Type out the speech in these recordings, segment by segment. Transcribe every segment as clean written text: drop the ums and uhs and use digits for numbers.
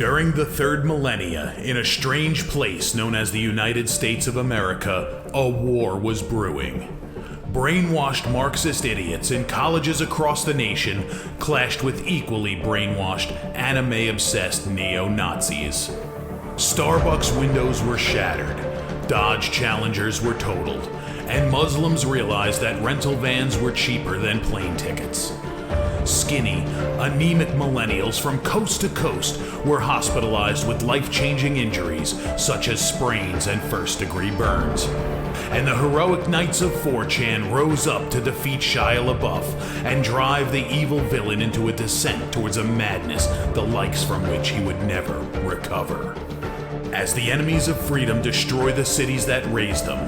During the third millennia, in a strange place known as the United States of America, a war was brewing. Brainwashed Marxist idiots in colleges across the nation clashed with equally brainwashed, anime-obsessed neo-Nazis. Starbucks windows were shattered, Dodge Challengers were totaled, and Muslims realized that rental vans were cheaper than plane tickets. Skinny, anemic millennials from coast to coast were hospitalized with life-changing injuries such as sprains and first-degree burns. And the heroic knights of 4chan rose up to defeat Shia LaBeouf and drive the evil villain into a descent towards a madness the likes from which he would never recover. As the enemies of freedom destroy the cities that raised them,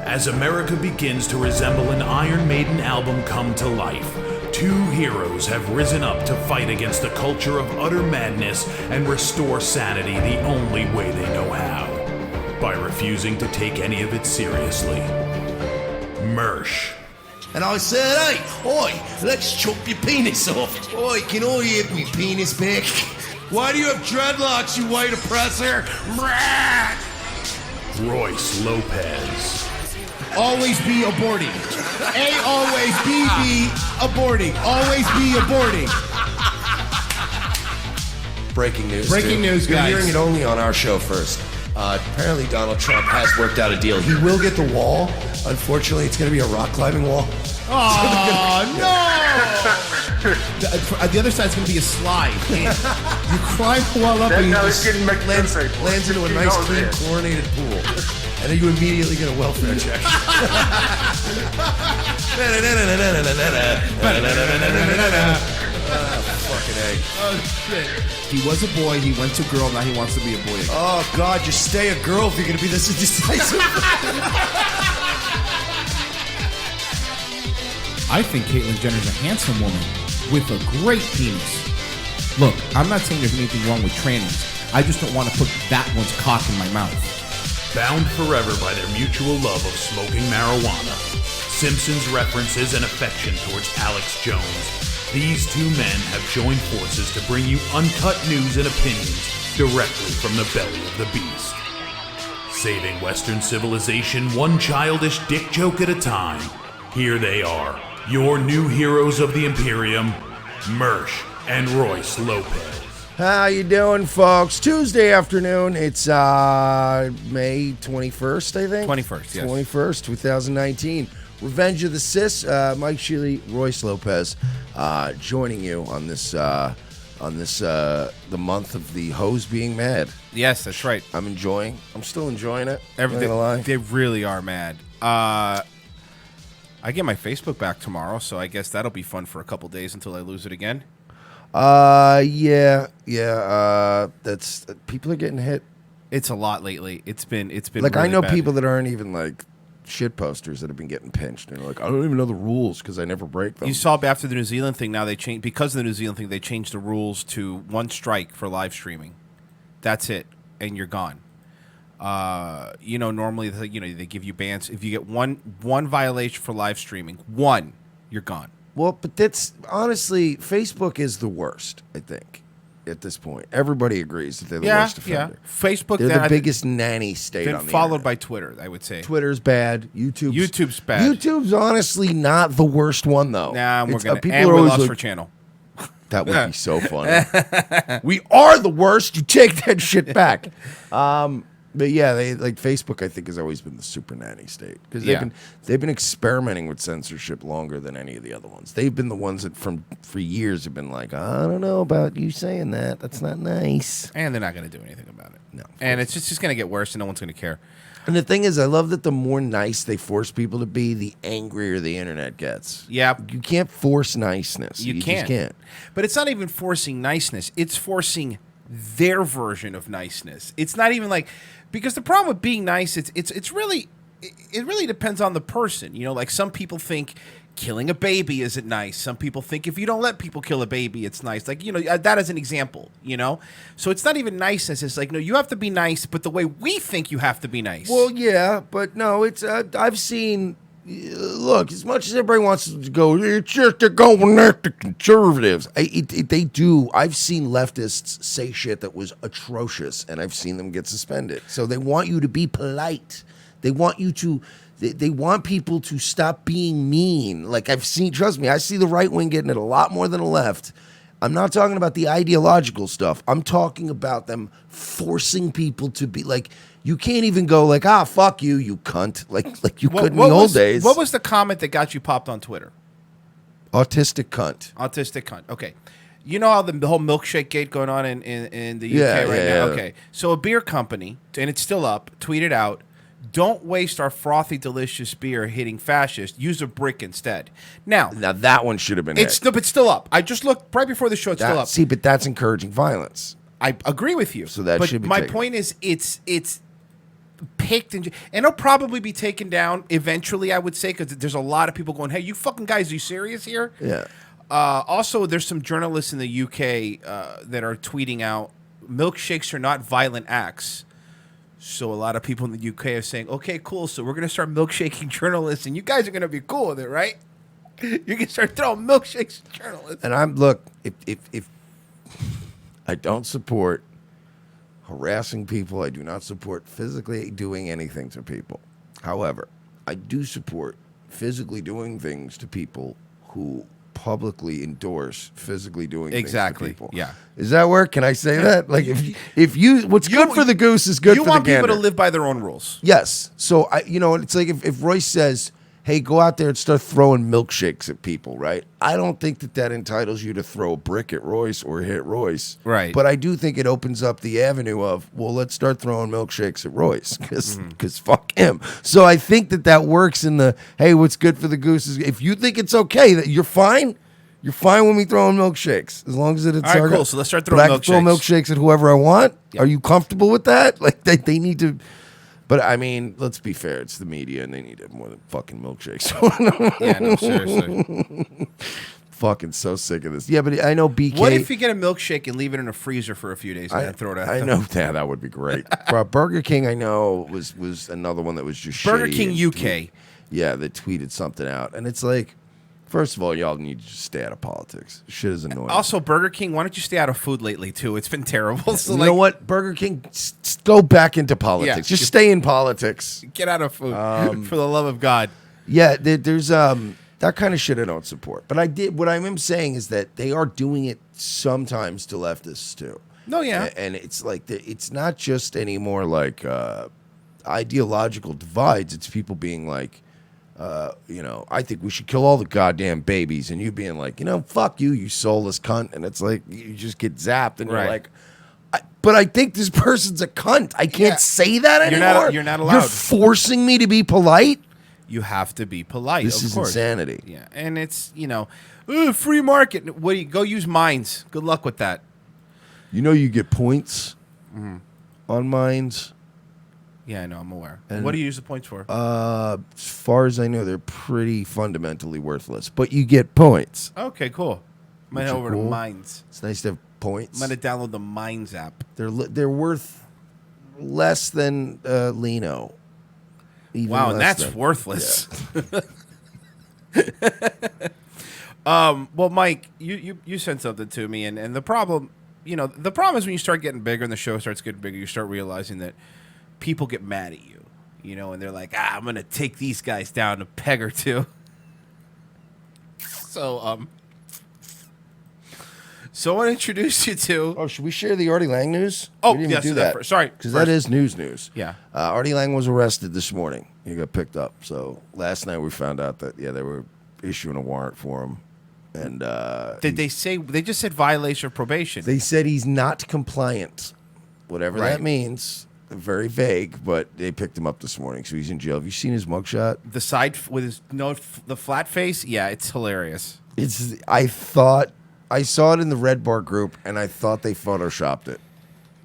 as America begins to resemble an Iron Maiden album come to life, two heroes have risen up to fight against the culture of utter madness and restore sanity the only way they know how, by refusing to take any of it seriously. Mersh. And I said, hey, oi, let's chop your penis off. Oi, can I have me penis back? Why do you have dreadlocks, you white oppressor? Royce Lopez. Always be aborting. A always be aborting. Always be aborting. Breaking news. Breaking news, You're guys. hearing it only on our show first. Apparently Donald Trump has worked out a deal. He will get the wall. Unfortunately, it's going to be a rock climbing wall. Oh, no! The other side's going to be a slide. You climb the wall up and you just Lands into a nice, clean, chlorinated pool. And then you immediately get a welfare check. Fucking egg. Oh, shit. He was a boy, he went to girl, now he wants to be a boy again. Oh, God, just stay a girl if you're going to be this indecisive. I think Caitlyn Jenner's a handsome woman with a great penis. Look, I'm not saying there's anything wrong with trannies. I just don't want to put that one's cock in my mouth. Bound forever by their mutual love of smoking marijuana, Simpsons references and affection towards Alex Jones, these two men have joined forces to bring you uncut news and opinions directly from the belly of the beast. Saving Western civilization one childish dick joke at a time, here they are, your new heroes of the Imperium, Mersh and Royce Lopez. How you doing, folks? Tuesday afternoon. It's May 21st, I think. 21st, yes. 21st, 2019. Revenge of the Cis. Mike Shealy, Royce Lopez, joining you on this the month of the hoes being mad. Yes, that's right. I'm still enjoying it. They really are mad. I get my Facebook back tomorrow, so I guess that'll be fun for a couple days until I lose it again. Yeah. That's people are getting hit. It's a lot lately. It's been like really I know bad. people that aren't even like shit posters that have been getting pinched and they're like, I don't even know the rules because I never break them. You saw after the New Zealand thing. Now they changed because of the New Zealand thing. They changed the rules to one strike for live streaming. That's it, and you're gone. Normally they give you bans if you get one violation for live streaming. You're gone. Well, but that's honestly, Facebook is the worst, I think, at this point. Everybody agrees that they're the worst offender. Yeah. Facebook, they're the biggest nanny state then on the followed internet. by Twitter, I would say. Twitter's bad. YouTube's bad. YouTube's honestly not the worst one, though. Nah, It's, we are always lost like, for channel. That would be so funny. We are the worst. You take that shit back. But yeah, they like Facebook. I think has always been the super nanny state because they've been experimenting with censorship longer than any of the other ones. They've been the ones that for years have been like, I don't know about you saying that. That's not nice. And they're not going to do anything about it. No, and it's just going to get worse, and no one's going to care. And the thing is, I love that the more nice they force people to be, the angrier the internet gets. Yeah, you can't force niceness. You just can't. But it's not even forcing niceness. It's forcing their version of niceness. It's not even like. Because the problem with being nice, it really depends on the person. Like some people think killing a baby isn't nice. Some people think if you don't let people kill a baby, it's nice. Like, that as an example, So it's not even niceness. It's like, no, you have to be nice, but the way we think you have to be nice. Well, yeah, but no, it's I've seen look, as much as everybody wants to go, it's just they're going after conservatives. They do. I've seen leftists say shit that was atrocious, and I've seen them get suspended. So they want you to be polite. They want you to. They want people to stop being mean. Like I've seen. Trust me, I see the right wing getting it a lot more than the left. I'm not talking about the ideological stuff. I'm talking about them forcing people to be like. You can't even go like, fuck you, you cunt, like you could in the old days. What was the comment that got you popped on Twitter? Autistic cunt. Autistic cunt. Okay. You know how the whole milkshake gate going on in the UK right now? Okay. So a beer company, and it's still up, tweeted out, don't waste our frothy, delicious beer hitting fascists. Use a brick instead. Now that one should have been it's still up. I just looked right before the show. It's still up. See, but that's encouraging violence. I agree with you. So that should be my taken. point is it's picked and it'll probably be taken down eventually, I would say, because there's a lot of people going, hey, you fucking guys, are you serious here? Yeah. Also, there's some journalists in the UK that are tweeting out milkshakes are not violent acts. So a lot of people in the UK are saying, okay, cool, so we're going to start milkshaking journalists, and you guys are going to be cool with it, right? You can start throwing milkshakes at journalists. And look, if I don't support harassing people, I do not support physically doing anything to people. However, I do support physically doing things to people who publicly endorse physically doing things to people. Yeah. Does that work? Can I say that? Like if you what's good for the goose is good for the gander. You want people to live by their own rules. Yes. So it's like if Royce says, hey, go out there and start throwing milkshakes at people, right? I don't think that entitles you to throw a brick at Royce or hit Royce. Right. But I do think it opens up the avenue of, well, let's start throwing milkshakes at Royce because fuck him. So I think that works in the, hey, what's good for the goose is, if you think it's okay, that you're fine when we throwing milkshakes, as long as it's all right, cool. So let's start throwing milkshakes. I can throw milkshakes at whoever I want. Yep. Are you comfortable with that? Like they need to... But, I mean, let's be fair. It's the media, and they need it more than fucking milkshakes. Yeah, no, seriously. Fucking so sick of this. Yeah, but I know BK... What if you get a milkshake and leave it in a freezer for a few days and then throw it out? I know. Yeah, that would be great. Burger King, I know, was another one that was just Burger shitty. King UK. Yeah, they tweeted something out. And it's like... First of all, y'all need to just stay out of politics. Shit is annoying. Also, Burger King, why don't you stay out of food lately, too? It's been terrible. So you know what? Burger King, go back into politics. Yeah, just stay in politics. Get out of food, for the love of God. Yeah, there's that kind of shit I don't support. But what I am saying is that they are doing it sometimes to leftists, too. No, yeah. And it's like, it's not just anymore like ideological divides. It's people being like, I think we should kill all the goddamn babies, and you being like, fuck you, you soulless cunt, and it's like you just get zapped, and you're like, but I think this person's a cunt. I can't say that anymore. You're not allowed. You're forcing me to be polite. You have to be polite. This is insanity. Yeah, and it's free market. What do you go use Minds? Good luck with that. You get points on Minds. Yeah, I know. I'm aware. And what do you use the points for? As far as I know, they're pretty fundamentally worthless. But you get points. Okay, cool. I'm head over to Minds. It's nice to have points. I'm going to download the Minds app. They're worth less than Lino. Wow, and that's worthless. Yeah. Well, Mike, you sent something to me, and the problem, the problem is when you start getting bigger and the show starts getting bigger, you start realizing that people get mad at you, and they're like, I'm going to take these guys down a peg or two. So I want to introduce you to... Oh, should we share the Artie Lang news? Oh, we didn't yes, do that. first. Sorry. Because that is news. Yeah. Artie Lang was arrested this morning. He got picked up. So last night we found out that, they were issuing a warrant for him. And did they say... They just said violation of probation. They said he's not compliant. Whatever that means. Very vague, but they picked him up this morning, so he's in jail. Have you seen his mugshot? The side with the flat face? Yeah, it's hilarious. I saw it in the Red Bar group, and I thought they photoshopped it.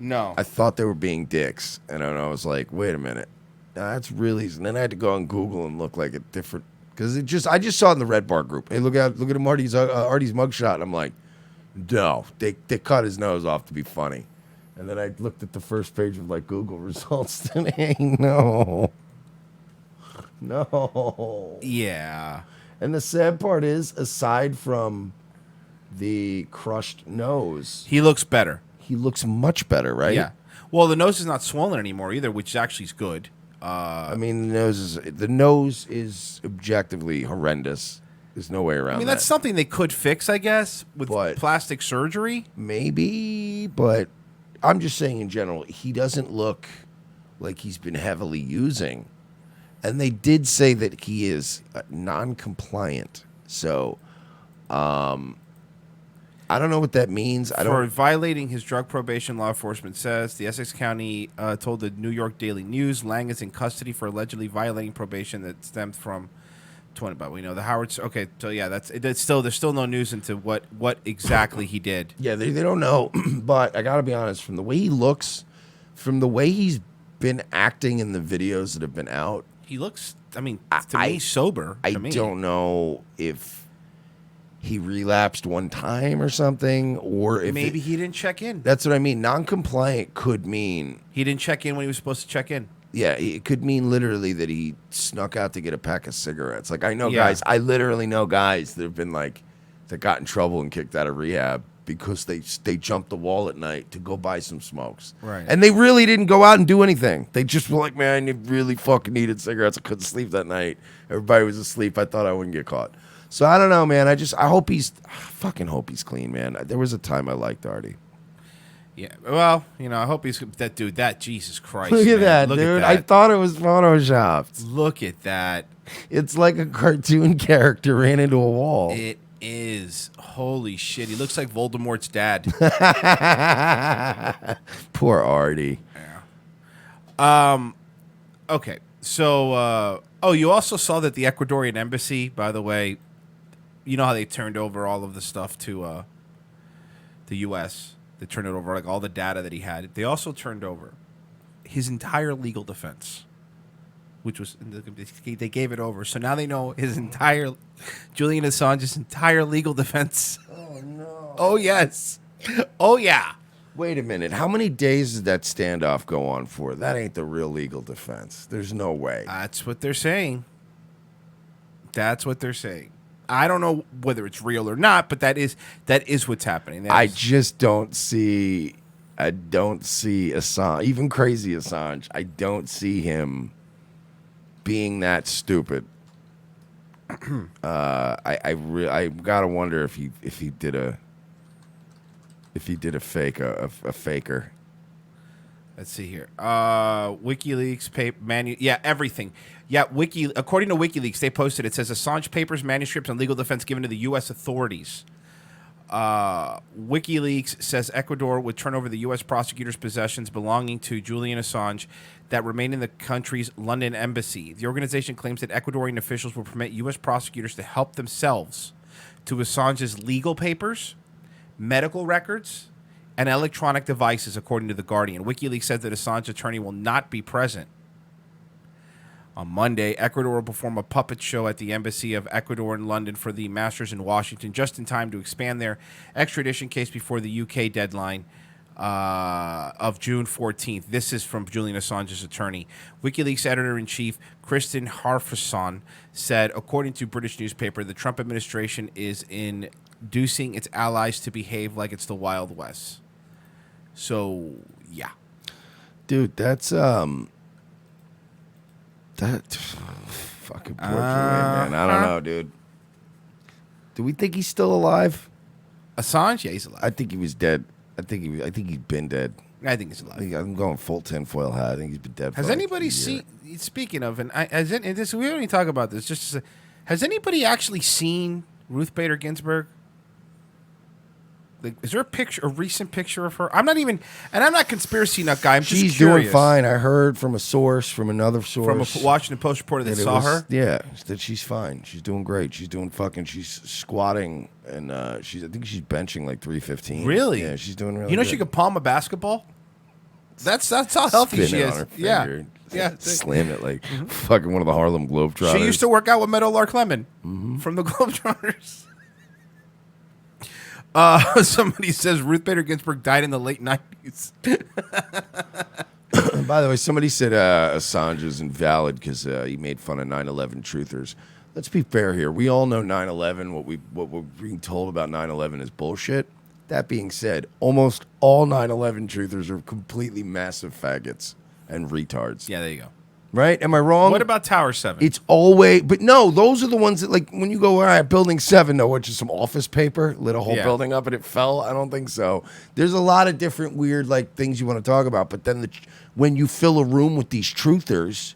No. I thought they were being dicks, and I was like, wait a minute. That's really... And then I had to go on Google and look like a different... Because I just saw it in the Red Bar group. Hey, look at him, Artie's mugshot. And I'm like, no, they cut his nose off to be funny. And then I looked at the first page of Google results today. No. No. Yeah. And the sad part is, aside from the crushed nose, He looks better. he looks much better, right? Yeah. Well, the nose is not swollen anymore either, which actually is good. I mean, the nose is objectively horrendous. There's no way around I mean, that. that's something they could fix, I guess, with But- plastic surgery. Maybe, but I'm just saying in general, he doesn't look like he's been heavily using. And they did say that he is non-compliant. So, I don't know what that means. For violating his drug probation, law enforcement says the Essex County told the New York Daily News Lang is in custody for allegedly violating probation that stemmed from 20. But we know the Howards. Okay, so yeah, there's still no news into what exactly he did. Yeah, they don't know. But I got to be honest, from the way he looks, from the way he's been acting in the videos that have been out, He looks, to me, sober. I to me. don't know if he relapsed one time or something, or if Maybe he didn't check in. That's what I mean. Non-compliant could mean, He didn't check in when he was supposed to check in. yeah, it could mean literally that he snuck out to get a pack of cigarettes. Like I know Yeah. guys, I literally know guys that have been like, that got in trouble and kicked out of rehab because they jumped the wall at night to go buy some smokes. Right. And they really didn't go out and do anything. They just were like, man, I really fucking needed cigarettes. I couldn't sleep that night. Everybody was asleep. I thought I wouldn't get caught. So I don't know, man. I fucking hope he's clean, man. There was a time I liked Artie. Yeah. Well, I hope he's that dude. That Jesus Christ. Look at man. that, Look dude. At I that. thought it was photoshopped. Look at that. It's like a cartoon character ran into a wall. It is. Holy shit. He looks like Voldemort's dad. Poor Artie. Okay. So, you also saw that the Ecuadorian embassy, by the way, you know how they turned over all of the stuff to the U.S. They turned it over, like all the data that he had. They also turned over his entire legal defense, which was, they gave it over. So now they know his entire, Julian Assange's entire legal defense. Oh, no. Oh, yes. Oh, yeah. Wait a minute. How many days did that standoff go on for? That ain't the real legal defense. There's no way. That's what they're saying. That's what they're saying. I don't know whether it's real or not, but that is what's happening. I just don't see Assange, even crazy Assange. I don't see him being that stupid. I gotta wonder if he did a faker. Let's see here. WikiLeaks everything. Yeah, according to WikiLeaks, they posted, it says Assange papers, manuscripts, and legal defense given to the U.S. authorities. WikiLeaks says Ecuador would turn over the U.S. prosecutors' possessions belonging to Julian Assange that remain in the country's London embassy. The organization claims that Ecuadorian officials will permit U.S. prosecutors to help themselves to Assange's legal papers, medical records, and electronic devices, according to The Guardian. WikiLeaks said that Assange's attorney will not be present. On Monday, Ecuador will perform a puppet show at the Embassy of Ecuador in London for the Masters in Washington, just in time to expand their extradition case before the UK deadline of June 14th. This is from Julian Assange's attorney. WikiLeaks editor-in-chief Kristen Harfison said, according to British newspaper, the Trump administration is inducing its allies to behave like it's the Wild West. So, yeah. Dude, that's that fucking poor Julian, man. I don't know, dude. Do we think he's still alive? Assange? Yeah, he's alive. I think he was dead. I think he's been dead. I think he's alive. I'm going full tinfoil hat. I think he's been dead. Has anybody seen? Speaking of, we don't even talk about this. Just has anybody actually seen Ruth Bader Ginsburg? Like, is there a recent picture of her? I'm not conspiracy nut guy. I'm just She's curious. doing fine. I heard from another source, From a Washington Post reporter that saw her. Yeah, that she's fine. She's doing great. She's squatting and I think she's benching like 315. Really? Yeah, she's doing really. You know, good. she could palm a basketball. That's how healthy Spin she it is. on her Yeah, finger. yeah. Slam it like fucking one of the Harlem Globetrotters. She used to work out with Meadowlark Lemon from the Globetrotters. Somebody says Ruth Bader Ginsburg died in the late 90s. By the way, somebody said Assange is invalid because he made fun of 9/11 truthers. Let's be fair here. We all know 9/11. What we're being told about 9/11 is bullshit. That being said, almost all 9/11 truthers are completely massive faggots and retards. Yeah, there you go. Right? Am I wrong? What about Tower 7? It's always, but no, those are the ones that, like, when you go, all right, building 7, though, which is some office paper, lit a whole building up and it fell. I don't think so. There's a lot of different weird, like, things you want to talk about. But then when you fill a room with these truthers,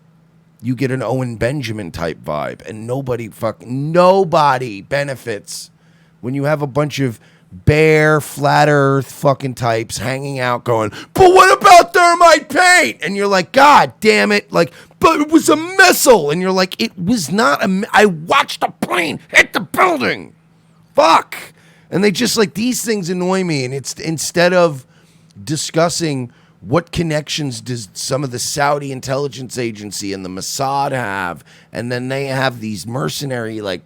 you get an Owen Benjamin type vibe. And nobody benefits when you have a bunch of bare, flat earth fucking types hanging out going, but what about thermite paint? And you're like, God damn it. Like, but it was a missile. And you're like, it was not I watched a plane hit the building. Fuck. And they just, like, these things annoy me. And it's instead of discussing what connections does some of the Saudi intelligence agency and the Mossad have, and then they have these mercenary, like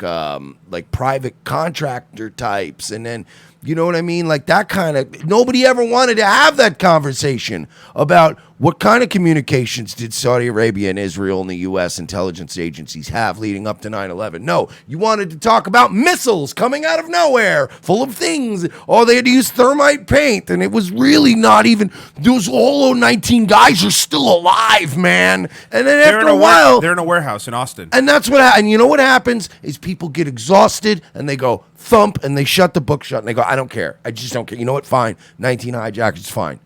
private contractor types, and then, you know what I mean? Like, that kind of, nobody ever wanted to have that conversation about what kind of communications did Saudi Arabia and Israel and the U.S. intelligence agencies have leading up to 9/11. No, you wanted to talk about missiles coming out of nowhere, full of things. Oh, they had to use thermite paint, and it was really not even, those all 19 guys are still alive, man. And then after a while, they're in a warehouse in Austin. And that's what, and you know what happens is people get exhausted, and they go thump, and they shut the book shut, and they go, I don't care. I just don't care. You know what? Fine. 19 hijackers, fine.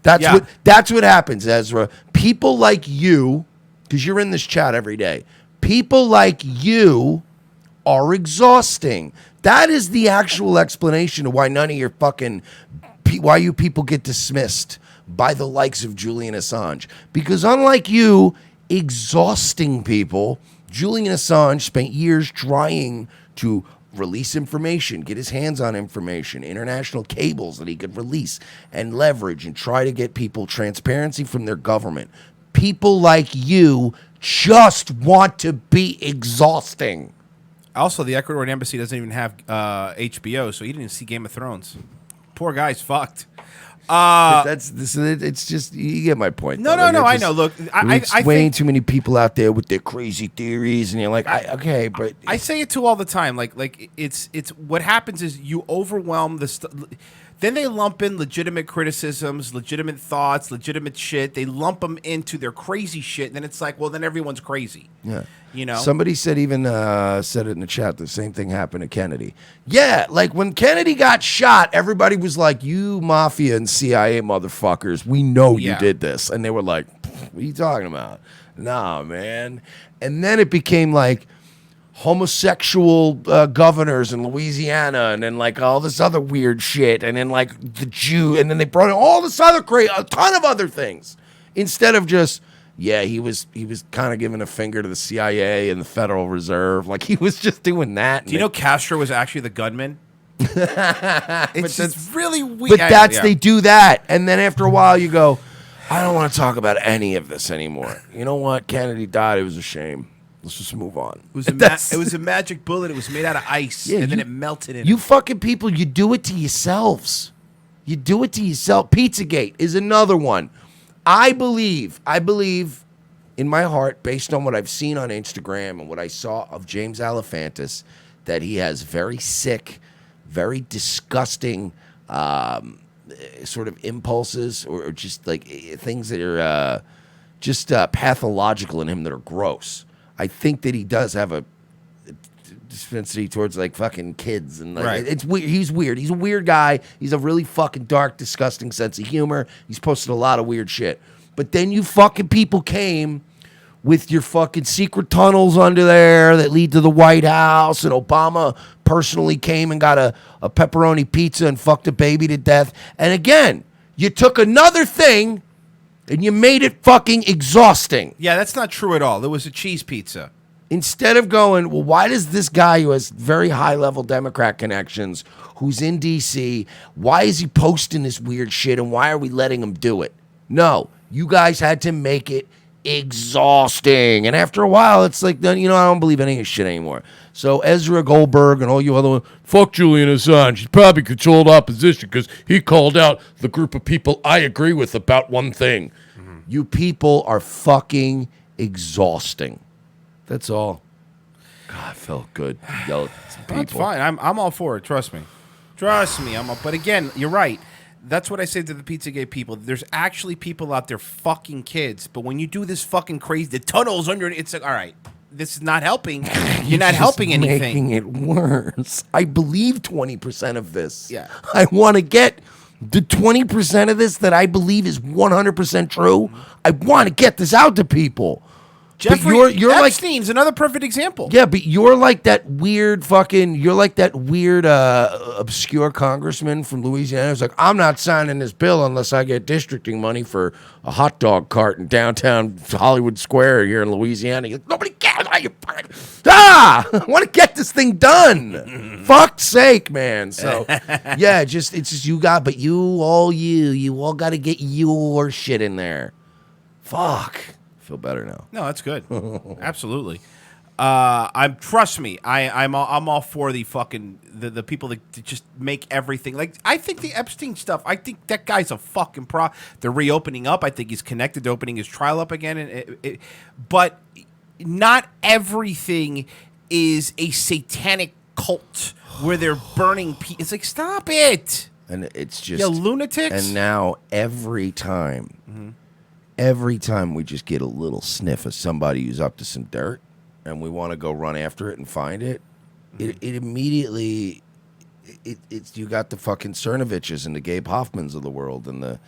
That's what happens, Ezra. People like you, because you're in this chat every day, people like you are exhausting. That is the actual explanation of why none of your why you people get dismissed by the likes of Julian Assange. Because unlike you, exhausting people, Julian Assange spent years trying to release information, get his hands on information, international cables that he could release and leverage and try to get people transparency from their government. People like you just want to be exhausting. Also, the Ecuadorian embassy doesn't even have HBO, so he didn't even see Game of Thrones. Poor guy's fucked. It's just, you get my point. No, I know. Look, I way too many people out there with their crazy theories, and you're like, okay, but I say it too all the time. Like it's what happens is you overwhelm then they lump in legitimate criticisms, legitimate thoughts, legitimate shit. They lump them into their crazy shit, and then it's like, well, then everyone's crazy. Yeah. You know? Somebody said said it in the chat, the same thing happened to Kennedy. Yeah, like when Kennedy got shot, everybody was like, you mafia and CIA motherfuckers, we know you did this. And they were like, what are you talking about? Nah, man. And then it became like homosexual governors in Louisiana, and then like all this other weird shit, and then like the Jew, and then they brought in all this other a ton of other things, instead of just, yeah, he was kind of giving a finger to the CIA and the Federal Reserve, like he was just doing that. Do you know Castro was actually the gunman? It's just really weird. But they do that, and then after a while you go, I don't want to talk about any of this anymore. You know what? Kennedy died. It was a shame. Let's just move on. It was a magic bullet. It was made out of ice, and then it melted in. You fucking people, you do it to yourselves. You do it to yourself. Pizzagate is another one. I believe in my heart, based on what I've seen on Instagram and what I saw of James Alefantis, that he has very sick, very disgusting sort of impulses, or just like things that are just pathological in him that are gross. I think that he does have a dispensity towards like fucking kids, and like, right. It's weird. He's weird. He's a weird guy. He's a really fucking dark, disgusting sense of humor. He's posted a lot of weird shit. But then you fucking people came with your fucking secret tunnels under there that lead to the White House, and Obama personally came and got a pepperoni pizza and fucked a baby to death. And again, you took another thing and you made it fucking exhausting. Yeah, that's not true at all. It was a cheese pizza. Instead of going, well, why does this guy who has very high-level Democrat connections, who's in D.C., why is he posting this weird shit, and why are we letting him do it? No, you guys had to make it exhausting. And after a while, it's like, I don't believe any of this shit anymore. So Ezra Goldberg and all you other ones, fuck Julian Assange. He's probably controlled opposition because he called out the group of people I agree with about one thing. Mm-hmm. You people are fucking exhausting. That's all. God, it felt good. Yell at some people. That's fine. I'm all for it. Trust me. But again, you're right. That's what I say to the Pizzagate people. There's actually people out there fucking kids. But when you do this fucking crazy, the tunnels under, it's like, all right, this is not helping. You're not helping anything. Making it worse. I believe 20% of this. Yeah. I want to get the 20% of this that I believe is 100% true. I want to get this out to people. Jeffrey you're Epstein's another perfect example. Yeah, but you're like that weird obscure congressman from Louisiana who's like, I'm not signing this bill unless I get districting money for a hot dog cart in downtown Hollywood Square here in Louisiana. You're like, nobody cares. I want to get this thing done. Fuck's sake, man. So, yeah, it's just you all got to get your shit in there. Fuck. Feel better now. No, that's good. Absolutely. Trust me. I'm all for the fucking the people that just make everything like. I think the Epstein stuff. I think that guy's a fucking pro. They're reopening up. I think he's connected to opening his trial up again. But not everything is a satanic cult where they're burning people. It's like, stop it. And it's just lunatics. And now every time. Every time we just get a little sniff of somebody who's up to some dirt and we want to go run after it and find it, it immediately, it's you got the fucking Cernoviches and the Gabe Hoffmans of the world and the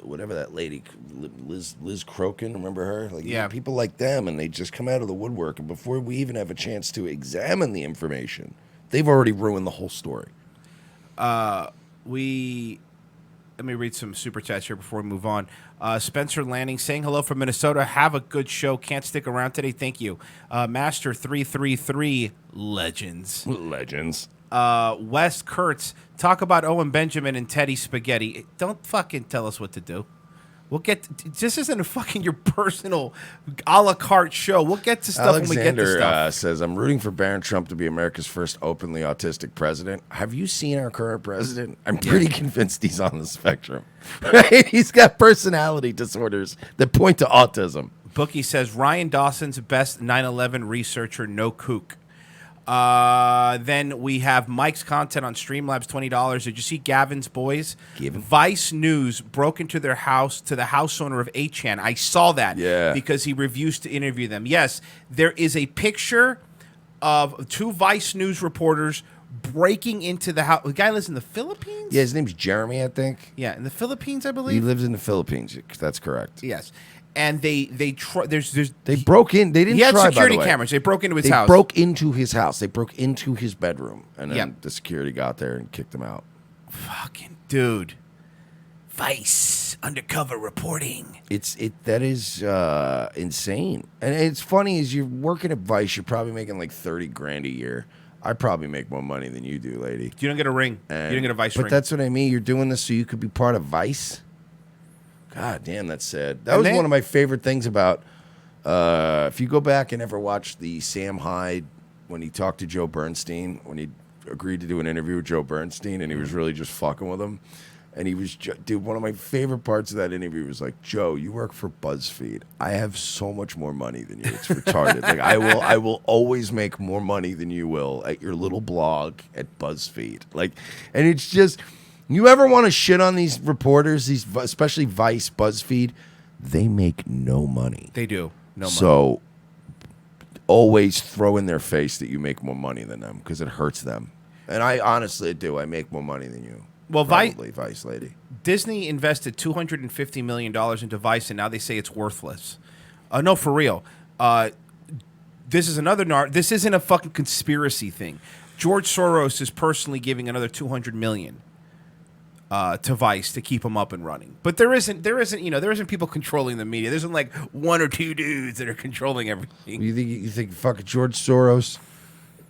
whatever that lady, Liz Crokin, remember her? Like, yeah. People like them, and they just come out of the woodwork, and before we even have a chance to examine the information, they've already ruined the whole story. Let me read some super chats here before we move on. Spencer Lanning saying hello from Minnesota. Have a good show. Can't stick around today. Thank you. Master 333 Legends. Wes Kurtz, talk about Owen Benjamin and Teddy Spaghetti. Don't fucking tell us what to do. We'll get this isn't a fucking your personal a la carte show. We'll get to stuff when we get to stuff. Alexander says, I'm rooting for Barron Trump to be America's first openly autistic president. Have you seen our current president? I'm pretty convinced he's on the spectrum. Right? He's got personality disorders that point to autism. Bookie says, Ryan Dawson's best 9/11 researcher, no kook. Then we have Mike's content on Streamlabs, $20. Did you see Gavin's boys? Vice News broke into their house, to the house owner of 8chan. I saw that because he refused to interview them. Yes, there is a picture of two Vice News reporters breaking into the house. The guy lives in the Philippines? Yeah, his name's Jeremy, I think. Yeah, in the Philippines, I believe. He lives in the Philippines. That's correct. Yes. And they broke in. They didn't. He had try, security by the way. cameras. They broke into his they house. They broke into his house. They broke into his bedroom, and then the security got there and kicked him out. Fucking dude. Vice undercover reporting. That is insane. And it's funny is you're working at Vice. You're probably making like $30,000 a year. I probably make more money than you do, lady. You don't get a ring. You don't get a Vice ring. But that's what I mean. You're doing this so you could be part of Vice. God damn, that's sad. That was one of my favorite things about. If you go back and ever watch the Sam Hyde when he talked to Joe Bernstein, when he agreed to do an interview with Joe Bernstein, and he was really just fucking with him, and he was, dude. One of my favorite parts of that interview was like, Joe, you work for BuzzFeed. I have so much more money than you. It's retarded. Like I will always make more money than you will at your little blog at BuzzFeed. Like, and it's just. You ever want to shit on these reporters, especially Vice, BuzzFeed? They make no money. They do. No money. So always throw in their face that you make more money than them because it hurts them. And I honestly do. I make more money than you. Well, probably, Vice lady. Disney invested $250 million into Vice, and now they say it's worthless. No, for real. This is another This isn't a fucking conspiracy thing. George Soros is personally giving another $200 million. To Vice to keep them up and running, but there isn't people controlling the media. There isn't like one or two dudes that are controlling everything. You think fucking George Soros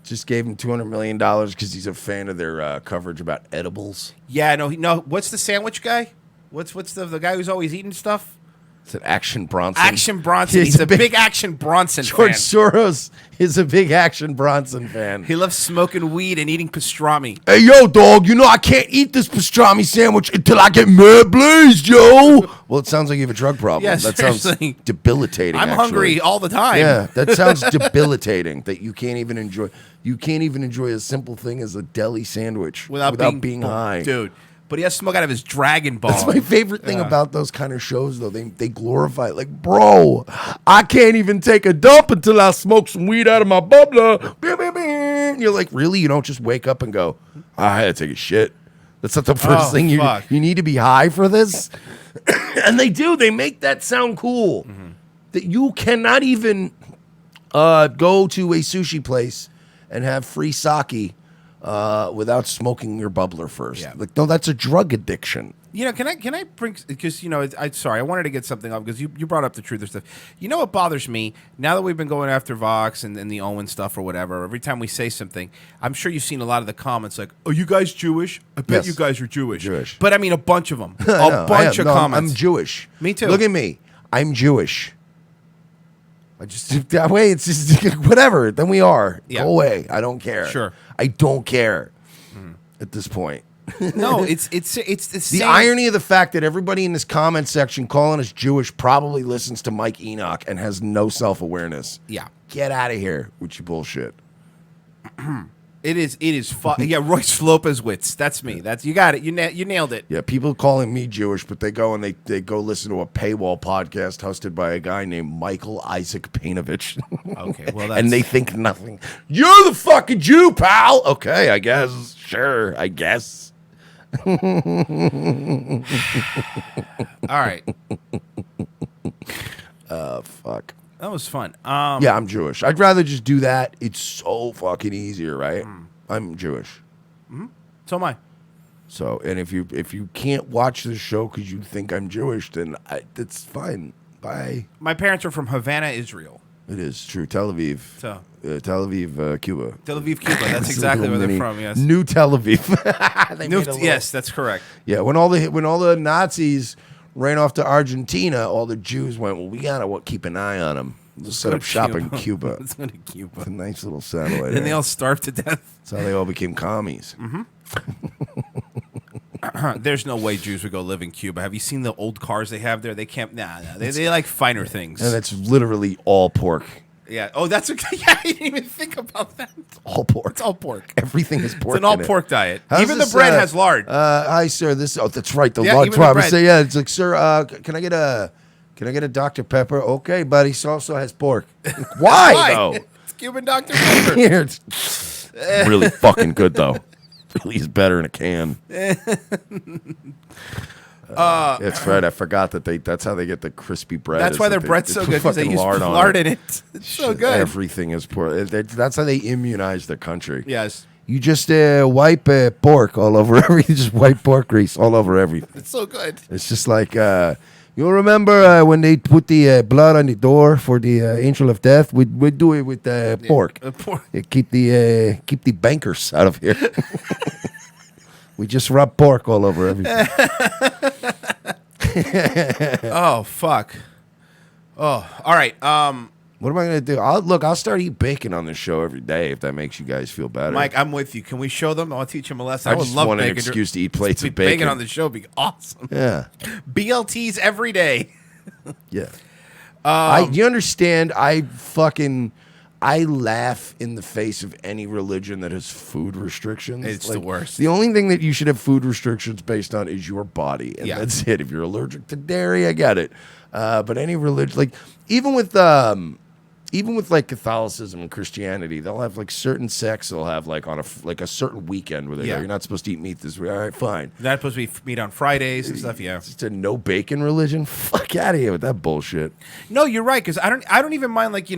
just gave him $200 million because he's a fan of their coverage about edibles? Yeah, no. What's the sandwich guy? What's the guy who's always eating stuff? Is it Action Bronson? Action Bronson. He's a big Action Bronson George fan. Soros is a big Action Bronson fan. He loves smoking weed and eating pastrami. Hey, yo, dog, you know I can't eat this pastrami sandwich until I get mad blazed, yo. Well, it sounds like you have a drug problem. Yeah, that sounds seriously. debilitating, I'm actually. hungry all the time. Yeah, that sounds debilitating that you can't even enjoy. You can't even enjoy a simple thing as a deli sandwich without being high. Dude, but he has smoke out of his Dragon Ball. That's my favorite thing about those kind of shows, though. They glorify it. Like, bro, I can't even take a dump until I smoke some weed out of my bubbler. And you're like, really? You don't just wake up and go, I had to take a shit. That's not the first thing you need to be high for this. And they do. They make that sound cool. Mm-hmm. That you cannot even go to a sushi place and have free sake without smoking your bubbler first. Yeah. Like, no, that's a drug addiction. You know, can I bring, because, you know, sorry, I wanted to get something up because you brought up the truth stuff. You know what bothers me? Now that we've been going after Vox and the Owen stuff or whatever, every time we say something, I'm sure you've seen a lot of the comments like, "Are you guys Jewish? I bet you guys are Jewish." But I mean, a bunch of them. A bunch of comments. I'm Jewish. Me too. Look at me. I'm Jewish. I just, that way, it's just, whatever. Then we are. Yeah. Go away. I don't care. Sure. I don't care at this point. No, it's the same. The irony of the fact that everybody in this comment section calling us Jewish probably listens to Mike Enoch and has no self-awareness. Yeah. Get out of here with your bullshit. It is yeah, Royce Lopez-Witz. That's me. You got it. You nailed it. Yeah, people calling me Jewish, but they go and they go listen to a paywall podcast hosted by a guy named Michael Isaac Painovich. Okay, well, that's... and they think nothing. You're the fucking Jew, pal. Okay, I guess. Sure, I guess. All right. Fuck. That was fun. Yeah, I'm Jewish. I'd rather just do that. It's so fucking easier, right? I'm Jewish. So am I. So, and if you can't watch this show because you think I'm Jewish, then that's fine. Bye. My parents are from Havana, Israel. It is true. Tel Aviv. So. Tel Aviv, Cuba. Tel Aviv, Cuba. That's exactly where they're from. Yes. New Tel Aviv. Yes, that's correct. Yeah, when all the Nazis ran off to Argentina, all the Jews went, well, we gotta keep an eye on them. Let's set up shop in Cuba. Let's go to Cuba. It's a nice little satellite. And they all starved to death. That's how they all became commies. There's no way Jews would go live in Cuba. Have you seen the old cars they have there? They can't. Nah. They like finer things. And it's literally all pork. Yeah. Oh, that's okay. Yeah, I didn't even think about that. All pork. It's all pork. Everything is pork. It's an all pork diet. Even this, the bread has lard. Hi, sir. That's right. The Yeah, lard. even the bread. Yeah, it's like, sir, can I get a Dr. Pepper? Okay, but he also has pork. Why though? It's Cuban Dr. Pepper. Here, it's really fucking good though. Really is better in a can. It's right. I forgot that's how they get the crispy bread. That's why their bread's so good, because they use lard in it. It's so good. Everything is pork. That's how they immunize their country. Yes. You just wipe pork all over everything. Just wipe pork grease all over everything. It's so good. It's just like you remember when they put the blood on the door for the angel of death? We do it with pork. Pork. Keep the bankers out of here. We just rub pork all over everything. Oh fuck. Oh, all right. What am I gonna do? I'll start eating bacon on this show every day if that makes you guys feel better. Mike, I'm with you. Can we show them? I'll teach them a lesson. I would just love want an bacon. excuse to eat plates of bacon. Bacon on the show would be awesome. Yeah. BLTs every day. Yeah. You understand? I laugh in the face of any religion that has food restrictions. It's the worst. The only thing that you should have food restrictions based on is your body, and Yeah. that's it. If you're allergic to dairy, I get it. But any religion, like even with like Catholicism and Christianity, they'll have like certain sects. They'll have like on a certain weekend where they go, you're not supposed to eat meat this week. All right, fine. Not supposed to be meat on Fridays and stuff. Yeah. It's a no bacon religion. Fuck out of here with that bullshit. No, you're right, because I don't even mind like you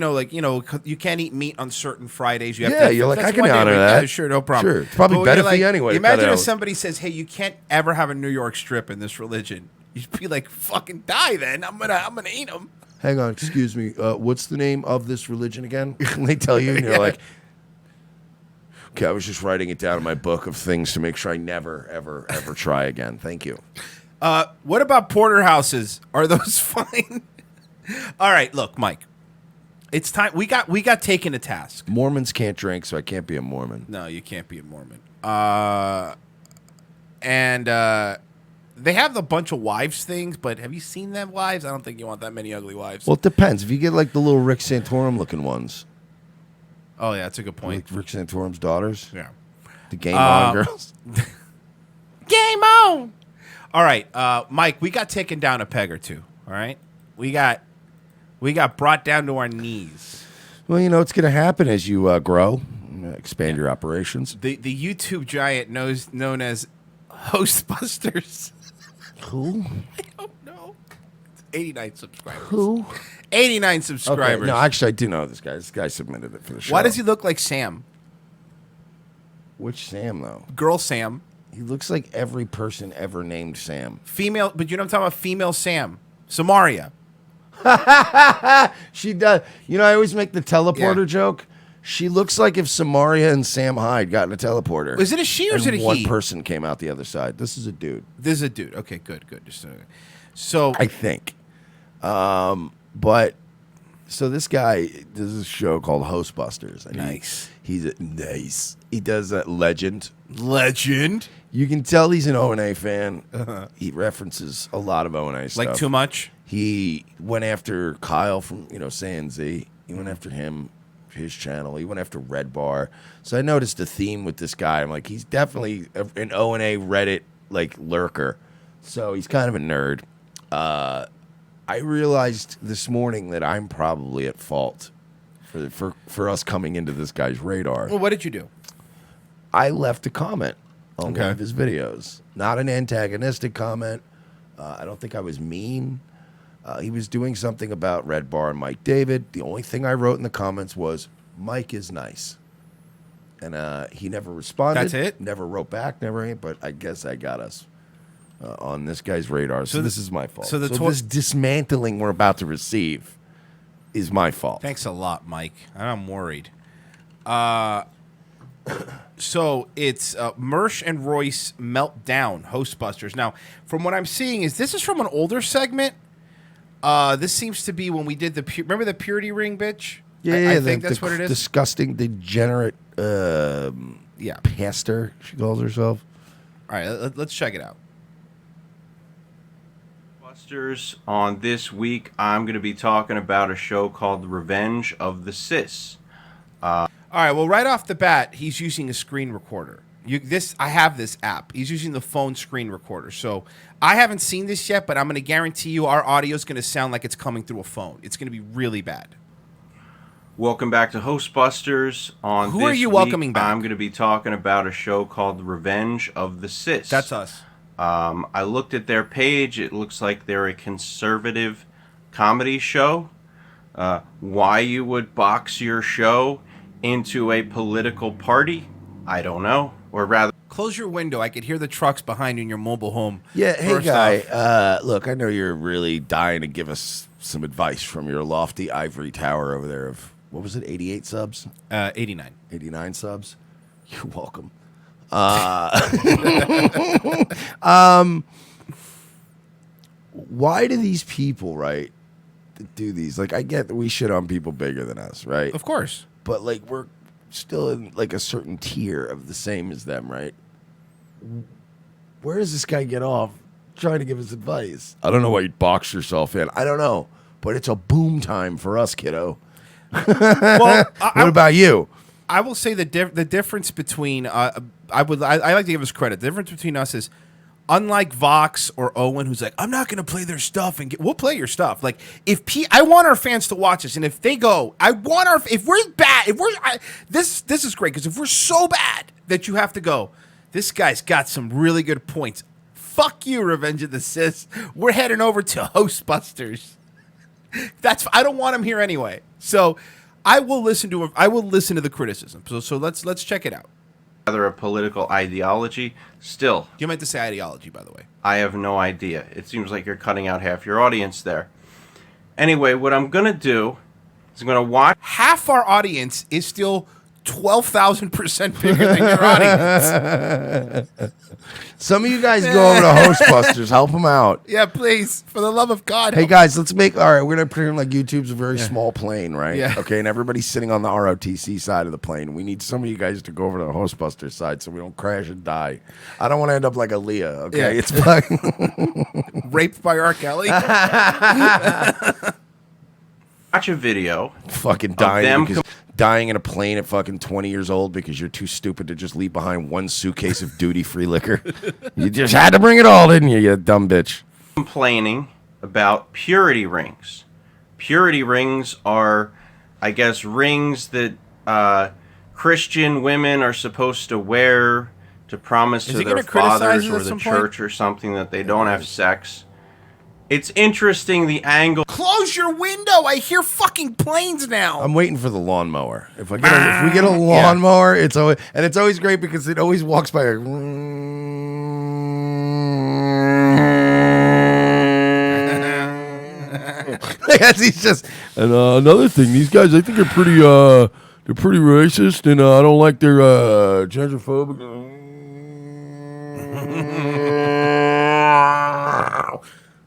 can't eat meat on certain Fridays. You have Yeah, to, you're like, that's I can one day honor a week. that. Yeah, sure, no problem. Sure, it's probably But better you're for you anyway. Imagine Cut if out. somebody says, "Hey, you can't ever have a New York strip in this religion." You'd be like, "Fucking die!" Then I'm gonna eat them. Hang on, excuse me. What's the name of this religion again? And they tell you, and you're like, okay, I was just writing it down in my book of things to make sure I never, ever, ever try again. Thank you. What about porterhouses? Are those fine? All right, look, Mike. It's time. We got taken to task. Mormons can't drink, so I can't be a Mormon. No, you can't be a Mormon. They have a bunch of wives things, but have you seen them wives? I don't think you want that many ugly wives. Well, it depends. If you get like the little Rick Santorum looking ones. Oh yeah, that's a good point. Like Rick Santorum's daughters. Yeah. The Game On girls. Game on. All right, Mike, we got taken down a peg or two. All right, we got brought down to our knees. Well, you know it's going to happen as you grow, expand your operations. The YouTube giant known as HostBusters. Who? I don't know. It's 89 subscribers. Who? 89 subscribers. Okay. No, actually, I do know this guy. This guy submitted it for the show. Why does he look like Sam? Which Sam though? Girl Sam. He looks like every person ever named Sam. Female, but you know what I'm talking about? Female Sam. Samaria. She does. You know, I always make the teleporter Yeah. joke. She looks like if Samaria and Sam Hyde got in a teleporter. Is it a she or is it a one he? person came out the other side. This is a dude. This is a dude. Okay, good. Just so I think. But so this guy does a show called HostBusters. And Nice. Nice. He does a Legend. legend. You can tell he's an O&A fan. He references a lot of O&A stuff. Like too much. He went after Kyle from, San Z. He went after him, his channel. He went after Red Bar. So I noticed a theme with this guy. I'm like, he's definitely an O&A Reddit like lurker. So he's kind of a nerd. I realized this morning that I'm probably at fault for us coming into this guy's radar. Well, what did you do? I left a comment on Okay. one of his videos. Not an antagonistic comment. I don't think I was mean. He was doing something about Red Bar and Mike David. The only thing I wrote in the comments was, Mike is nice. And he never responded. That's it? Never wrote back, but I guess I got us on this guy's radar. So this is my fault. so the this dismantling we're about to receive is my fault. Thanks a lot, Mike. I'm worried. So it's Mersh and Royce Meltdown, HostBusters. Now, from what I'm seeing, this is from an older segment. This seems to be when we did remember the purity ring, bitch? Yeah, I think that's what it is. Disgusting, degenerate pastor, she calls herself. All right, let's check it out. Busters, on this week, I'm going to be talking about a show called Revenge of the Cis. All right, well, right off the bat, he's using a screen recorder. I have this app. He's using the phone screen recorder. So I haven't seen this yet, but I'm going to guarantee you our audio is going to sound like it's coming through a phone. It's going to be really bad. Welcome back to HostBusters. Who are you welcoming back? I'm going to be talking about a show called Revenge of the Cis. That's us. I looked at their page. It looks like they're a conservative comedy show. Why you would box your show into a political party, I don't know. Or rather, Close your window. I could hear the trucks behind you in your mobile home. Yeah, hey First guy. off- Look, I know you're really dying to give us some advice from your lofty ivory tower over there of, what was it, 88 subs? 89. 89 subs? You're welcome. Why do these people, right, do these? Like, I get that we shit on people bigger than us, right? Of course. But, like, we're still in, like, a certain tier of the same as them, right? Where does this guy get off trying to give us advice? I don't know why you'd box yourself in. I don't know. But it's a boom time for us, kiddo. Well, What about you? I will say the difference between I like to give us credit. The difference between us is, unlike Vox or Owen, who's like, I'm not going to play their stuff, and we'll play your stuff. Like, I want our fans to watch us, and if they go, if we're bad, this is great, because if we're so bad that you have to go, this guy's got some really good points. Fuck you, Revenge of the Cis. We're heading over to HostBusters. I don't want him here anyway. So I will listen to the criticism. So let's check it out. rather a political ideology. Still, You meant to say ideology, by the way. I have no idea. It seems like you're cutting out half your audience there. Anyway, what I'm going to do is I'm going to watch. Half our audience is still 12,000% bigger than your audience. Some of you guys go over to HostBusters. Help them out. Yeah, please. For the love of God. Hey, guys, let's make... All right, we're going to pretend like YouTube's a very small plane, right? Yeah. Okay, and everybody's sitting on the ROTC side of the plane. We need some of you guys to go over to the HostBusters side so we don't crash and die. I don't want to end up like Aaliyah, okay? Yeah. It's fucking... Raped by R. Kelly. Watch a video. fucking dying in a plane at fucking 20 years old because you're too stupid to just leave behind one suitcase of duty-free liquor. You just had to bring it all, didn't you, you dumb bitch? Complaining about purity rings. Purity rings are, I guess, rings that Christian women are supposed to wear to promise to their fathers or the church or something that they don't have sex. It's interesting the angle. Close your window. I hear fucking planes now. I'm waiting for the lawnmower. If we get a lawnmower, it's always great because it always walks by. As he's just. And another thing, these guys, I think they're pretty racist, and I don't like their genderphobic.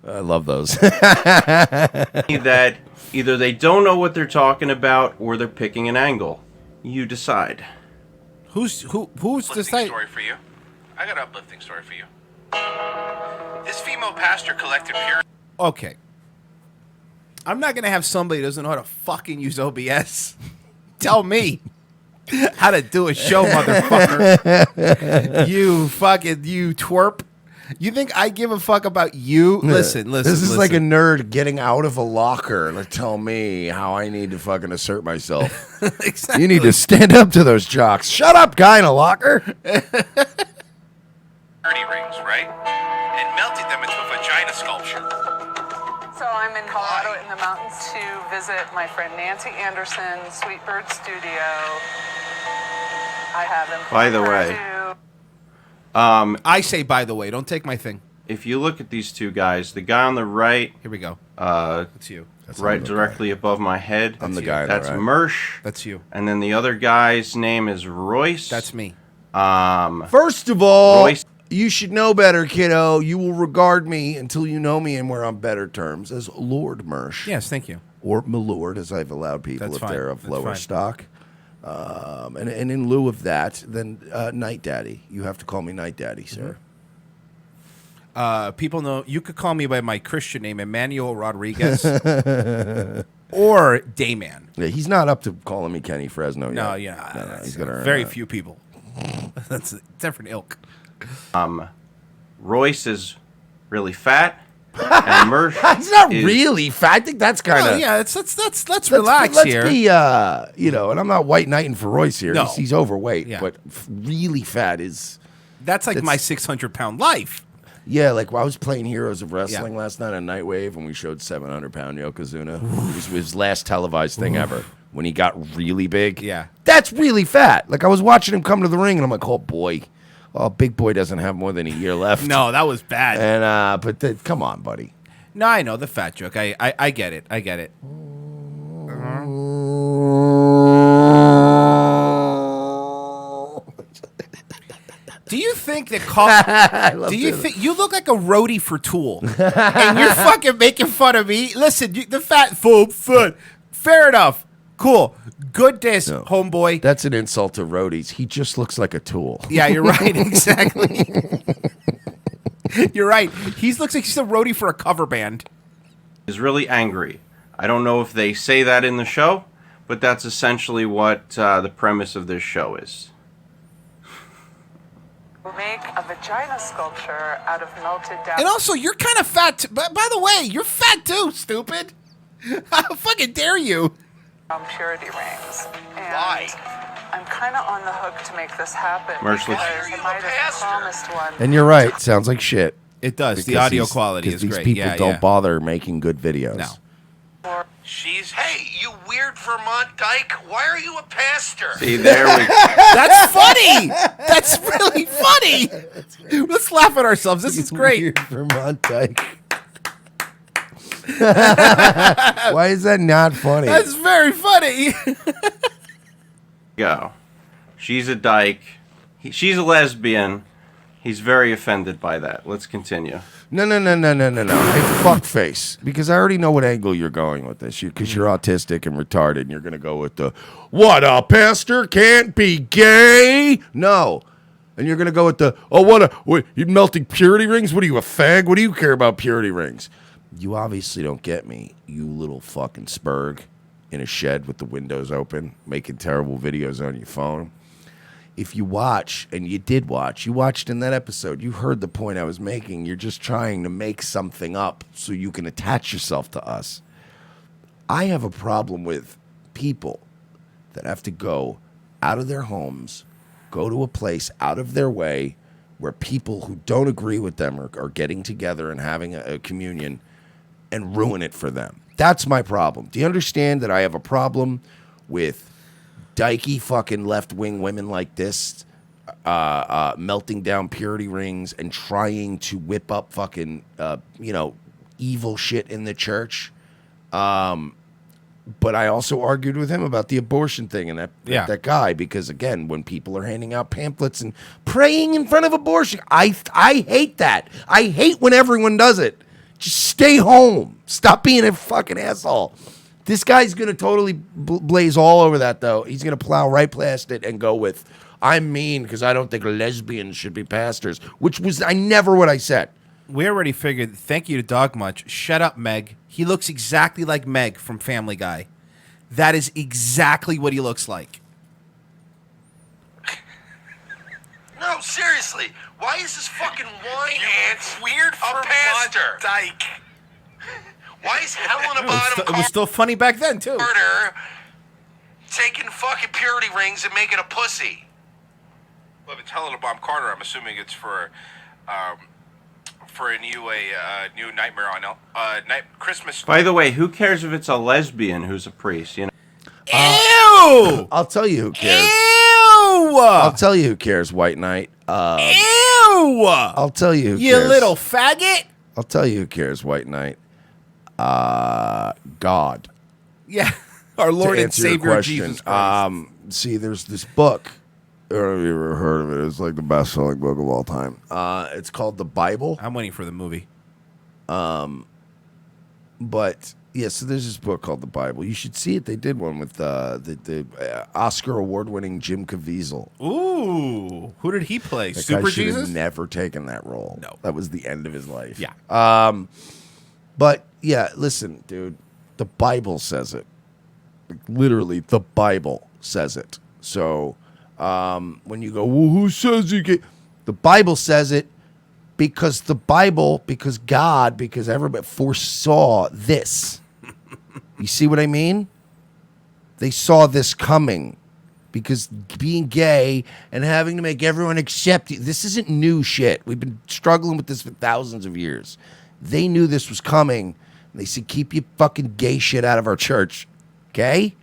I love those. That either they don't know what they're talking about or they're picking an angle. You decide. Who's deciding? Story for you. I got an uplifting story for you. This female pastor collected pure. Okay. I'm not gonna have somebody who doesn't know how to fucking use OBS tell me how to do a show, motherfucker. You twerp. You think I give a fuck about you? Listen. This is like a nerd getting out of a locker to tell me how I need to fucking assert myself. Exactly. You need to stand up to those jocks. Shut up, guy in a locker. Purity rings, right? And melted them into a vagina sculpture. So I'm in Colorado in the mountains to visit my friend Nancy Anderson's Sweetbird Studio. I have them. By the way. I say, by the way, don't take my thing. If you look at these two guys, the guy on the right, Here we go. that's you. right directly above my head. I'm the guy on the That's right. Mersh. That's you. And then the other guy's name is Royce. That's me. First of all, Royce. you should know better, kiddo. You will regard me until you know me and we're on better terms as Lord Mersh. Yes, thank you. Or Milord, as I've allowed people That's if fine. they're of That's lower fine. stock. And in lieu of that, then Night Daddy. You have to call me Night Daddy, sir. People know you could call me by my Christian name, Emmanuel Rodriguez, or Dayman. Yeah, he's not up to calling me Kenny Fresno yet. No, yeah, No, that's he's gonna earn very that. few people. That's a different ilk. Royce is really fat. And Mersh He's not is really fat. I think that's kind of. Oh, yeah, let's relax here. Let's be, and I'm not white knighting for Royce here. No. He's overweight, Yeah. but really fat is. That's like my 600-pound life. Yeah, like I was playing Heroes of Wrestling last night on Nightwave, and we showed 700-pound Yokozuna. It was his last televised thing ever. When he got really big. Yeah. That's really fat. Like I was watching him come to the ring, and I'm like, oh boy. Oh, Big Boy doesn't have more than a year left. No, that was bad. And come on, buddy. No, I know the fat joke. I get it. I get it. Do you think that do you think you look like a roadie for Tool, and you're fucking making fun of me? Listen, the fat fool, foot. Fair enough. Cool. Good diss, homeboy. That's an insult to roadies. He just looks like a tool. Yeah, you're right. Exactly. You're right. He looks like he's a roadie for a cover band. is really angry. I don't know if they say that in the show, but that's essentially what the premise of this show is. Make a vagina sculpture out of melted down. And also, you're kind of fat. By the way, you're fat too, stupid. How fucking dare you? Purity rings. And Why? I'm kind of on the hook to make this happen. Merciless. Because I might have promised one. And you're right. Sounds like shit. It does. The Because audio these- quality is these great. people Yeah, don't yeah. bother making good videos. No. She's. Hey, you weird Vermont dyke. Why are you a pastor? See, there we go. That's funny. That's really funny. Let's laugh at ourselves. This is great. Weird Vermont dyke. Why is that not funny? That's very funny. Go. She's a dyke. She's a lesbian. He's very offended by that. Let's continue. No. Hey, fuckface. Because I already know what angle you're going with this. Because you're autistic and retarded, and you're going to go with the, what, a pastor can't be gay? No. And you're going to go with the, what, you melting purity rings? What are you, a fag? What do you care about purity rings? You obviously don't get me, you little fucking spurg in a shed with the windows open, making terrible videos on your phone. If you watch, and you did watch, you watched in that episode, you heard the point I was making. You're just trying to make something up so you can attach yourself to us. I have a problem with people that have to go out of their homes, go to a place out of their way where people who don't agree with them are getting together and having a communion and ruin it for them. That's my problem. Do you understand that I have a problem with dykey fucking left-wing women like this melting down purity rings and trying to whip up fucking, evil shit in the church? But I also argued with him about the abortion thing and that guy, because again, when people are handing out pamphlets and praying in front of abortion, I hate that. I hate when everyone does it. Just stay home. Stop being a fucking asshole. This guy's going to totally blaze all over that, though. He's going to plow right past it and go with, I'm mean because I don't think lesbians should be pastors, which was never what I said. We already figured. Thank you to Dog Munch. Shut up, Meg. He looks exactly like Meg from Family Guy. That is exactly what he looks like. No, seriously. Why is this fucking one It's weird for a pastor? Dyke. Why is Helena Bonham It was still funny back then, too. Carter taking fucking purity rings and making a pussy? Well, if it's Helena Bonham Carter, I'm assuming it's for a new Nightmare on Christmas. By the way, who cares if it's a lesbian who's a priest? You know. Ew! I'll tell you who cares. Ew! I'll tell you who cares, White Knight. Ew! I'll tell you who You cares. little faggot! I'll tell you who cares, White Knight. God. Yeah. Our Lord To and answer your Savior question, Jesus Christ. See, there's this book. I don't know if you ever heard of it. It's like the best-selling book of all time. It's called the Bible. I'm waiting for the movie. But yeah, so there's this book called the Bible. You should see it. They did one with the Oscar award-winning Jim Caviezel. Ooh. Who did he play? That Super guy should Jesus? have never taken that role. No. That was the end of his life. Yeah. But yeah, listen, dude. The Bible says it. Like, literally, the Bible says it. So when you go, well, who says you get? The Bible says it because God, because everybody foresaw this. You see what I mean? They saw this coming. Because being gay and having to make everyone accept you, this isn't new shit. We've been struggling with this for thousands of years. They knew this was coming. And they said, keep your fucking gay shit out of our church. Okay?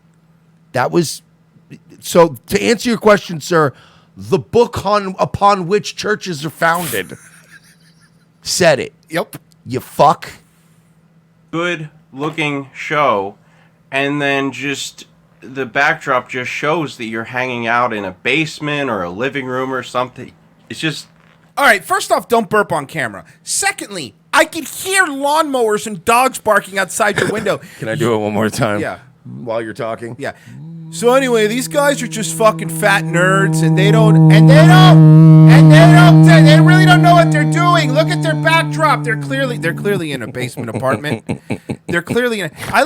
That was... So, to answer your question, sir, the book upon which churches are founded said it. Yep. You fuck. Good looking show, and then just the backdrop just shows that you're hanging out in a basement or a living room or something. It's just... All right, first off, don't burp on camera. Secondly, I could hear lawnmowers and dogs barking outside your window. Can I do it one more time? Yeah. While you're talking? Yeah. So anyway, these guys are just fucking fat nerds, and they really don't know what they're doing. Look at their backdrop. They're clearly in a basement apartment. They're clearly in. I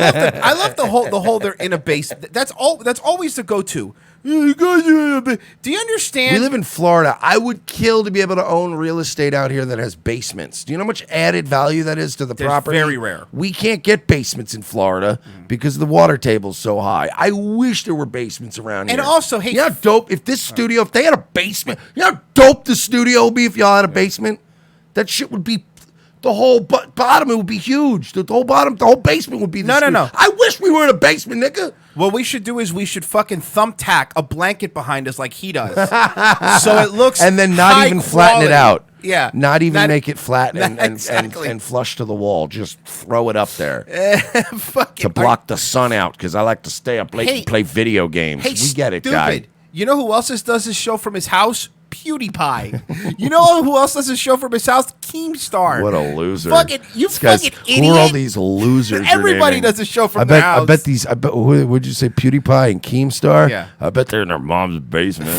love the whole. They're in a basement. That's always the go-to. You guys are in a do you understand? We live in Florida. I would kill to be able to own real estate out here that has basements. Do you know how much added value that is to the property? Very rare. We can't get basements in Florida because the water table's so high. I wish there were basements around here. And also, hey, you know how dope if this studio, if they had a basement, you know how dope the studio would be if y'all had a basement? That shit would be, the whole bottom, it would be huge. The whole bottom, the whole basement would be the studio. No. I wish we were in a basement, nigga. What we should do is we should fucking thumbtack a blanket behind us like he does. So it looks and then not high even flatten quality. it out. Yeah. Not even make it flat exactly. and flush to the wall. Just throw it up there Fucking, to block the sun out because I like to stay up late and play video games. Hey, we get it, stupid. guy. You know who else does this show from his house? PewDiePie. You know who else does this show from his house? Keemstar. What a loser! Fucking idiot. Who are all these losers? Everybody does a show from their house. I bet. Would you say PewDiePie and Keemstar? Yeah. I bet they're in their mom's basement.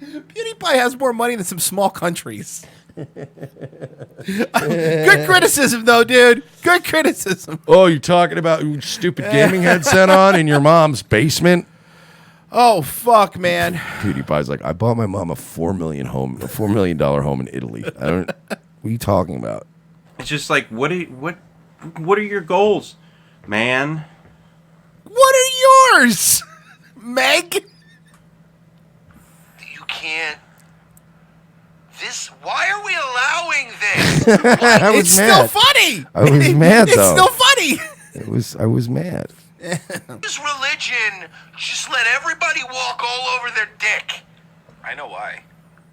PewDiePie has more money than some small countries. Good criticism, though, dude. Good criticism. Oh, you're talking about your stupid gaming headset on in your mom's basement? Oh, fuck, man. PewDiePie's like, I bought my mom a $4 million home in Italy. What are you talking about? It's just like, what are your goals, man? What are yours, Meg? You can't. Why are we allowing this? It's still funny. I was mad, though. It's still funny. I was mad. This religion just let everybody walk all over their dick. I know why.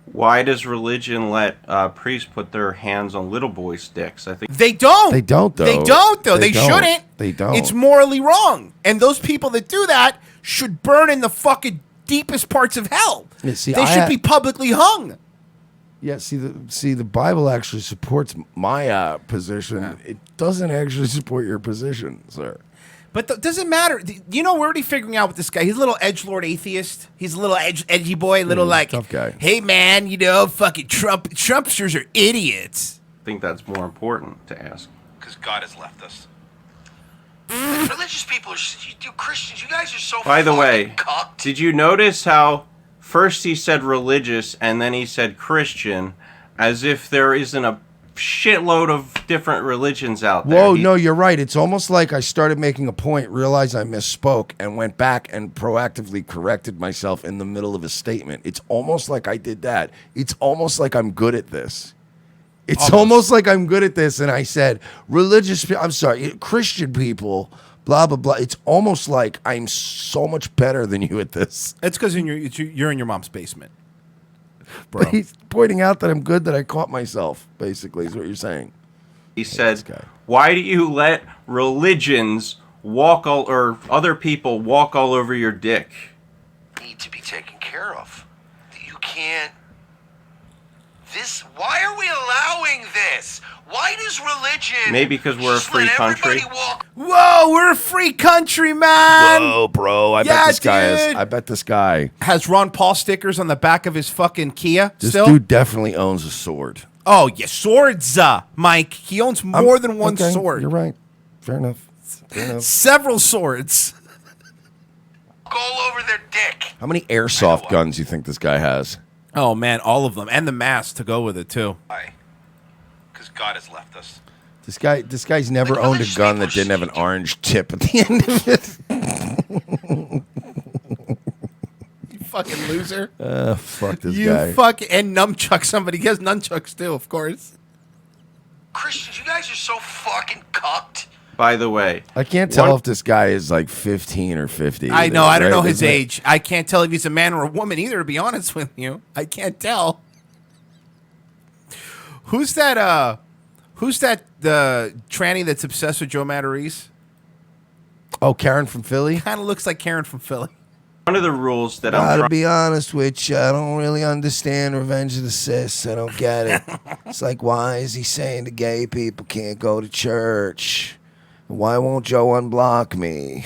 Why does religion let priests put their hands on little boys' dicks? I think They don't. They don't, though. They don't, though. They shouldn't. They don't. It's morally wrong. And those people that do that should burn in the fucking deepest parts of hell. Yeah, see, they should be publicly hung. Yeah, the Bible actually supports my position. Yeah. It doesn't actually support your position, sir. But doesn't matter. You know, we're already figuring out with this guy. He's a little edgelord atheist. He's a little edgy boy, tough guy. Hey, man, fucking Trumpsters are idiots. I think that's more important to ask. Because God has left us. Religious people you Christians, you guys are so By the way, cucked. Did you notice how first he said religious and then he said Christian, as if there isn't a shitload of different religions out there? Whoa, no, you're right. It's almost like I started making a point, realized I misspoke, and went back and proactively corrected myself in the middle of a statement. It's almost like I did that. It's almost like I'm good at this. It's almost like I'm good at this, and I said Christian people, blah, blah, blah. It's almost like I'm so much better than you at this. It's because you're in your mom's basement. Bro. But he's pointing out that I'm good, that I caught myself, basically, is what you're saying. He said, why do you let religions or other people walk all over your dick? Need to be taken care of. You can't. Why are we allowing this? Why does religion... Maybe because we're a free country. Whoa, we're a free country, man. Whoa, bro. I bet this guy has Ron Paul stickers on the back of his fucking Kia. This dude definitely owns a sword. Oh, yeah, swords, Mike. He owns more than one sword. You're right. Fair enough. Several swords. All over their dick. How many airsoft guns do you think this guy has? Oh, man, all of them. And the mask to go with it, too. Why? Because God has left us. This guy's never owned a gun that didn't have an orange tip at the end of it. You fucking loser. Fuck this guy. And nunchucks. Somebody has nunchucks, too, of course. Christians, you guys are so fucking cucked. By the way, I can't tell if this guy is like 15 or 50. I know. I don't know his age. I can't tell if he's a man or a woman either, to be honest with you. I can't tell. Who's that the tranny that's obsessed with Joe Matarese? Oh, Karen from Philly? Kind of looks like Karen from Philly. One of the rules that to be honest with you, I don't really understand Revenge of the Sis. I don't get it. It's like, why is he saying the gay people can't go to church? Why won't Joe unblock me?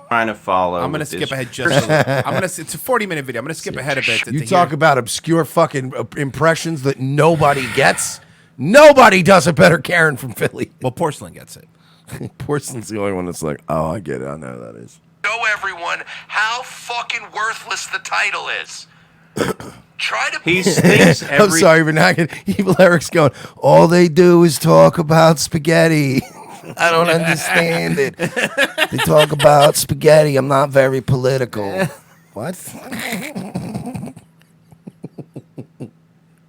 Trying to follow. I'm going to skip ahead just a little. It's a 40-minute video. I'm going to skip ahead a bit. You talk about obscure fucking impressions that nobody gets. Nobody does a better Karen from Philly. Well, Porcelain gets it. Porcelain's the only one that's like, oh, I get it. I know who that is. Show everyone how fucking worthless the title is. Try to. He thinks I'm sorry, but now Evil Eric's going, all they do is talk about spaghetti. I don't understand it. They talk about spaghetti. I'm not very political. What?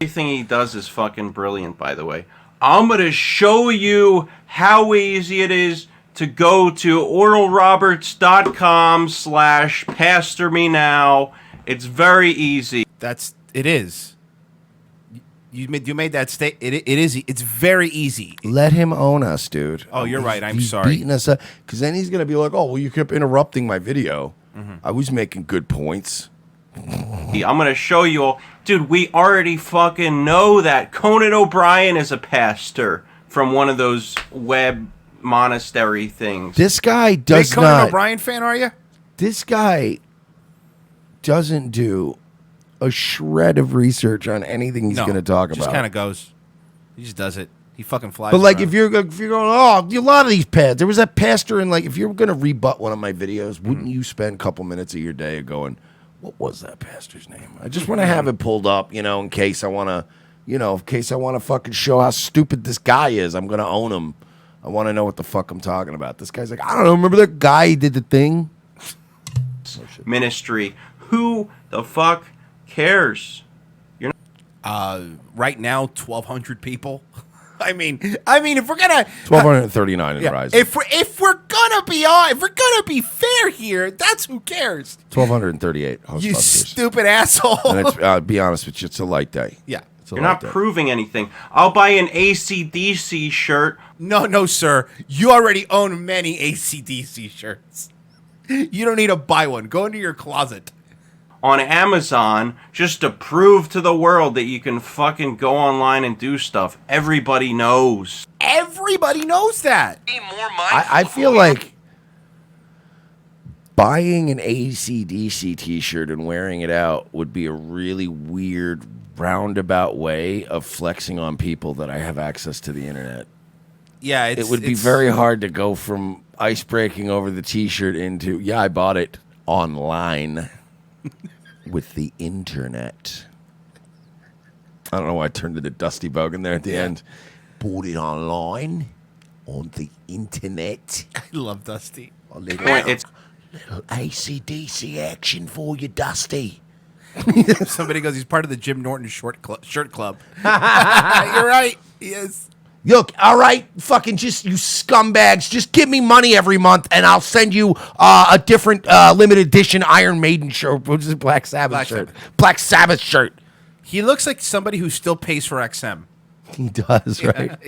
Everything he does is fucking brilliant, by the way. I'm going to show you how easy it is to go to oralroberts.com/pastormenow. It's very easy. It is. You made that statement. It is. It's very easy. Let him own us, dude. Oh, you're right. I'm he's sorry. Beating us up, because then he's gonna be like, "Oh, well, you kept interrupting my video." I was making good points. I'm gonna show you all, dude. We already fucking know that Conan O'Brien is a pastor from one of those web monastery things. This guy does Big Conan not. O'Brien fan, are you? This guy doesn't do a shred of research on anything he's going to talk about. Just kind of goes. He just does it. He fucking flies. But like, around. if you're going, oh, a lot of these pads. There was that pastor, and like, if you're going to rebut one of my videos, wouldn't you spend a couple minutes of your day going, "What was that pastor's name?" I just want to have it pulled up, in case I want to, in case I want to fucking show how stupid this guy is. I'm going to own him. I want to know what the fuck I'm talking about. This guy's like, I don't know. Remember that guy who did the thing? Ministry. Who the fuck cares? Right now, 1,200 people. I mean, if we're gonna 1,239 in Rising. if we're gonna be fair here, that's who cares. 1,238. You HostBusters. stupid asshole. And it's, be honest with you, it's a light day. Yeah. It's a You're light not day. proving anything. I'll buy an AC/DC shirt. No, sir. You already own many AC/DC shirts. You don't need to buy one. Go into your closet. On Amazon just to prove to the world that you can fucking go online and do stuff. Everybody knows. Everybody knows that. Be more mindful. I feel like buying an AC/DC t-shirt and wearing it out would be a really weird roundabout way of flexing on people that I have access to the internet. Yeah, It would be very hard to go from ice breaking over the t-shirt into, I bought it online with the internet. I don't know why I turned into Dusty Bogan there at the end. Bought it online on the internet. I love Dusty. It's Little AC/DC action for you, Dusty. Somebody goes, he's part of the Jim Norton shirt club. You're right. He is. Look, all right, fucking just you scumbags, just give me money every month and I'll send you a different limited edition Iron Maiden shirt. What is it? Black Sabbath shirt. Black Sabbath shirt. He looks like somebody who still pays for XM. He does, right?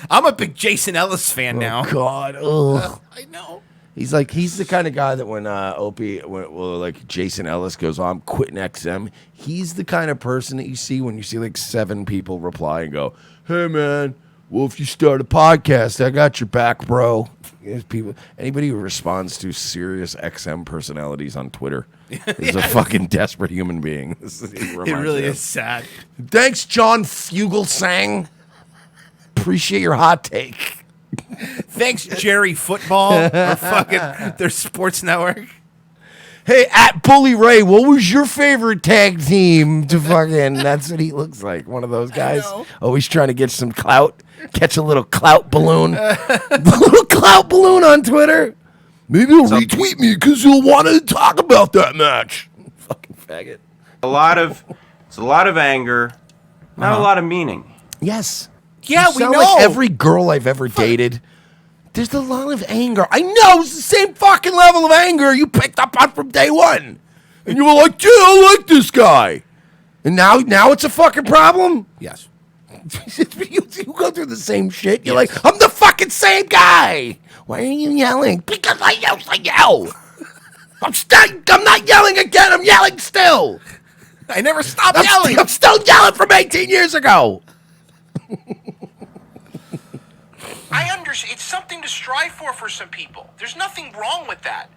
I'm a big Jason Ellis fan now. God, ugh. I know. He's the kind of guy that when like Jason Ellis goes, I'm quitting XM. He's the kind of person that you see when you see like 7 people reply and go, hey man, well if you start a podcast, I got your back, bro. There's people, anybody who responds to serious XM personalities on Twitter is a fucking desperate human being. It really is sad. Thanks, John Fugelsang. Appreciate your hot take. Thanks, Jerry Football, or fucking their sports network. Hey, at Bully Ray, what was your favorite tag team to fucking... That's what he looks like, one of those guys. Always trying to get some clout, catch a little clout balloon. A little clout balloon on Twitter. Maybe he'll retweet me because he'll want to talk about that match. Fucking faggot. It's a lot of anger, not a lot of meaning. Yes. Yeah, You sound like every girl I've ever dated. There's a lot of anger. I know it's the same fucking level of anger you picked up on from day one. And you were like, dude, I like this guy. And now it's a fucking problem? Yes. you go through the same shit. You're like, I'm the fucking same guy. Why are you yelling? Because I yell. I'm not yelling again. I'm yelling still. I never stopped yelling. I'm still yelling from 18 years ago. I understand. It's something to strive for some people. There's nothing wrong with that.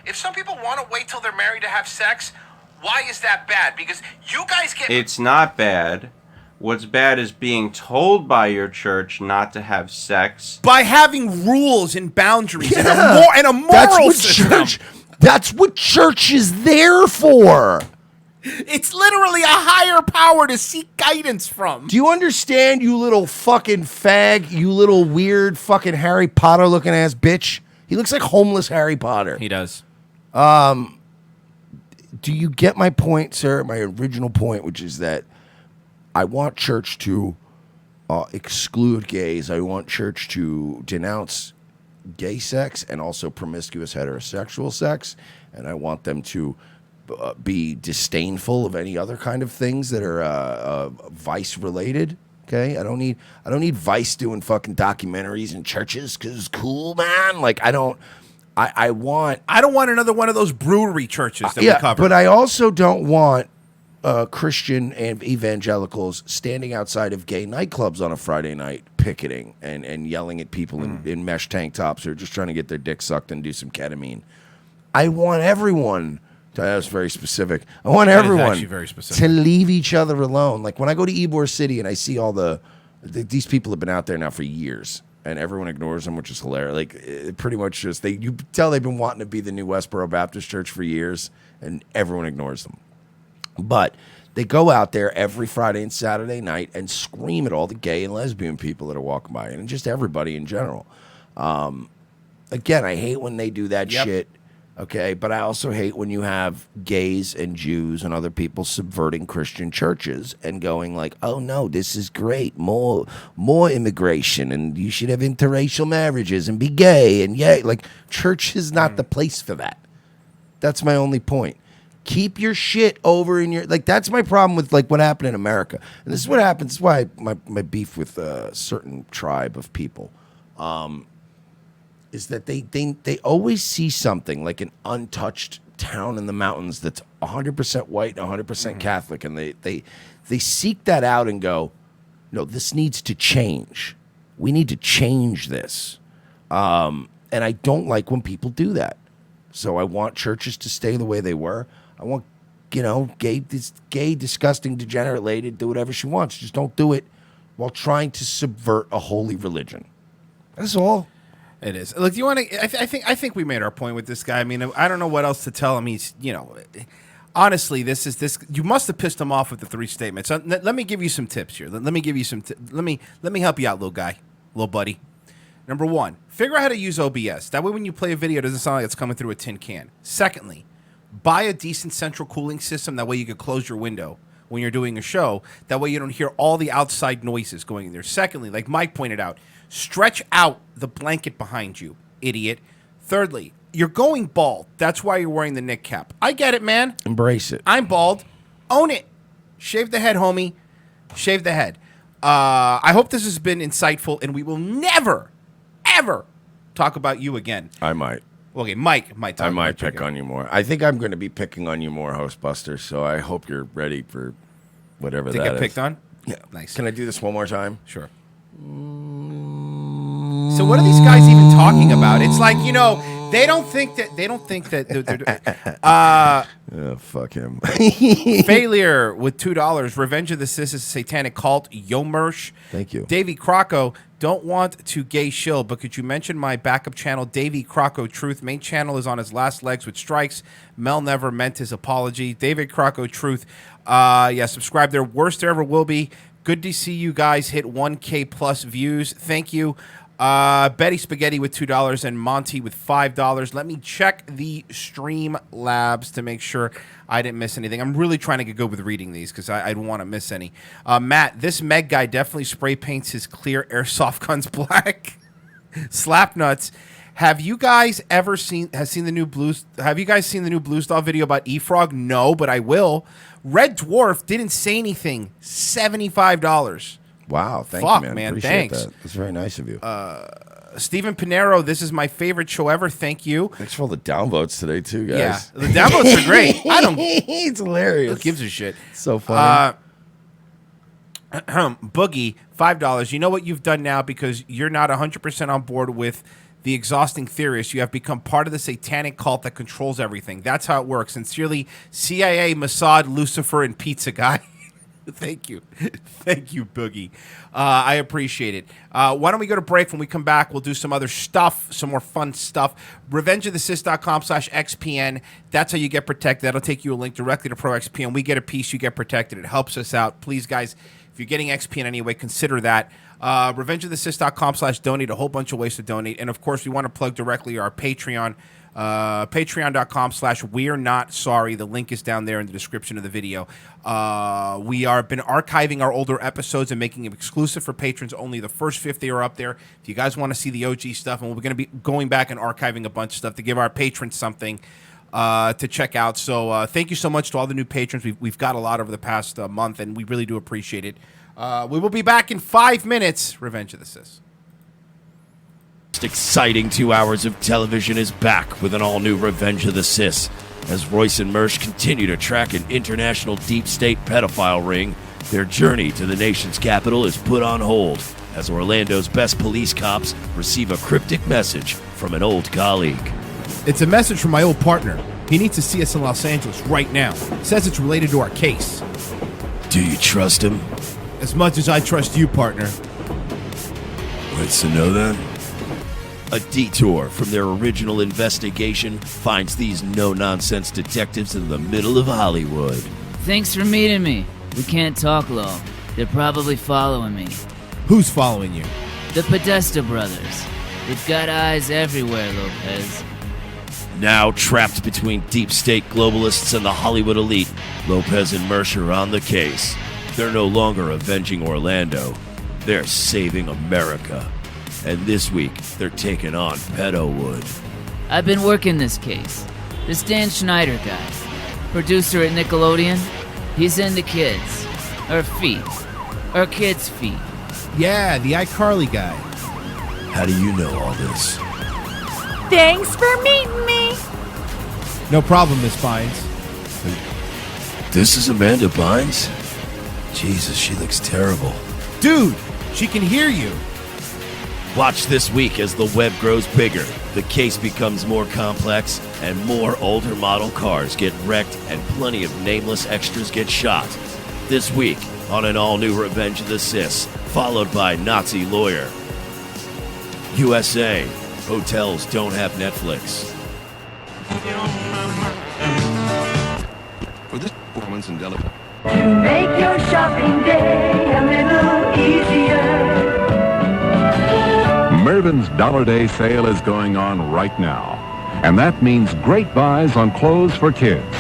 If some people want to wait till they're married to have sex, why is that bad? Because you guys get... It's not bad. What's bad is being told by your church not to have sex. By having rules and boundaries and a moral system. That's what church is there for. It's literally a higher power to seek guidance from. Do you understand, you little fucking fag, you little weird fucking Harry Potter looking ass bitch? He looks like homeless Harry Potter. He does. Do you get my point, sir? My original point, which is that I want church to exclude gays. I want church to denounce gay sex and also promiscuous heterosexual sex. And I want them to be disdainful of any other kind of things that are vice related. Okay, I don't need Vice doing fucking documentaries in churches because it's cool, man. Like I I want. I don't want another one of those brewery churches that we cover. But I also don't want Christian and evangelicals standing outside of gay nightclubs on a Friday night picketing and yelling at people in mesh tank tops who are just trying to get their dick sucked and do some ketamine. I want everyone. That's very specific. I want everyone very specific. to leave each other alone. Like when I go to Ybor City and I see all these people have been out there now for years, and everyone ignores them, which is hilarious. Like it pretty much just you tell they've been wanting to be the new Westboro Baptist Church for years, and everyone ignores them. But they go out there every Friday and Saturday night and scream at all the gay and lesbian people that are walking by, and just everybody in general. Again, I hate when they do that shit. Okay, but I also hate when you have gays and Jews and other people subverting Christian churches and going like, "Oh no, this is great, more immigration, and you should have interracial marriages and be gay and yay." Like, church is not the place for that. That's my only point. Keep your shit over in your that's my problem with like what happened in America, and this is what happens. This is why my beef with a certain tribe of people. Is that they always see something like an untouched town in the mountains that's 100% white and 100% Catholic, and they seek that out and go, no, this needs to change. We need to change this. And I don't like when people do that. So I want churches to stay the way they were. I want, this gay, disgusting, degenerate lady to do whatever she wants. Just don't do it while trying to subvert a holy religion. That's all. It is. Look, do you want to? I think we made our point with this guy. I mean, I don't know what else to tell him. He's, honestly, this. You must have pissed him off with the 3 statements. So, let me give you some tips here. Let me give you some. Let me help you out, little guy, little buddy. Number 1, figure out how to use OBS. That way, when you play a video, it doesn't sound like it's coming through a tin can. Secondly, buy a decent central cooling system. That way, you can close your window when you're doing a show. That way, you don't hear all the outside noises going in there. Secondly, like Mike pointed out, stretch out the blanket behind you, idiot. Thirdly, you're going bald. That's why you're wearing the Nick cap. I get it, man. Embrace it. I'm bald. Own it. Shave the head, homie. Shave the head. I hope this has been insightful, and we will never, ever talk about you again. I might. Okay, Mike might talk I might about you pick again. on you more. I think I'm going to be picking on you more, HostBusters, so I hope you're ready for whatever To that get is. picked on? Yeah. Nice. Can I do this one more time? Sure. So what are these guys even talking about? It's like, they don't think that Oh, fuck him. Failure with $2. Revenge of the Sis is a satanic cult. Yomersh. Thank you. Davey Crocco, don't want to gay shill, but could you mention my backup channel, Davey Crocco Truth? Main channel is on his last legs with strikes. Mel never meant his apology. David Crocco Truth. Subscribe there. Worst there ever will be. Good to see you guys hit 1K plus views. Thank you. Betty Spaghetti with $2 and Monty with $5. Let me check the stream labs to make sure I didn't miss anything. I'm really trying to get good with reading these because I don't want to miss any. Matt, this Meg guy definitely spray paints his clear airsoft guns black. Slap nuts. Have you guys ever seen the new Blues? Have you guys seen the new Blues Doll video about E-Frog? No, but I will. Red Dwarf didn't say anything. $75. Wow, thank Fuck, you, man. man, Appreciate thanks. that. That's very nice of you. Stephen Pinero, this is my favorite show ever. Thank you. Thanks for all the downvotes today, too, guys. Yeah, the downloads are great. I don't. It's hilarious. Who gives a shit? So funny. Boogie, $5. You know what you've done now because you're not 100% on board with the exhausting theorists. You have become part of the satanic cult that controls everything. That's how it works. Sincerely, CIA, Mossad, Lucifer, and Pizza Guy. Thank you. Thank you, Boogie. I appreciate it. Why don't we go to break? When we come back, we'll do some other stuff, some more fun stuff. RevengeOfTheSys.com/XPN. That's how you get protected. That'll take you a link directly to ProXPN. We get a piece, you get protected. It helps us out. Please, guys, if you're getting XPN anyway, consider that. RevengeOfTheSys.com/donate. A whole bunch of ways to donate. And, of course, we want to plug directly our Patreon. Patreon.com/We're Not Sorry. The link is down there in the description of the video. We are been archiving our older episodes and making them exclusive for patrons only. The first 50 are up there. If you guys want to see the OG stuff, and we're going to be going back and archiving a bunch of stuff to give our patrons something to check out. So thank you so much to all the new patrons. We've got a lot over the past month, and we really do appreciate it. We will be back in 5 minutes. Revenge of the Sis. most exciting 2 hours of television is back with an all-new Revenge of the Cis. As Royce and Mersch continue to track an international deep state pedophile ring, their journey to the nation's capital is put on hold as Orlando's best police cops receive a cryptic message from an old colleague. It's a message from my old partner. He needs to see us in Los Angeles right now. Says it's related to our case. Do you trust him? As much as I trust you, partner. What's to know then? A detour from their original investigation finds these no-nonsense detectives in the middle of Hollywood. Thanks for meeting me. We can't talk long. They're probably following me. Who's following you? The Podesta brothers. They've got eyes everywhere, Lopez. Now trapped between deep state globalists and the Hollywood elite, Lopez and Mersch are on the case. They're no longer avenging Orlando. They're saving America. And this week, they're taking on Pedowood. I've been working this case. This Dan Schneider guy, producer at Nickelodeon, he's into kids. Or feet. Or kids' feet. Yeah, the iCarly guy. How do you know all this? Thanks for meeting me. No problem, Miss Bynes. This is Amanda Bynes? Jesus, she looks terrible. Dude, she can hear you. Watch this week as the web grows bigger, the case becomes more complex, and more older model cars get wrecked and plenty of nameless extras get shot. This week on an all-new Revenge of the Cis, followed by Nazi Lawyer. USA, hotels don't have Netflix. For this performance in Delaware. To make your shopping day a little easier. Mervyn's Dollar Day sale is going on right now, and that means great buys on clothes for kids.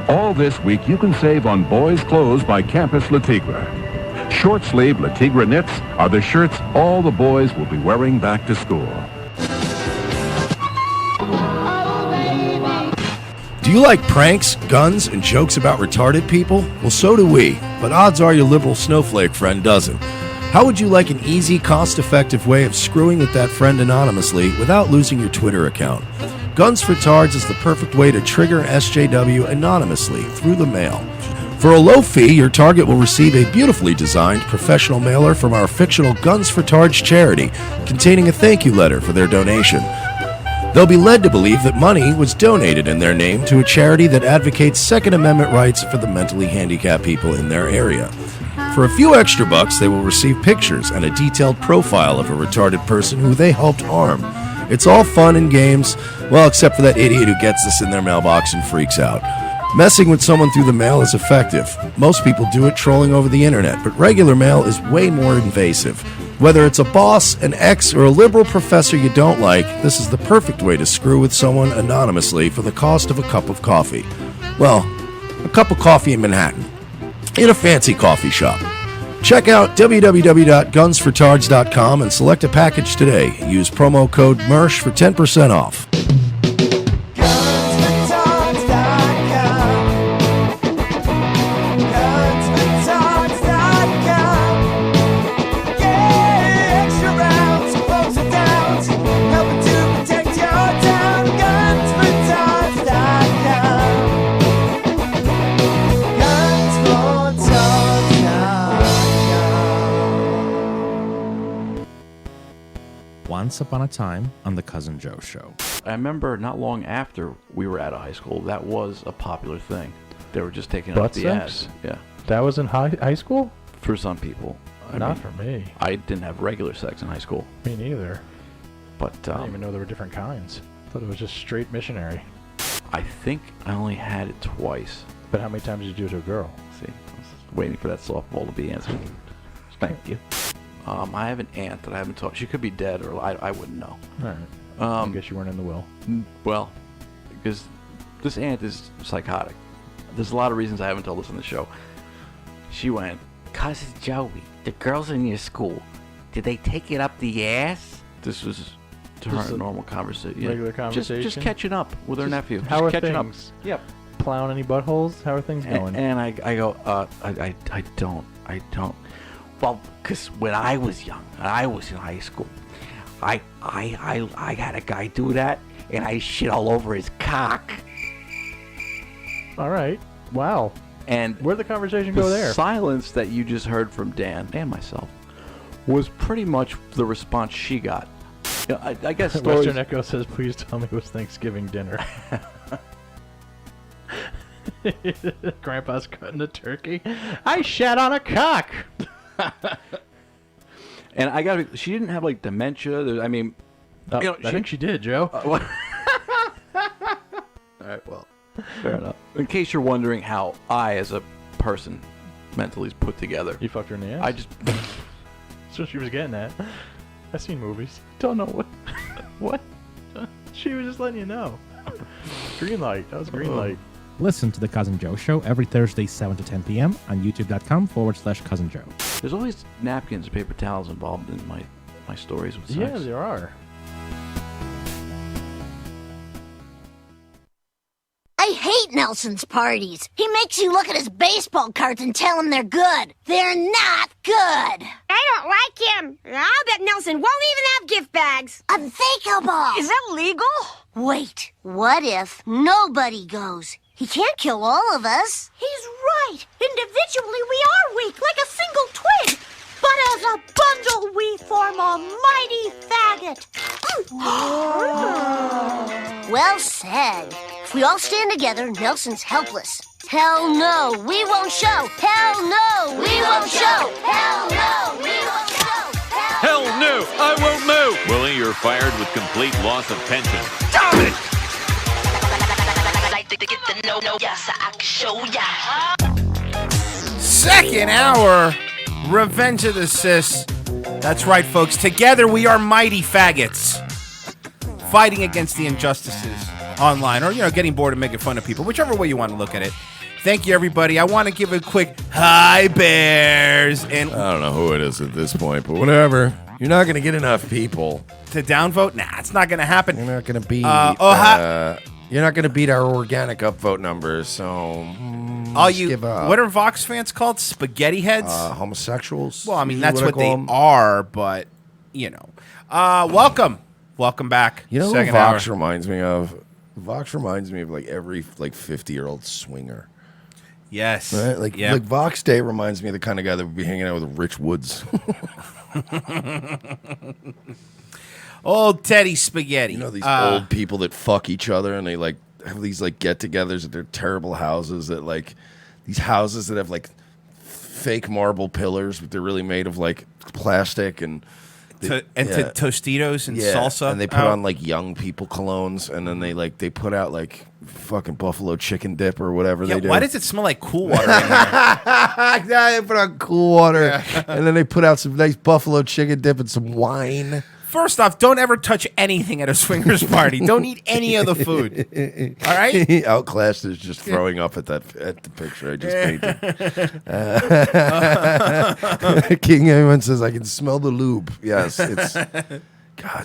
All this week you can save on boys' clothes by Campus Le Tigre. Short-sleeve Le Tigre knits are the shirts all the boys will be wearing back to school. Do you like pranks, guns, and jokes about retarded people? Well, so do we, but odds are your liberal snowflake friend doesn't. How would you like an easy, cost-effective way of screwing with that friend anonymously without losing your Twitter account? Guns for Tards is the perfect way to trigger SJW anonymously through the mail. For a low fee, your target will receive a beautifully designed professional mailer from our fictional Guns for Tards charity, containing a thank you letter for their donation. They'll be led to believe that money was donated in their name to a charity that advocates Second Amendment rights for the mentally handicapped people in their area. For a few extra bucks, they will receive pictures and a detailed profile of a retarded person who they helped harm. It's all fun and games, well, except for that idiot who gets this in their mailbox and freaks out. Messing with someone through the mail is effective. Most people do it trolling over the internet, but regular mail is way more invasive. Whether it's a boss, an ex, or a liberal professor you don't like, this is the perfect way to screw with someone anonymously for the cost of a cup of coffee. Well, a cup of coffee in Manhattan, in a fancy coffee shop. Check out www.gunsfortards.com and select a package today. Use promo code MERSH for 10% off. Once Upon a Time on the Cousin Joe Show. I remember not long after we were out of high school, that was a popular thing. They were just taking up the ads. Yeah. That was in high school? For some people. Not for me. I didn't have regular sex in high school. Me neither. But I didn't even know there were different kinds. I thought it was just straight missionary. I think I only had it twice. But how many times did you do it to a girl? See, I was waiting for that softball to be answered. Thank you. I have an aunt that I haven't talked. She could be dead, or I wouldn't know. All right. I guess you weren't in the will. Well, because this aunt is psychotic. There's a lot of reasons I haven't told this on the show. She went, Cousin Joey, the girls in your school, did they take it up the ass? This was to her a normal conversation. Regular conversation? Just catching up with her nephew. How are catching things? Up. Yep. Plowing any buttholes? How are things going? And I go, I don't. Well, because when I was young, and I was in high school, I had a guy do that, and I shit all over his cock. All right. Wow. And where'd the conversation go there? The silence that you just heard from Dan and myself was pretty much the response she got. You know, I guess stories... Western Echo says, please tell me it was Thanksgiving dinner. Grandpa's cutting a turkey. I shat on a cock. And I gotta be, she didn't have like dementia. I mean, you know, I think she did, Joe. All right, well, fair enough. In case you're wondering how I, as a person, mentally is put together. You fucked her in the ass? I just... That's what she was getting at. I've seen movies. Don't know what. What? She was just letting you know. Green light. That was green light. Listen to The Cousin Joe Show every Thursday, 7 to 10 p.m. on youtube.com/Cousin Joe. There's always napkins and paper towels involved in my stories with sex. Yeah, there are. I hate Nelson's parties. He makes you look at his baseball cards and tell him they're good. They're not good. I don't like him. I'll bet Nelson won't even have gift bags. Unthinkable. Is that legal? Wait, what if nobody goes? He can't kill all of us. He's right. Individually, we are weak, like a single twig. But as a bundle, we form a mighty faggot. Well said. If we all stand together, Nelson's helpless. Hell no, we won't show. Hell no, we won't show. Hell no, we won't show. Hell no, I won't move. Willie, you're fired with complete loss of pension. Damn it! Second hour, Revenge of the Cis. That's right, folks. Together we are mighty faggots, fighting against the injustices online, or getting bored of making fun of people, whichever way you want to look at it. Thank you, everybody. I want to give a quick hi, Bears, and I don't know who it is at this point, but whatever. You're not going to get enough people to downvote. Nah, it's not going to happen. You're not going to beat. You're not going to beat our organic upvote numbers. So, all you, what are Vox fans called? Spaghetti heads? Homosexuals. Well, I mean that's what they are, but welcome back. You know who Vox reminds me of? Vox reminds me of like every 50-year-old swinger. Yes. Right? Like Vox Day reminds me of the kind of guy that would be hanging out with Rich Woods. Old Teddy Spaghetti. You know these old people that fuck each other and they have these get-togethers at their terrible houses these houses that have fake marble pillars, but they're really made of plastic and Tostitos and salsa, and they put on young people colognes, and then they put out fucking buffalo chicken dip or whatever they do. Why does it smell like Cool Water in there? They put on Cool Water, and then they put out some nice buffalo chicken dip and some wine. First off, don't ever touch anything at a swingers party. Don't eat any of the food. All right? Outclassed is just throwing up at the picture I just painted. King Everyone says, I can smell the lube. Yes, it's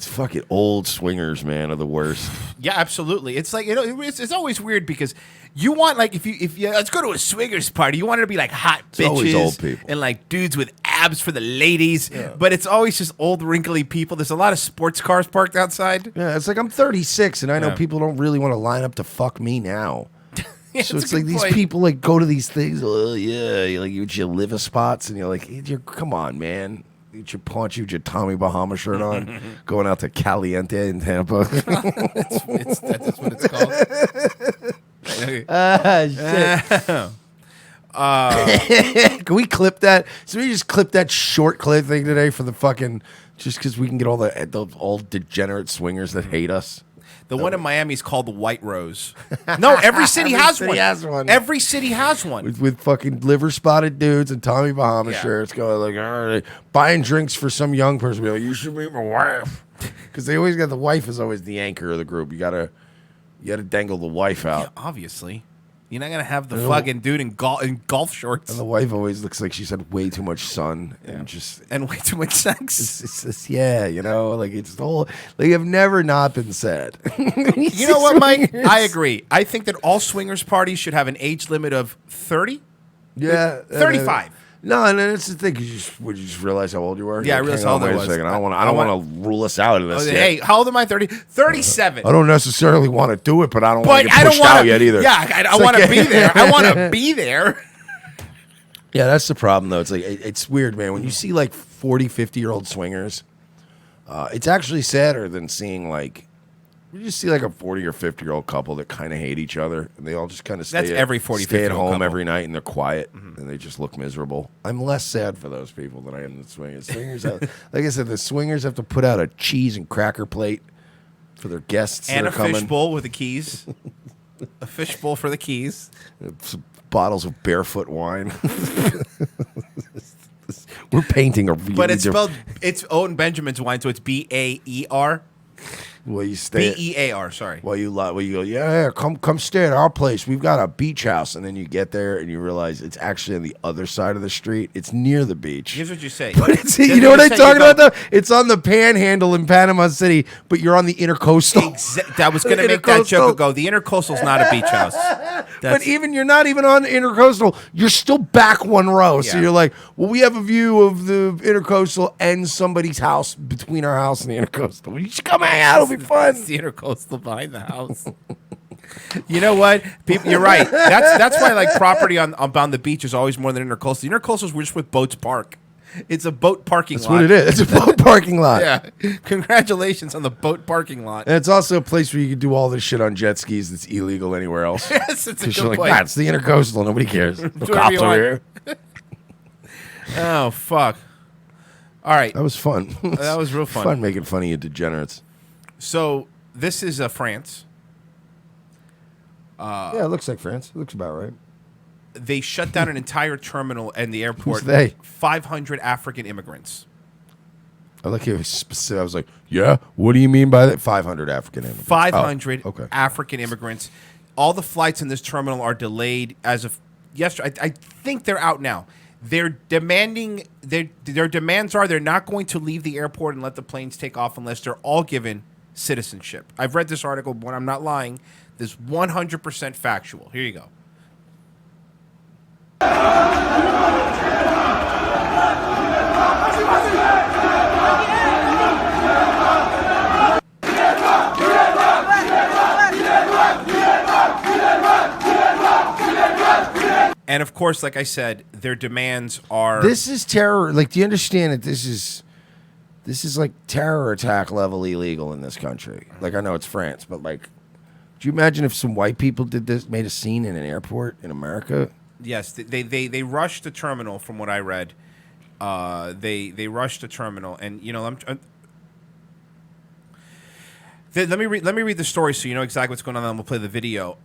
fucking old swingers, man, are the worst. Yeah, absolutely. It's it's always weird because you want if you let's go to a swingers party, you want it to be hot bitches, always old people, and dudes with abs for the ladies. Yeah. But it's always just old wrinkly people. There's a lot of sports cars parked outside. Yeah, it's I'm 36 and I know people don't really want to line up to fuck me now. So it's these people go to these things. Oh yeah, you get your liver spots and you're come on, man. Eat your paunch, you with your Tommy Bahama shirt on, going out to Caliente in Tampa. That's what it's called. Shit. Can we clip that? So we just clip that short clip thing today for the fucking, just because we can get all the all degenerate swingers that hate us. The one in Miami is called the White Rose. No, every city has one. Every city has one. With fucking liver spotted dudes and Tommy Bahama shirts going all right, buying drinks for some young person. Be you should meet my wife. Because they always got the wife is always the anchor of the group. You gotta dangle the wife out. Yeah, obviously. You're not going to have the fucking dude in golf shorts. And the wife always looks like she's had way too much sun and way too much sex. It's it's the whole, have never not been said. You know what, Mike? I agree. I think that all swingers parties should have an age limit of 30. Yeah. 35. No, and that's the thing. Would you just realize how old you were? Yeah, I Like, realized hang how on, old I wait a was. second. I don't want to rule us out of this. yet. Hey, how old am I? 30? 37. I don't necessarily want to do it, but I don't want to get I don't pushed wanna, out yet either. Yeah, I want to be there. I want to be there. Yeah, that's the problem, though. It's like it's weird, man. When you see like 40, 50-year-old swingers, it's actually sadder than seeing like you just see like a 40 or 50-year-old couple that kind of hate each other, and they all just kind of stay. That's every 40, stay at 50-year-old home couple. every night, and they're quiet, and they just look miserable. I'm less sad for those people than I am the swingers. Swingers, like I said, the swingers have to put out a cheese and cracker plate for their guests And that a are coming. fish bowl with the keys. A fish bowl for the keys. Some bottles of barefoot wine. We're painting a really But it's different- spelled, it's Owen Benjamin's wine, so it's B-A-E-R. Well, you stay. B-E-A-R, sorry. Well, you go, yeah, come stay at our place. We've got a beach house, and then you get there and you realize it's actually on the other side of the street. It's near the beach. Here's what you say. But it's, you know what I'm talking about, though? It's on the Panhandle in Panama City, but you're on the Intercoastal. I was going to make that joke ago. The Intercoastal's not a beach house. But you're not even on the Intercoastal. You're still back one row. So Yeah. you're like, well, we have a view of the Intercoastal and somebody's house between our house and the Intercoastal. You should come hang out. It'll be fun. It's the Intercoastal behind the house. You know what? People, you're right. That's why like property on the beach is always more than Intercoastal. The Intercoastals were just with boats park. It's a boat parking That's lot. what it is. It's a boat parking lot. Yeah. Congratulations on the boat parking lot. And it's also a place where you can do all this shit on jet skis that's illegal anywhere else. Yes, it's a 'Cause good you're like, point. "God, it's the Intercoastal. Nobody cares. No Do whatever cops you over want. here." Oh, fuck. All right. That was fun. That was real fun. Fun making fun of you degenerates. So this is France. Yeah, it looks like France. It looks about right. They shut down an entire terminal and the airport. Who's they? 500 African immigrants. I like it was specific. I was like, yeah, what do you mean by that? 500 African immigrants. 500 Oh, okay. African immigrants. All the flights in this terminal are delayed as of yesterday. I think they're out now. They're demanding their demands are they're not going to leave the airport and let the planes take off unless they're all given citizenship. I've read this article, but I'm not lying. This is 100% factual. Here you go. And of course, like I said, their demands are This is terror. Like, do you understand that this is like terror attack level illegal in this country? Like, I know it's France, but like, do you imagine if some white people did this, made a scene in an airport in America? Yes, they rushed the terminal. From what I read, they rushed the terminal, and you know, let me read the story so you know exactly what's going on. And we'll play the video.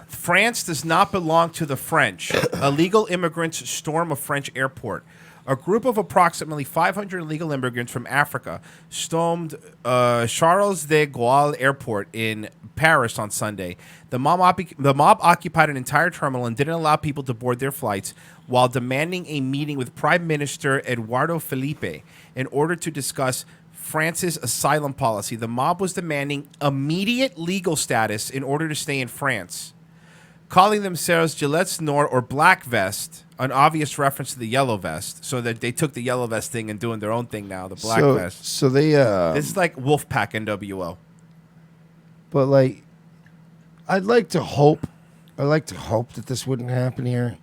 France does not belong to the French. Illegal immigrants storm a French airport. A group of approximately 500 illegal immigrants from Africa stormed Charles de Gaulle Airport in Paris on Sunday. The mob occupied an entire terminal and didn't allow people to board their flights while demanding a meeting with Prime Minister Eduardo Philippe in order to discuss France's asylum policy. The mob was demanding immediate legal status in order to stay in France. Calling themselves Gilets Noir or Black Vest, an obvious reference to the yellow vest, so that they took the yellow vest thing and doing their own thing now, the black vest. So they This is like Wolfpack NWO. But like, I'd like to hope that this wouldn't happen here.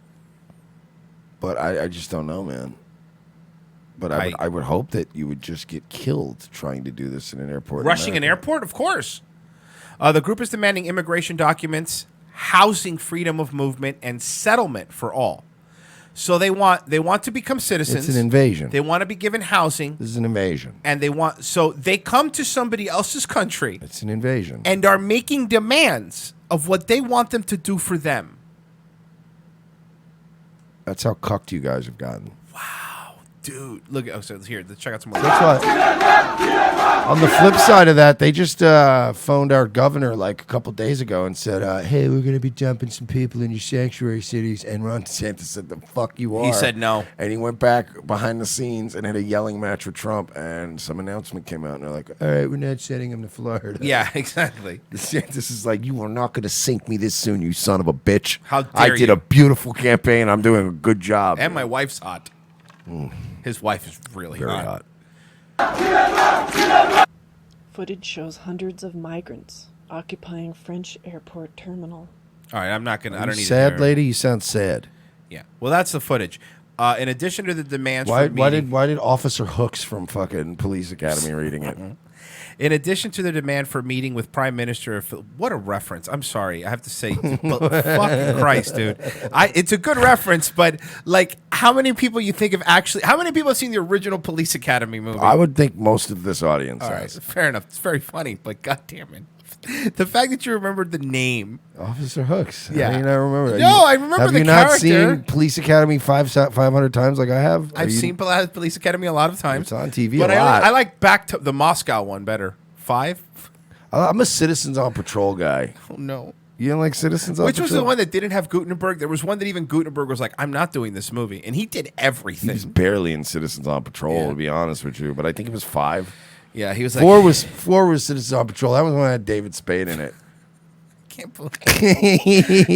But I just don't know, man. But I would hope that you would just get killed trying to do this in an airport. in Rushing an America. airport? Of course. The group is demanding immigration documents, housing freedom of movement, and settlement for all. So they want to become citizens. It's an invasion. They want to be given housing. This is an invasion. And they come to somebody else's country. It's an invasion. And are making demands of what they want them to do for them. That's how cucked you guys have gotten. Dude, look. Oh, so here, let's check out some more. That's why. On the flip side of that, they just phoned our governor like a couple days ago and said, "Hey, we're gonna be dumping some people in your sanctuary cities." And Ron DeSantis said, "The fuck you are." He said no. And he went back behind the scenes and had a yelling match with Trump. And some announcement came out, and they're like, "All right, we're not sending him to Florida." Yeah, exactly. DeSantis is like, "You are not gonna sink me this soon, you son of a bitch. How dare I did you." a beautiful campaign. I'm doing a good job." And my wife's hot. His wife is really Very hot. Footage shows hundreds of migrants occupying French airport terminal. All right, I'm not gonna. I don't need sad to lady. You sound sad. Yeah. Well, that's the footage. In addition to the demands Why for did Officer Hooks from fucking Police Academy reading it? In addition to the demand for meeting with Prime Minister, what a reference! I'm sorry, I have to say, but fucking Christ, dude, it's a good reference, but like, how many people you think have actually? How many people have seen the original Police Academy movie? I would think most of this audience All right, has. fair enough. It's very funny, but goddamn it, the fact that you remembered the name, Officer Hooks. Yeah. How do you not remember? No, I remember have the you not character. seen Police Academy 500 times like I have? I've seen Police Academy a lot of times. It's on TV but a lot. I like back to the Moscow one better. 5. I'm a Citizens on Patrol guy. Oh no. You don't like Citizens on Which Patrol? was the one that didn't have Gutenberg? There was one that even Gutenberg was like, I'm not doing this movie. And he did everything. He was barely in Citizens on Patrol, to be honest with you. But I think it was 5. Yeah, he was 4 like... 4 was Citizens on Patrol. That was when I had David Spade in it. Can't believe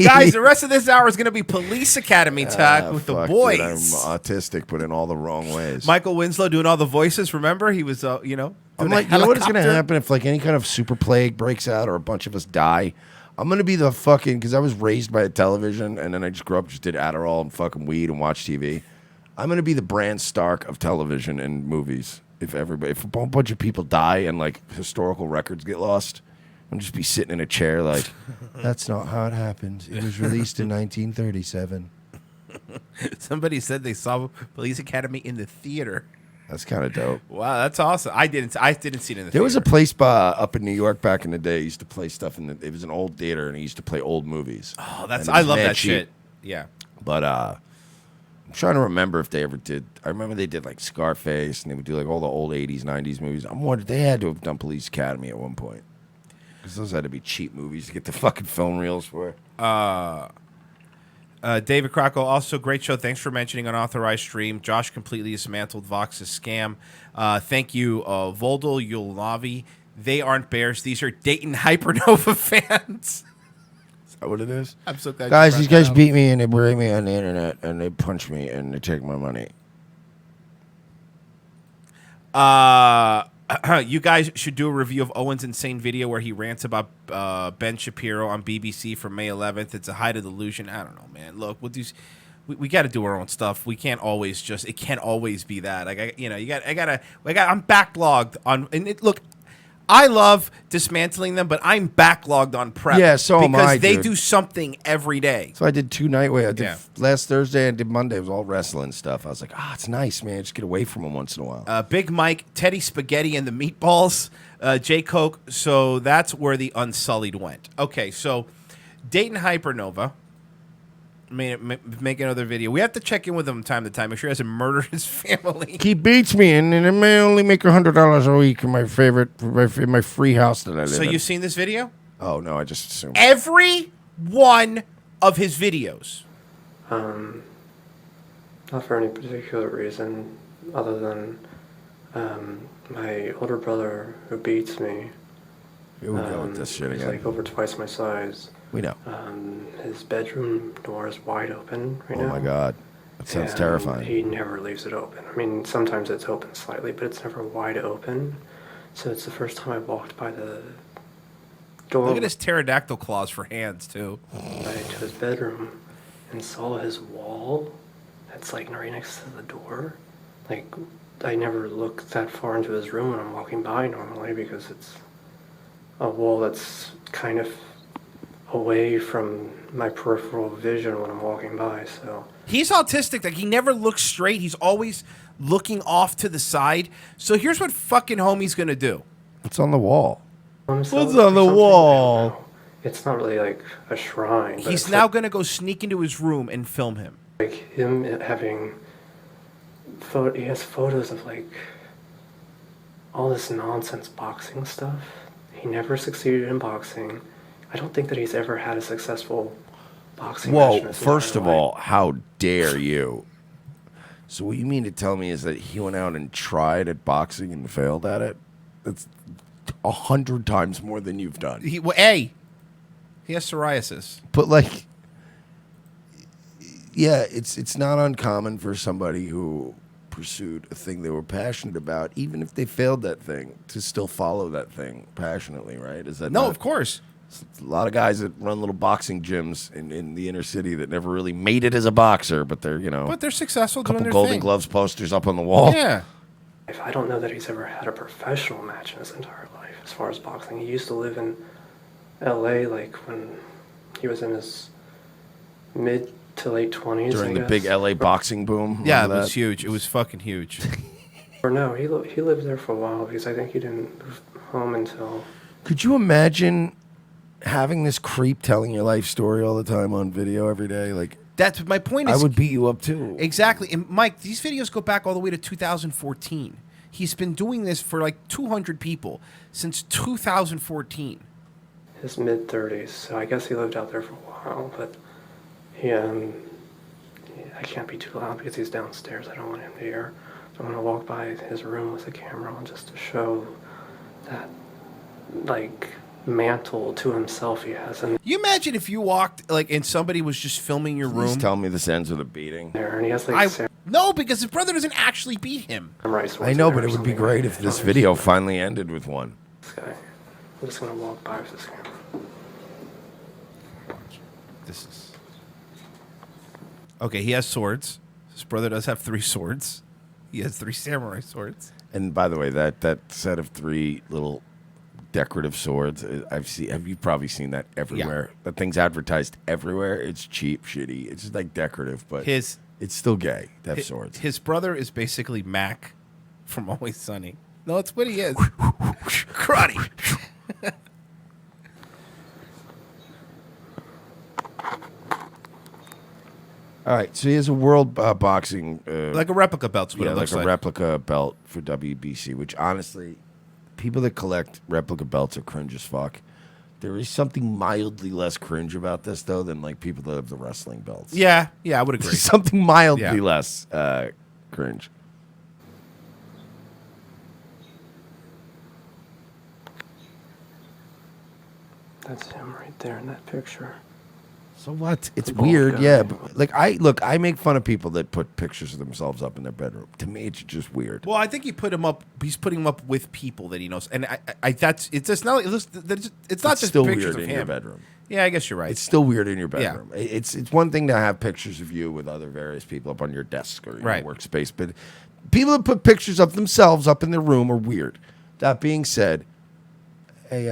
Guys, the rest of this hour is going to be Police Academy talk with the boys. Dude, I'm autistic, but in all the wrong ways. Michael Winslow doing all the voices. Remember? He was, I'm doing like, a you know what is going to helicopter? happen if like any kind of super plague breaks out or a bunch of us die? I'm going to be the fucking, because I was raised by a television and then I just grew up, just did Adderall and fucking weed and watched TV. I'm going to be the Bran Stark of television and movies. If a whole bunch of people die and like historical records get lost, I'll just be sitting in a chair like, that's not how it happened. It was released in 1937. Somebody said they saw Police Academy in the theater. That's kind of dope. Wow, that's awesome. I didn't see it in the theater. There was a place up in New York back in the day. He used to play stuff it was an old theater, and he used to play old movies. Oh, And it I was love mad that cheap. shit. Yeah. But I'm trying to remember if they ever did. I remember they did like Scarface, and they would do like all the old 80s, 90s movies. I'm wondering, they had to have done Police Academy at one point. Because those had to be cheap movies to get the fucking film reels for. David Crocco, also great show. Thanks for mentioning Unauthorized Stream. Josh completely dismantled Vox's scam. Thank you, Voldel Yulavi. They aren't bears. These are Dayton Hypernova fans. Is that what it is? I'm so glad. Guys, these guys beat me and they berate me on the internet and they punch me and they take my money. You guys should do a review of Owen's insane video where he rants about Ben Shapiro on BBC from May 11th. It's a height of delusion. I don't know, man. Look, we got to do our own stuff. We can't always it can't always be that. Like I'm backlogged on. And look, I love dismantling them, but I'm backlogged on prep. Yeah, so am because I, they dude. do something every day. So I did 2 night waves. I did Yeah. last Thursday. I did Monday. It was all wrestling stuff. I was like, it's nice, man. Just get away from them once in a while. Big Mike, Teddy Spaghetti and the Meatballs, J. Coke. So that's where the Unsullied went. Okay, so Dayton Hypernova make another video. We have to check in with him from time to time. Make sure he hasn't murdered his family. He beats me, and it may only make $100 a week in my free house that I live So in. you've seen this video? Oh no, I just assumed. Every one of his videos. Not for any particular reason other than my older brother who beats me. Here we go with this shit He's again. like over twice my size. We know. His bedroom door is wide open right now. Oh my god, that sounds And terrifying. He never leaves it open. I mean, sometimes it's open slightly, but it's never wide open. So it's the first time I walked by the door. Look at his pterodactyl claws for hands, too. To his bedroom and saw his wall that's like right next to the door. Like, I never look that far into his room when I'm walking by normally because it's a wall that's kind of away from my peripheral vision when I'm walking by. So He's autistic. Like, he never looks straight. He's always looking off to the side. So here's what fucking homie's gonna do. What's on the wall? What's on the wall? it's not really like a shrine. But He's it's now gonna go sneak into his room and film him. like him having he has photos of like all this nonsense boxing stuff. He never succeeded in boxing. I don't think that he's ever had a successful boxing match in Whoa, his first entire of all, how dare you? So what you mean to tell me is that he went out and tried at boxing and failed at it? That's 100 times more than you've done. He has psoriasis. But like, yeah, it's not uncommon for somebody who pursued a thing they were passionate about, even if they failed that thing, to still follow that thing passionately, right? Is that No, not- of course. A lot of guys that run little boxing gyms in the inner city that never really made it as a boxer, but they're, But they're successful couple doing their Golden thing. Gloves posters up on the wall. Yeah. I don't know that he's ever had a professional match in his entire life as far as boxing. He used to live in LA like when he was in his mid to late 20s. During I the big guess. LA boxing boom. Yeah, it Remember was that? huge. It was fucking huge. Or no, he lived there for a while because I think he didn't move home until. Could you imagine having this creep telling your life story all the time on video every day? Like, That's my point. I Is would beat you up too. Exactly. And Mike, these videos go back all the way to 2014. He's been doing this for like 200 people since 2014. His mid 30s, so I guess he lived out there for a while. But I can't be too loud because he's downstairs. I don't want him to hear. So I'm gonna walk by his room with the camera on just to show that, like, mantle to himself he has. And You imagine if you walked like and somebody was just filming your Please room. tell me this ends with a beating. there, and he has like. No, because his brother doesn't actually beat him. I know, but it would be great if this video finally ended with one. This guy. I'm just gonna walk by with this camera. This is okay. He has swords. His brother does have 3 swords. He has 3 samurai swords. And by the way, that set of 3 little decorative swords, you've probably seen that everywhere. That thing's advertised everywhere. It's cheap, shitty. It's just like decorative, but it's still gay to have swords. His brother is basically Mac from Always Sunny. No, it's what he is. Karate. All right, so he has a world boxing... Like a replica belt's what it looks like like. a replica belt for WBC, which honestly, people that collect replica belts are cringe as fuck. There is something mildly less cringe about this, though, than like people that have the wrestling belts. Yeah, I would agree. Something mildly Yeah. less cringe. That's him right there in that picture. So what? It's The bald weird, guy. yeah. But like I make fun of people that put pictures of themselves up in their bedroom. To me, it's just weird. Well, I think he put him up. He's putting him up with people that he knows, and it's just not. It's not just still pictures weird of in your him. bedroom. Yeah, I guess you're right. It's still weird in your Yeah. bedroom. It's one thing to have pictures of you with other various people up on your desk or your Right. workspace, but people that put pictures of themselves up in their room are weird. That being said, hey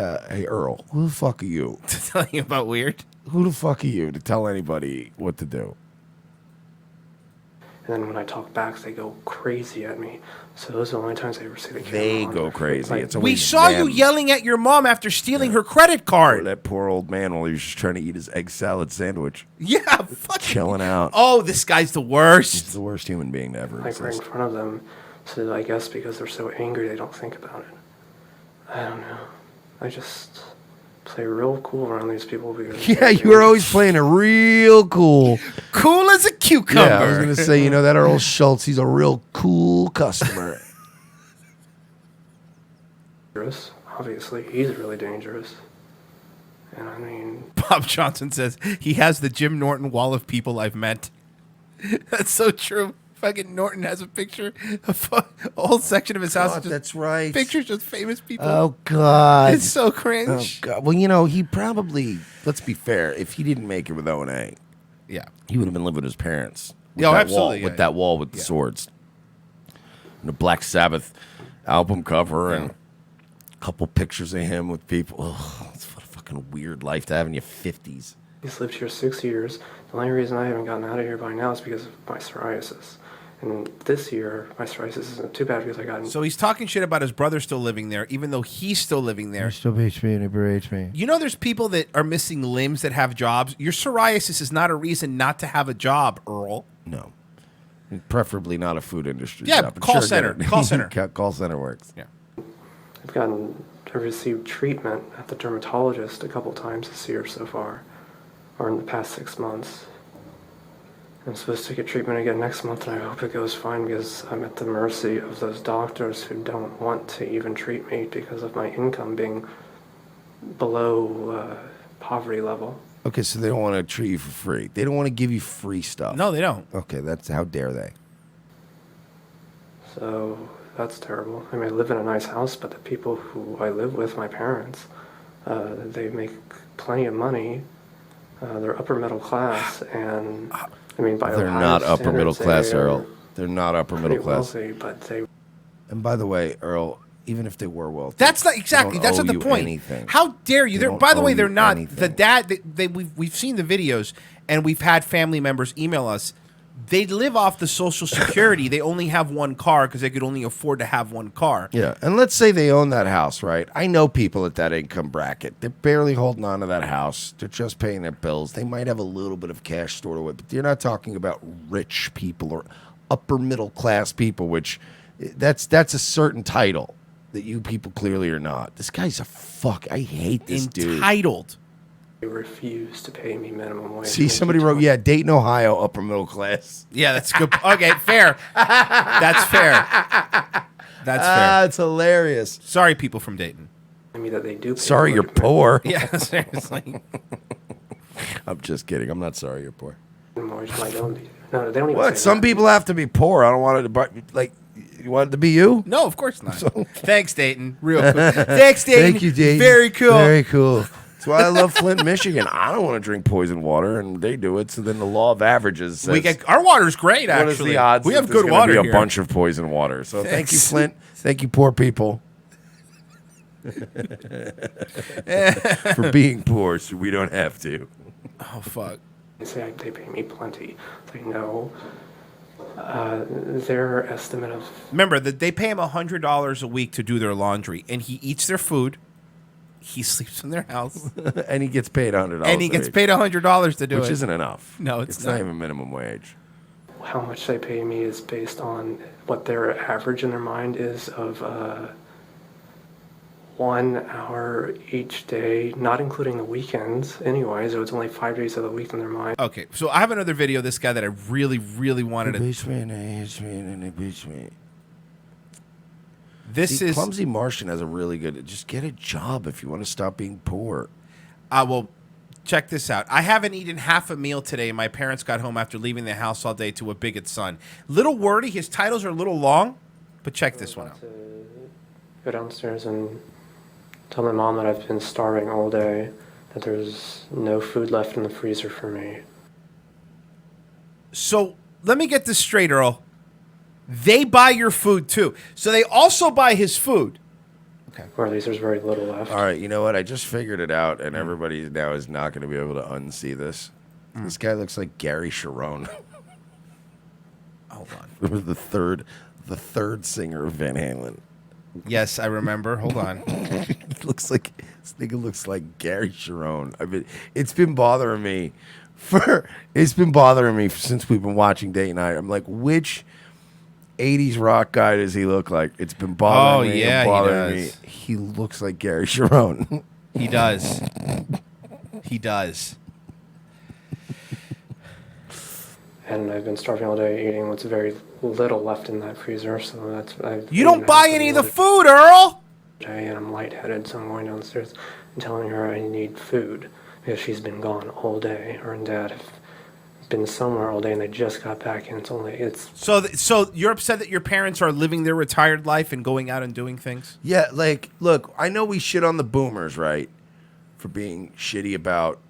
Earl, who the fuck are you? To tell you about weird? Who the fuck are you to tell anybody what to do? And then when I talk back, they go crazy at me. So those are the only times I ever see the camera. They on. go crazy. Like, It's We always saw you them. yelling at your mom after stealing her credit card. That poor old man while he was just trying to eat his egg salad sandwich. Yeah, fucking. Chilling out. Oh, this guy's the worst. He's the worst human being to ever like right in exist. front of them. So I guess because they're so angry, they don't think about it. I don't know. I just play real cool around these people because Yeah, you were always playing it real cool. Cool as a cucumber. Yeah, I was going to say, you know, that Earl Schultz, he's a real cool customer. dangerous. Obviously, he's really dangerous. And I mean, Bob Johnson says he has the Jim Norton wall of people I've met. That's so true. Fucking Norton has a picture of a whole section of his house. God, is just that's right. Pictures of famous people. Oh, God. It's so cringe. Oh, God. Well, you know, he probably, let's be fair, if he didn't make it with O&A, Yeah. he would have been living with his parents. With Yeah, that absolutely, Wall, yeah. with that wall with the swords. And the Black Sabbath album cover and a couple pictures of him with people. Oh, it's what a fucking weird life to have in your 50s. he's lived here 6 years. The only reason I haven't gotten out of here by now is because of my psoriasis. And this year, my psoriasis isn't too bad because I got... So he's talking shit about his brother still living there, even though he's still living there. still beats me and he berates me. You know, there's people that are missing limbs that have jobs. Your psoriasis is not a reason not to have a job, Earl. No. Preferably not a food industry Yeah, job. But call sure, center. get it. Call center. Call center works. Yeah. I've received treatment at the dermatologist a couple times this year so far, or in the past 6 months. I'm supposed to get treatment again next month, and I hope it goes fine because I'm at the mercy of those doctors who don't want to even treat me because of my income being below poverty level. Okay, so they don't want to treat you for free. They don't want to give you free stuff. No, they don't. Okay, that's how dare they. So that's terrible. I mean, I live in a nice house, but the people who I live with, my parents, they make plenty of money. They're upper middle class, and I mean, by They're Ohio not upper standards, middle class, they are Earl. They're not upper middle pretty class. wealthy, but they. And by the way, Earl, even if they were wealthy, That's not exactly. they don't That's owe not the you point. anything. How dare you? They They're, don't by the owe way, you they're not. anything. The dad. We've seen the videos, and we've had family members email us. They live off the Social Security. They only have one car because they could only afford to have one car. Yeah, and let's say they own that house, right? I know people at that income bracket. They're barely holding on to that house. They're just paying their bills. They might have a little bit of cash stored away, but you're not talking about rich people or upper middle class people, which that's a certain title that you people clearly are not. This guy's a fuck. I hate this dude. Entitled. They refuse to pay me minimum wage. See, somebody wrote, yeah, Dayton, Ohio, upper middle class. Yeah, that's good. Okay, fair. That's fair. That's fair. It's hilarious. Sorry, people from Dayton. I mean that they do. Pay Sorry, you're minimum poor. Yeah, seriously. I'm just kidding. I'm not sorry you're poor. wage. I don't. No, they don't even. What? say Some that. people have to be poor. I don't want it to, but like, you want it to be you? No, of course not. Thanks, Dayton. Real cool. Thanks, Dayton. Thank you, Dayton. Very cool. Very cool. That's why I love Flint, Michigan. I don't want to drink poison water, and they do it. So then the law of averages says, We get our water's great. what Actually, is the odds? we that have there's good gonna water be a here. bunch of poison water. So thank you, Thanks. Flint. Thank you, poor people, for being poor, so we don't have to. Oh fuck. They say they pay me plenty. They know their estimate of. Remember that they pay him $100 a week to do their laundry, and he eats their food. He sleeps in their house, And he gets paid $100. and he gets paid $100 to do it, which isn't enough. No, it's not not. even minimum wage. How much they pay me is based on what their average in their mind is of 1 hour each day, not including the weekends anyway, so it's only 5 days of the week in their mind. Okay, so I have another video of this guy that I really, really wanted to. This See, is Clumsy Martian has a really good. Just get a job if you want to stop being poor. Well, check this out. I haven't eaten half a meal today. My parents got home after leaving the house all day to a bigot son. Little wordy. His titles are a little long, but check this one out. Go downstairs and tell my mom that I've been starving all day, that there's no food left in the freezer for me. So let me get this straight, Earl. They buy your food too. So they also buy his food. Or at least there's very little left. All right, you know what? I just figured it out, and everybody now is not going to be able to unsee this. This guy looks like Gary Sharon. Hold on. the third singer of Van Halen. Yes, I remember. Hold on. He looks like this nigga looks like Gary Sharon. I mean, it's been bothering me since we've been watching Date Night. I'm like, which 80s rock guy does he look like? It's been bothering me. Yeah, and bothering he me. does. He looks like Gary Sharon. He does. He does. And I've been starving all day eating what's very little left in that freezer, so that's... You don't buy any of the food, Earl! And I'm lightheaded, so I'm going downstairs and telling her I need food because she's been gone all day. Her and Dad have been somewhere all day, and they just got back, and it's... So you're upset that your parents are living their retired life and going out and doing things? Yeah, like, look, I know we shit on the boomers, right? For being shitty about,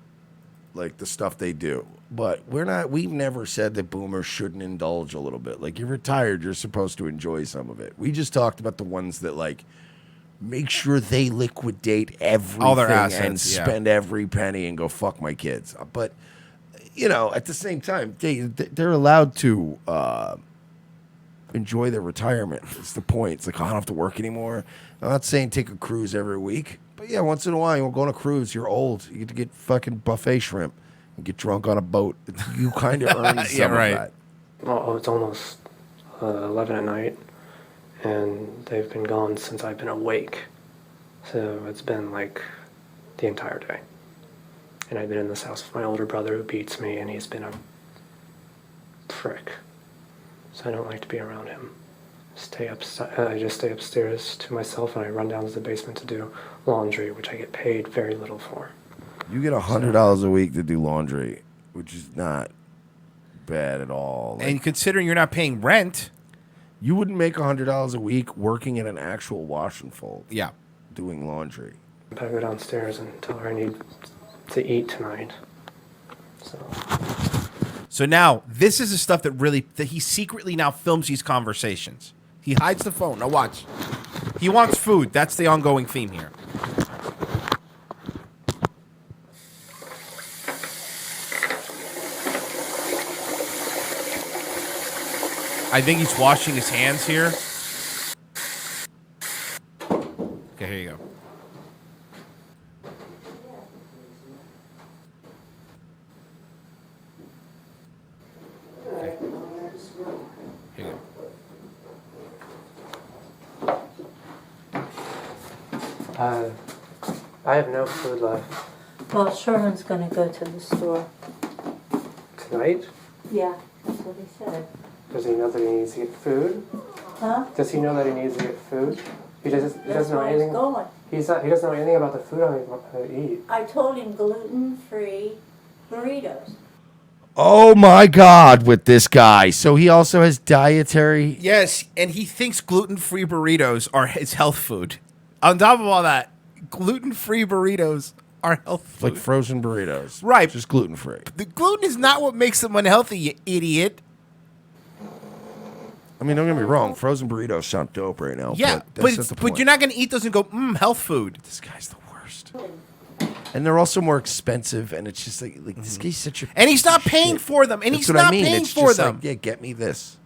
like, the stuff they do. But we've never said that boomers shouldn't indulge a little bit. Like, you're retired, you're supposed to enjoy some of it. We just talked about the ones that, like, make sure they liquidate everything All their assets, and spend every penny and go fuck my kids. But, you know, at the same time, they're allowed to enjoy their retirement. It's the point. It's like, I don't have to work anymore. I'm not saying take a cruise every week. But, yeah, once in a while, you'll go on a cruise. You're old. You get to get fucking buffet shrimp and get drunk on a boat. You kind of earn some of that. Oh, it's almost 11 at night, and they've been gone since I've been awake. So it's been like the entire day. And I've been in this house with my older brother who beats me, and he's been a prick. So I don't like to be around him. I just stay upstairs to myself, and I run down to the basement to do laundry, which I get paid very little for. You get $100 a week to do laundry, which is not bad at all. And considering you're not paying rent, You wouldn't make $100 a week working at an actual wash and fold. Yeah. Doing laundry. I go downstairs and tell her I need to eat tonight. So now, this is the stuff that he secretly now films these conversations. He hides the phone. Now watch. He wants food. That's the ongoing theme here. I think he's washing his hands here. Okay, here you go. Okay. Here you go. I have no food left. Well, Sherman's gonna go to the store. Tonight? Yeah, that's what he said. Does he know that he needs to get food? Huh? Does he know that he needs to get food? He doesn't That's know why anything. he's going. He doesn't know anything about the food I'm going to eat. I told him gluten-free burritos. Oh my God, with this guy. So he also has dietary. Yes, and he thinks gluten-free burritos are his health food. On top of all that, gluten-free burritos are health food. Like frozen burritos. Right. Just gluten free. The gluten is not what makes them unhealthy, you idiot. I mean, don't get me wrong. Frozen burritos sound dope right now. Yeah, but that's not the but point. you're not going to eat those and go, health food. This guy's the worst. And they're also more expensive, and it's just like this guy's such a. And he's not paying for them. And That's he's what I not mean. paying It's for just them. Like, yeah, get me this.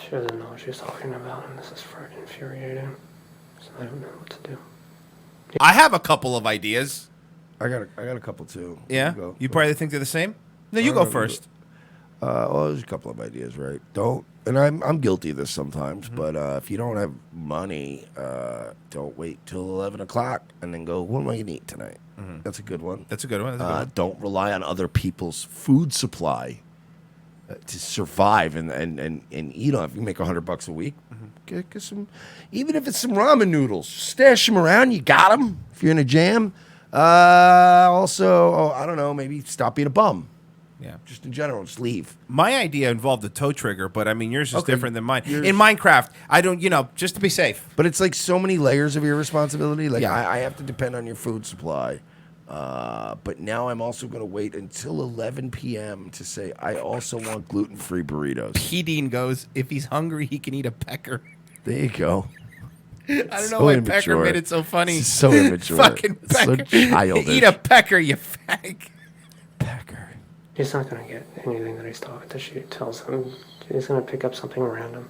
She doesn't know what she's talking about, and this is freaking infuriating. So I don't know what to do. I have a couple of ideas. I got a couple too. Yeah? Go. You probably think they're the same? No, you go first. Well, there's a couple of ideas, right? And I'm guilty of this sometimes, but if you don't have money, don't wait till 11 o'clock and then go, what am I going to eat tonight? That's a good one. That's a good one. Don't rely on other people's food supply to survive and eat on. If you make $100 a week, get some, even if it's some ramen noodles, stash them around. You got them if you're in a jam. Also, I don't know, maybe stop being a bum. Yeah. Just in general, just leave. My idea involved a toe trigger, but I mean, yours is Okay, different than mine. yours- In Minecraft, I don't, just to be safe. But it's like so many layers of irresponsibility. Like Yeah. I have to depend on your food supply. But now I'm also going to wait until 11 p.m. to say I also want gluten-free burritos. P. Dean goes, if he's hungry, he can eat a pecker. There you go. I don't know So why immature. pecker made it so funny. It's so immature. Fucking It's so pecker. childish. Eat a pecker, you fag. He's not going to get anything that she tells him. He's going to pick up something random.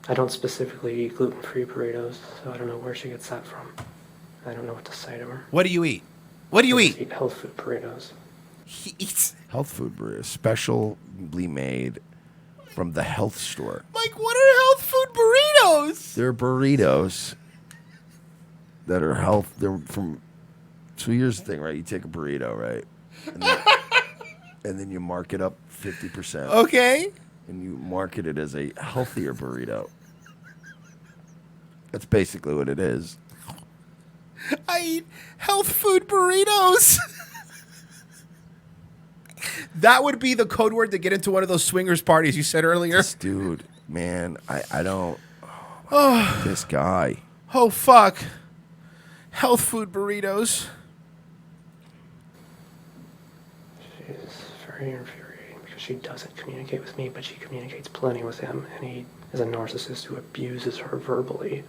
I don't specifically eat gluten-free burritos, so I don't know where she gets that from. I don't know what to say to her. What do you eat? What do you I just eat? eat health food burritos. He eats. Health food burritos, specially made from the health store. Like, what are health food burritos? They're burritos that are health. They're from. So here's the thing, right? You take a burrito, right? And then you mark it up 50%. Okay. And you market it as a healthier burrito. That's basically what it is. I eat health food burritos. That would be the code word to get into one of those swingers parties you said earlier. This dude, man, I don't. Oh, this guy. Oh, fuck. Health food burritos. She's very infuriating because she doesn't communicate with me, but she communicates plenty with him, and he is a narcissist who abuses her verbally.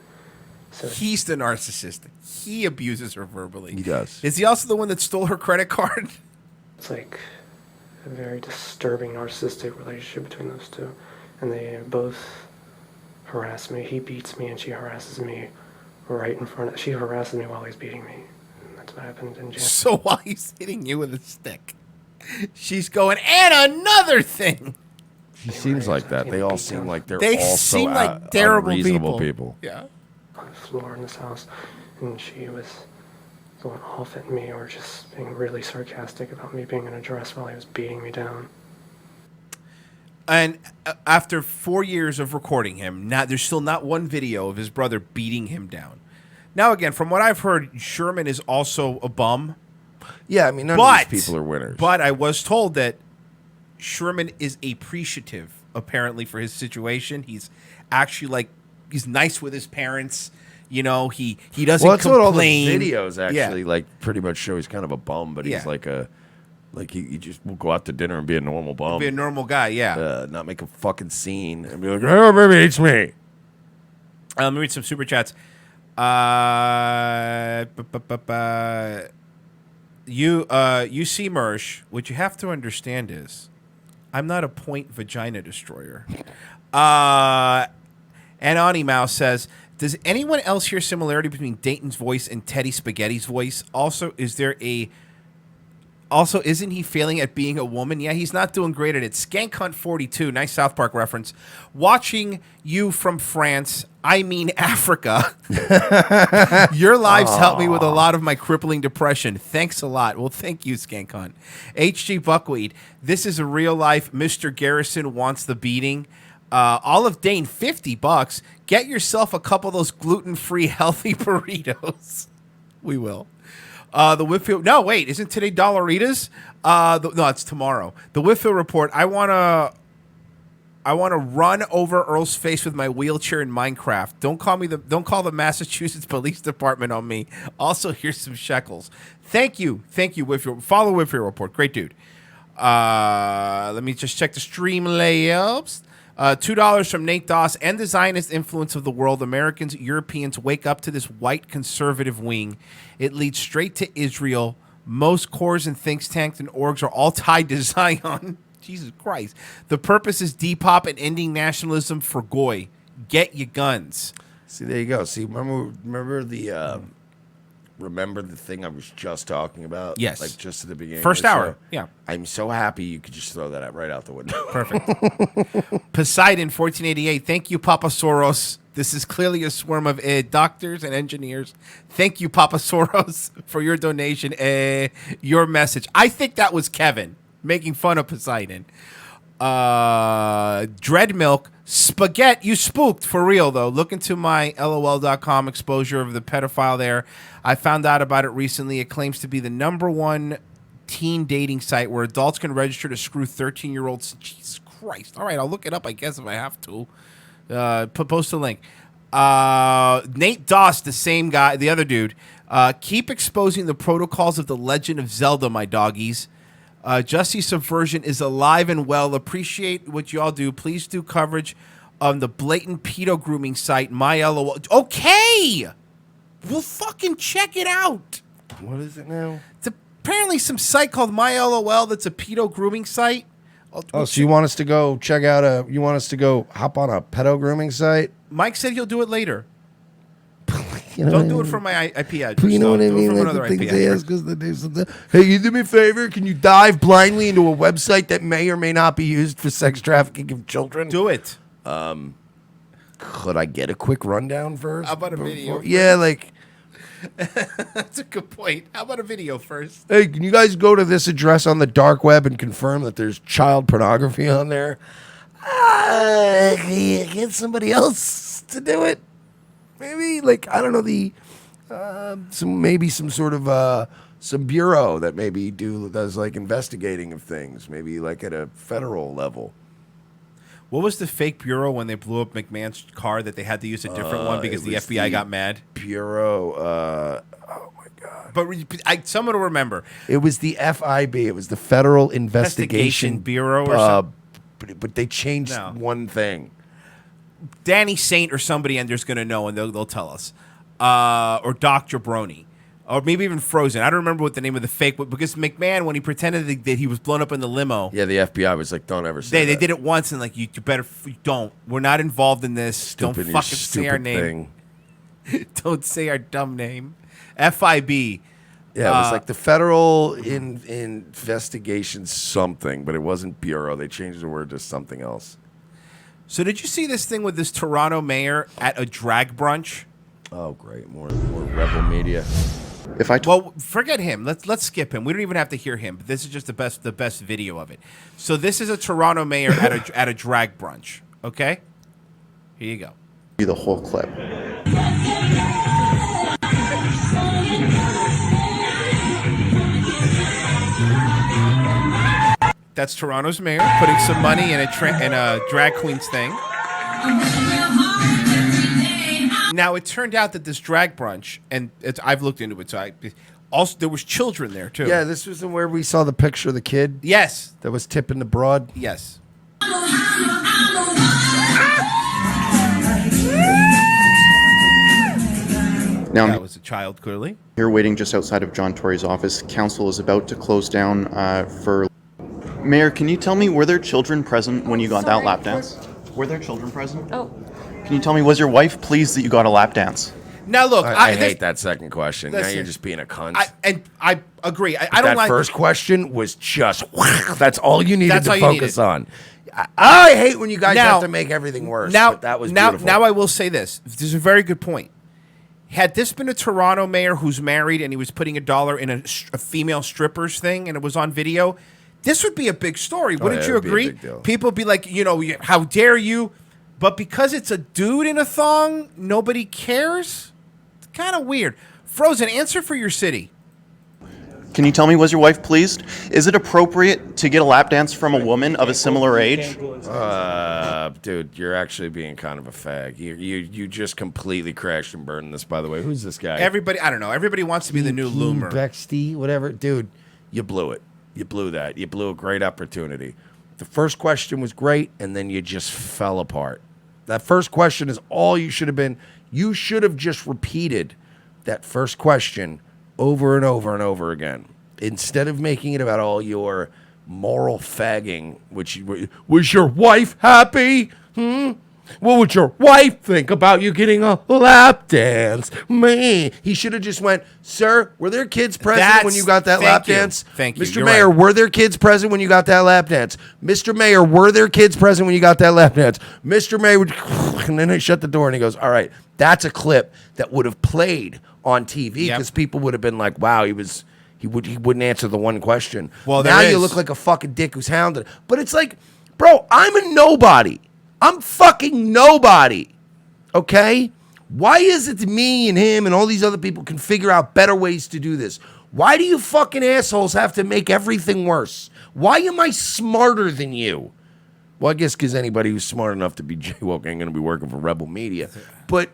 So He's the narcissist. He abuses her verbally. He does. Is he also the one that stole her credit card? it's like a very disturbing narcissistic relationship between those two. And they both harass me. He beats me and she harasses me right in front of... She harasses me while he's beating me. And that's what happened in jail. So while he's hitting you with a stick, she's going, and another thing. She seems like that. They all seem like they're They also seem like terrible unreasonable people. Yeah. On the floor in this house. And she was going off at me or just being really sarcastic about me being in a dress while he was beating me down. And after 4 years of recording him, now there's still not one video of his brother beating him down. Now, again, from what I've heard, Sherman is also a bum. Yeah, I mean, none of these people are winners. But I was told that Sherman is appreciative, apparently, for his situation. He's actually, he's nice with his parents. You know, he doesn't Well, that's complain. what all the videos actually, pretty much show. He's kind of a bum, but he's he just will go out to dinner and be a normal bum. Be a normal guy, yeah. Not make a fucking scene and be like, oh, baby, it's me. Let me read some super chats. You see, Mersh, what you have to understand is I'm not a point vagina destroyer. And Ani Mouse says, does anyone else hear similarity between Dayton's voice and Teddy Spaghetti's voice? Also, isn't he failing at being a woman? Yeah, he's not doing great at it. Skank Hunt 42, nice South Park reference. Watching you from France, I mean Africa. Your lives helped me with a lot of my crippling depression. Thanks a lot. Well, thank you, Skank Hunt. HG Buckwheat, this is a real life. Mr. Garrison wants the beating. Olive Dane, $50. Get yourself a couple of those gluten-free healthy burritos. We will. The Whitfield. No, wait. Isn't today Dollaritas? No, it's tomorrow. The Whitfield report. I wanna run over Earl's face with my wheelchair in Minecraft. Don't call the Massachusetts Police Department on me. Also, here's some shekels. Thank you, Whitfield. Follow Whitfield report. Great dude. Let me just check the stream layups. $2 from Nate Doss. And the Zionist influence of the world. Americans, Europeans wake up to this white conservative wing. It leads straight to Israel. Most cores and think tanks and orgs are all tied to Zion. Jesus Christ. The purpose is Depop and ending nationalism for Goy. Get your guns. See, there you go. See, remember the thing I was just talking about? Yes. Like just at the beginning. First of the hour. show? Yeah. I'm so happy you could just throw that out right out the window. Perfect. Poseidon, 1488. Thank you, Papa Soros. This is clearly a swarm of doctors and engineers. Thank you, Papa Soros, for your donation. Your message. I think that was Kevin making fun of Poseidon. Dread Milk. Spaghetti, you spooked for real, though. Look into my LOL.com exposure of the pedophile there. I found out about it recently. It claims to be the #1 teen dating site where adults can register to screw 13-year-olds. Jesus Christ. All right, I'll look it up, I guess, if I have to. Post a link. Nate Doss, the same guy, the other dude. Keep exposing the protocols of the Legend of Zelda, my doggies. Justy Subversion is alive and well. Appreciate what y'all do. Please do coverage on the blatant pedo grooming site, MyLOL. Okay! We'll fucking check it out. What is it now? It's apparently some site called MyLOL that's a pedo grooming site. So you want us to go check out you want us to go hop on a pedo grooming site? Mike said he'll do it later. You know Don't do it from my IP address. You know what I Do it mean? from Like another the IP things they address. ask us to do something. Hey, you do me a favor? Can you dive blindly into a website that may or may not be used for sex trafficking of children? Do it. Could I get a quick rundown first? How about a video? Yeah, like. That's a good point. How about a video first? Hey, can you guys go to this address on the dark web and confirm that there's child pornography on there? Get somebody else to do it. Maybe, like, I don't know, some sort of some bureau that maybe does like investigating of things, maybe like at a federal level. What was the fake bureau when they blew up McMahon's car that they had to use a different one because the FBI got mad? Bureau. Oh my God. But someone will remember. It was the FIB. It was the Federal Investigation Bureau or something. But they changed one thing. Danny Saint or somebody and there's going to know and they'll tell us. Or Dr. Brony. Or maybe even Frozen. I don't remember what the name of the fake was because McMahon, when he pretended that he was blown up in the limo. Yeah, the FBI was like, don't ever say They did it once and like, you better, don't. We're not involved in this. Don't fucking say our name. Don't say our dumb name. FIB. Yeah, it was like the Federal Investigation something, but it wasn't Bureau. They changed the word to something else. So did you see this thing with this Toronto mayor at a drag brunch? Oh, great. More rebel media. Well, forget him. Let's skip him. We don't even have to hear him. But this is just the best video of it. So this is a Toronto mayor at a drag brunch. Okay, here you go. The whole clip. That's Toronto's mayor putting some money in a drag queen's thing. Now it turned out that this drag brunch, and I've looked into it, so also there was children there too. Yeah, this was where we saw the picture of the kid. Yes, that was tipping the broad. Yes. Now, that was a child, clearly. Here waiting just outside of John Tory's office. Council is about to close down for... Mayor, can you tell me, were there children present when you got that lap dance? Were there children present? Oh. Can you tell me, was your wife pleased that you got a lap dance? Now look, I hate that second question. Now Listen, you're just being a cunt. I agree. I don't that like first question was just that's all you needed That's to all you focus needed. on. I hate when you guys Now- have to make everything worse. Now, but that was now, beautiful. now I will say this. This is a very good point. Had this been a Toronto mayor who's married and he was putting $1 in a female strippers thing and it was on video, this would be a big story. Wouldn't yeah, you it would be a agree? big deal. People would be like, how dare you? But because it's a dude in a thong, nobody cares? It's kind of weird. Frozen, answer for your city. Can you tell me, was your wife pleased? Is it appropriate to get a lap dance from a woman of a similar age? Dude, you're actually being kind of a fag. You just completely crashed and burned this, by the way. Who's this guy? Everybody, I don't know. Everybody wants to be the new Loomer. Bexty, whatever. Dude, you blew it. You blew that. You blew a great opportunity. The first question was great, and then you just fell apart. That first question is all you should have been. You should have just repeated that first question over and over and over again. Instead of making it about all your moral fagging, which was your wife happy? What would your wife think about you getting a lap dance? Me. He should have just went, sir, were there kids present when you got that lap dance? Thank you. Mr. You're Mayor, right. were there kids present when you got that lap dance? Mr. Mayor, were there kids present when you got that lap dance? Mr. Mayor would, and then he shut the door and he goes, all right, that's a clip that would have played on TV because people would have been like, wow, he wouldn't answer the one question. Well, now there you is. look like a fucking dick who's hounded. But it's like, bro, I'm a nobody. I'm fucking nobody. Okay? Why is it me and him and all these other people can figure out better ways to do this? Why do you fucking assholes have to make everything worse? Why am I smarter than you? Well, I guess because anybody who's smart enough to be jaywalking ain't going to be working for Rebel Media. But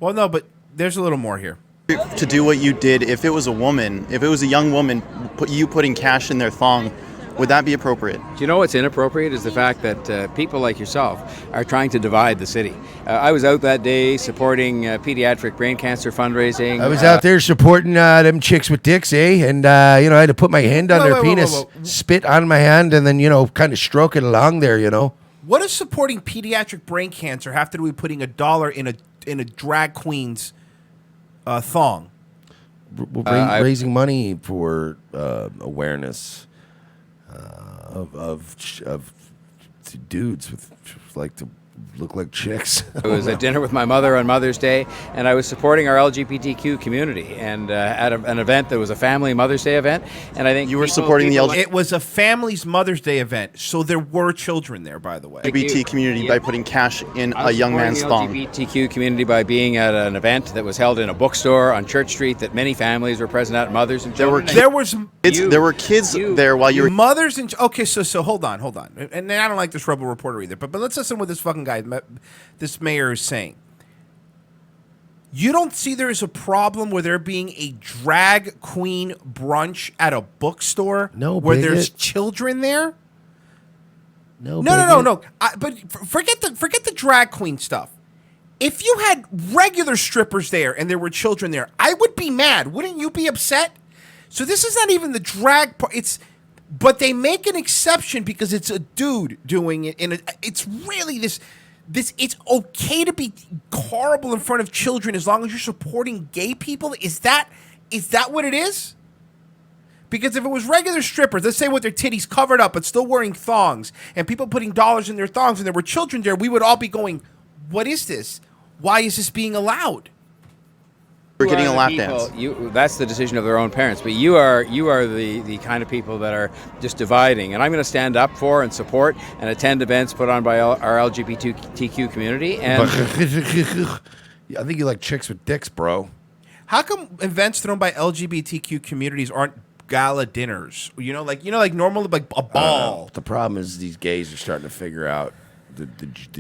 well, no, but there's a little more here. To do what you did, if it was a woman, if it was a young woman, putting cash in their thong, would that be appropriate? Do you know what's inappropriate is the fact that people like yourself are trying to divide the city. I was out that day supporting pediatric brain cancer fundraising. I was out there supporting them chicks with dicks, eh? And, I had to put my hand on their penis, spit on my hand, and then, kind of stroke it along there, What does supporting pediatric brain cancer have to do with putting $1 in a drag queen's thong? Raising money for awareness of dudes with like to look like chicks. I was at dinner with my mother on Mother's Day, and I was supporting our LGBTQ community, and at an event that was a family Mother's Day event. And I think you were supporting the LGBT. It was a family's Mother's Day event, so there were children there, by the way. LGBT community by putting cash in a young man's thong. The LGBTQ community by being at an event that was held in a bookstore on Church Street that many families were present at, mothers and children. There were kids there while you were mothers and okay. So hold on, and I don't like this Rebel reporter either. But let's listen what this fucking guy, this mayor, is saying. You don't see there is a problem where there being a drag queen brunch at a bookstore? No, where bigot. there's children there? No. But forget the drag queen stuff. If you had regular strippers there and there were children there, I would be mad. Wouldn't you be upset? So this is not even the drag part. But they make an exception because it's a dude doing it, and it's really this. It's okay to be horrible in front of children as long as you're supporting gay people. Is that what it is? Because if it was regular strippers, let's say with their titties covered up but still wearing thongs, and people putting dollars in their thongs, and there were children there, we would all be going, "What is this? Why is this being allowed?" For getting a are lap the dance. people- that's the decision of their own parents. But you are the kind of people that are just dividing. And I'm going to stand up for and support and attend events put on by our LGBTQ community. And I think you like chicks with dicks, bro. How come events thrown by LGBTQ communities aren't gala dinners? Like normal, like a ball. The problem is these gays are starting to figure out the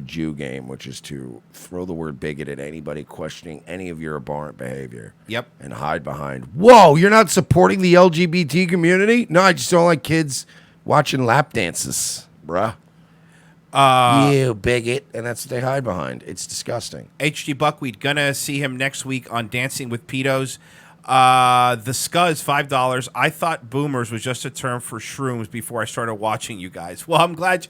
Jew game, which is to throw the word bigot at anybody questioning any of your abhorrent behavior. Yep. And hide behind, whoa, you're not supporting the LGBT community? No, I just don't like kids watching lap dances, bruh. You bigot. And that's what they hide behind. It's disgusting. HG Buckwheat, gonna see him next week on Dancing with Pedos. The SCA is $5. I thought boomers was just a term for shrooms before I started watching you guys. Well, I'm glad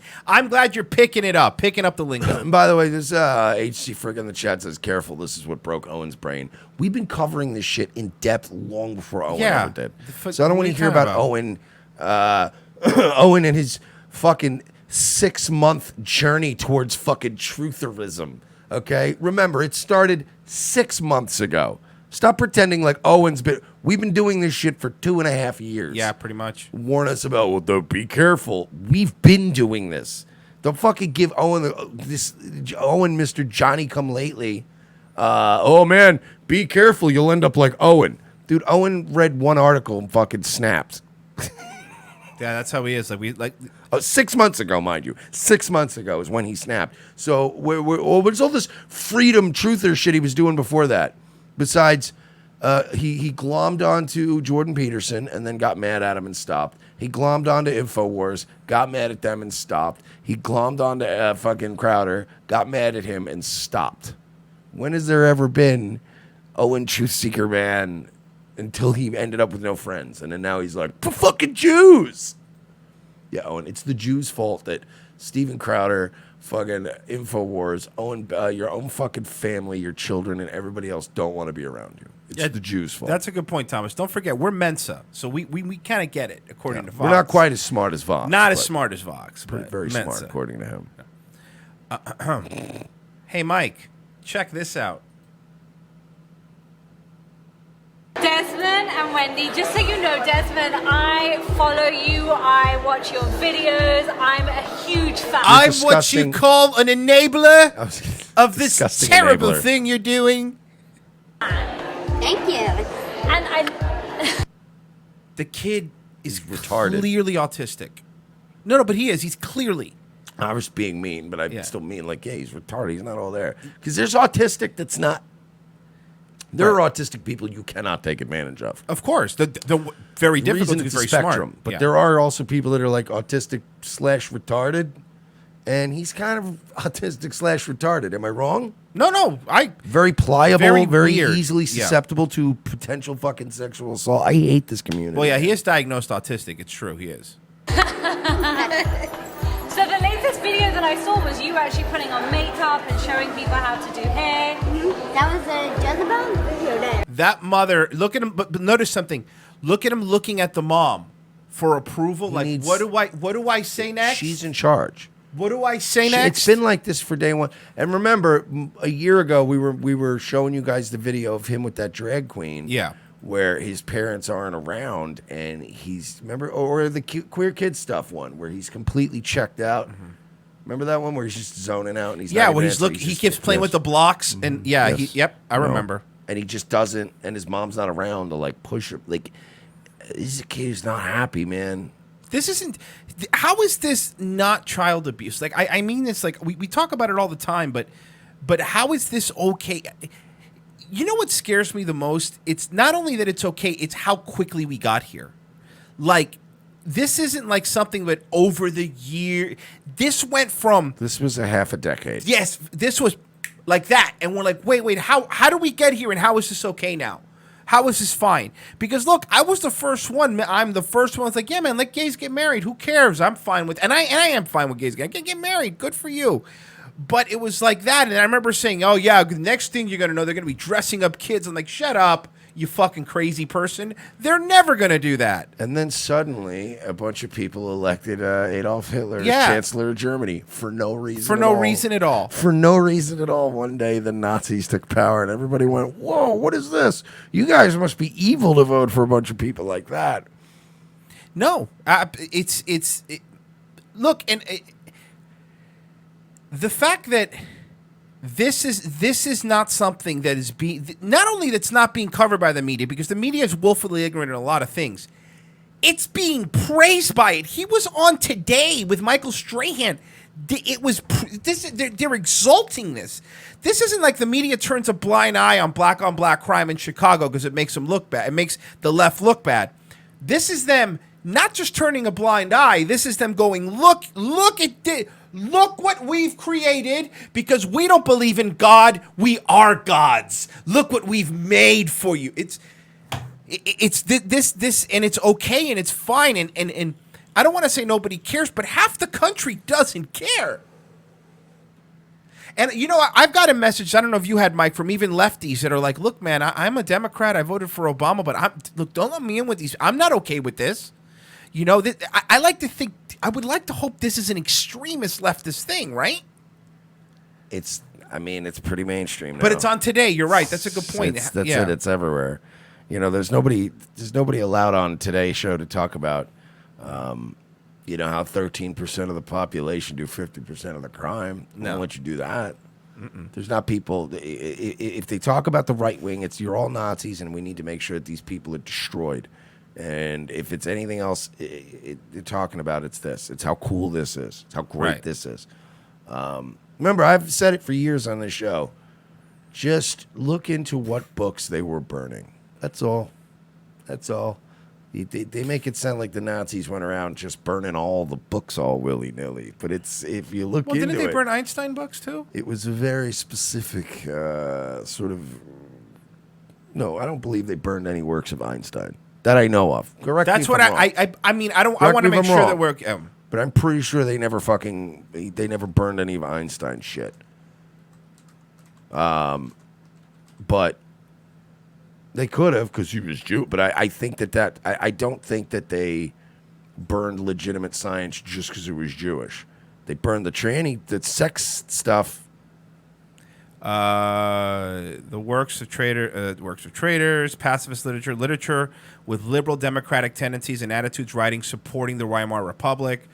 you're picking up the lingo. And by the way, this HC Frick in the chat says, careful, this is what broke Owen's brain. We've been covering this shit in depth long before Owen ever did. So I don't want to hear about Owen Owen and his fucking 6-month journey towards fucking trutherism. Okay? Remember, it started 6 months ago. Stop pretending like Owen's been... We've been doing this shit for 2.5 years. Yeah, pretty much. Warn us about, well, don't be careful. We've been doing this. Don't fucking give Owen Mr. Johnny come lately. Oh, man, be careful. You'll end up like Owen. Dude, Owen read one article and fucking snapped. Yeah, that's how he is. 6 months ago, mind you. 6 months ago is when he snapped. So what's all this freedom truther shit he was doing before that? Besides, he glommed onto Jordan Peterson and then got mad at him and stopped. He glommed onto InfoWars, got mad at them and stopped. He glommed onto fucking Crowder, got mad at him and stopped. When has there ever been Owen Truth Seeker man until he ended up with no friends? And then now he's like, fucking Jews. Yeah, Owen, it's the Jews' fault that Steven Crowder, fucking InfoWars, Owen, your own fucking family, your children, and everybody else don't want to be around you. It's the Jews' fault. That's a good point, Thomas. Don't forget, we're Mensa, so we kind of get it, according to Vox. We're not quite as smart as Vox. Not as smart as Vox, but very Mensa. smart, according to him. Hey, Mike, check this out. Desmond and Wendy, just so you know, Desmond, I follow you, I watch your videos, I'm a huge fan. I'm what you call an enabler of this Disgusting terrible enabler. thing you're doing. Thank you. And I... The kid is retarded. Clearly autistic. No, but he is. He's clearly. I was being mean, but I still mean like, yeah, he's retarded. He's not all there. Because there's autistic that's not. There are autistic people you cannot take advantage of. Of course. The very difficult to be it's very a spectrum, smart. but Yeah. there are also people that are like autistic / retarded, and he's kind of autistic / retarded. Am I wrong? No. Very pliable, Very very weird. easily Yeah. susceptible to potential fucking sexual assault. I hate this community. Well, yeah, he is diagnosed autistic. It's true. He is. So the latest video that I saw was you actually putting on makeup and showing people how to do hair. That was a Jezebel video there. That mother, look at him, but notice something. Look at him looking at the mom for approval. What do I say next? She's in charge. What do I say next? It's been like this for day one. And remember, a year ago we were showing you guys the video of him with that drag queen. Yeah. Where his parents aren't around, and he's or the queer kid stuff one where he's completely checked out. Mm-hmm. Remember that one where he's just zoning out and he's Yeah, not when even he's answering, he just- keeps playing with the blocks and Yes. I remember. And he just doesn't, and his mom's not around to like push him. Like, this is a kid who's not happy, man. This isn't. How is this not child abuse? Like I mean this like we talk about it all the time, but how is this okay? You know what scares me the most? It's not only that it's okay, it's how quickly we got here. Like, this isn't like something that over the year. This went from. This was a half a decade. Yes, this was like that. And we're like, wait, how do we get here and how is this okay now? How is this fine? Because look, I was the first one. I'm the first one. It's like, yeah, man, let gays get married. Who cares? I'm fine with, and I am fine with gays get married. Good for you. But it was like that, and I remember saying, "Oh yeah, the next thing you're gonna know, they're gonna be dressing up kids." I'm like, "Shut up! you fucking crazy person. They're never going to do that. And then suddenly, a bunch of people elected Adolf Hitler as Yeah. Chancellor of Germany for no reason. For at no all. reason at all. For no reason at all. One day, the Nazis took power, and everybody went, "Whoa, what is this? You guys must be evil to vote for a bunch of people like that." No, look, and the fact that this is not something that is not only that's not being covered by the media, because the media is willfully ignorant in a lot of things. It's being praised by it. He was on Today with Michael Strahan. They're exalting this. This isn't like the media turns a blind eye on black crime in Chicago because it makes them look bad. It makes the left look bad. This is them not just turning a blind eye. This is them going, look at this. Look what we've created because we don't believe in God. We are gods. Look what we've made for you. It's this, and it's okay and it's fine. And I don't want to say nobody cares, but half the country doesn't care. And, you know, I've got a message, I don't know if you had, Mike, from even lefties that are like, look, man, I'm a Democrat. I voted for Obama, but look, don't let me in with these. I'm not okay with this. You know, I like to think, I would like to hope this is an extremist leftist thing, right? It's pretty mainstream now. But it's on Today. You're right. That's a good point. That's it. It's everywhere. You know, there's nobody allowed on Today's show to talk about, you know, how 13% of the population do 50% of the crime. No, won't let you do that. There's not people. If they talk about the right wing, it's you're all Nazis, and we need to make sure that these people are destroyed. And if it's anything else, they're talking about it's this. It's how cool this is. It's how great this is. Remember, I've said it for years on this show. Just look into what books they were burning. That's all. That's all. They make it sound like the Nazis went around just burning all the books all willy-nilly. But it's if you look into it. Didn't they burn Einstein books too? It was a very specific sort of... No, I don't believe they burned any works of Einstein. That I know of. Correct. That's what I mean. I want to make sure that we're. But I'm pretty sure they never burned any of Einstein's shit. But they could have because he was Jew. But I think I don't think that they burned legitimate science just because it was Jewish. They burned the sex stuff. The works of traitors, pacifist literature with liberal democratic tendencies and attitudes, writings supporting the Weimar Republic,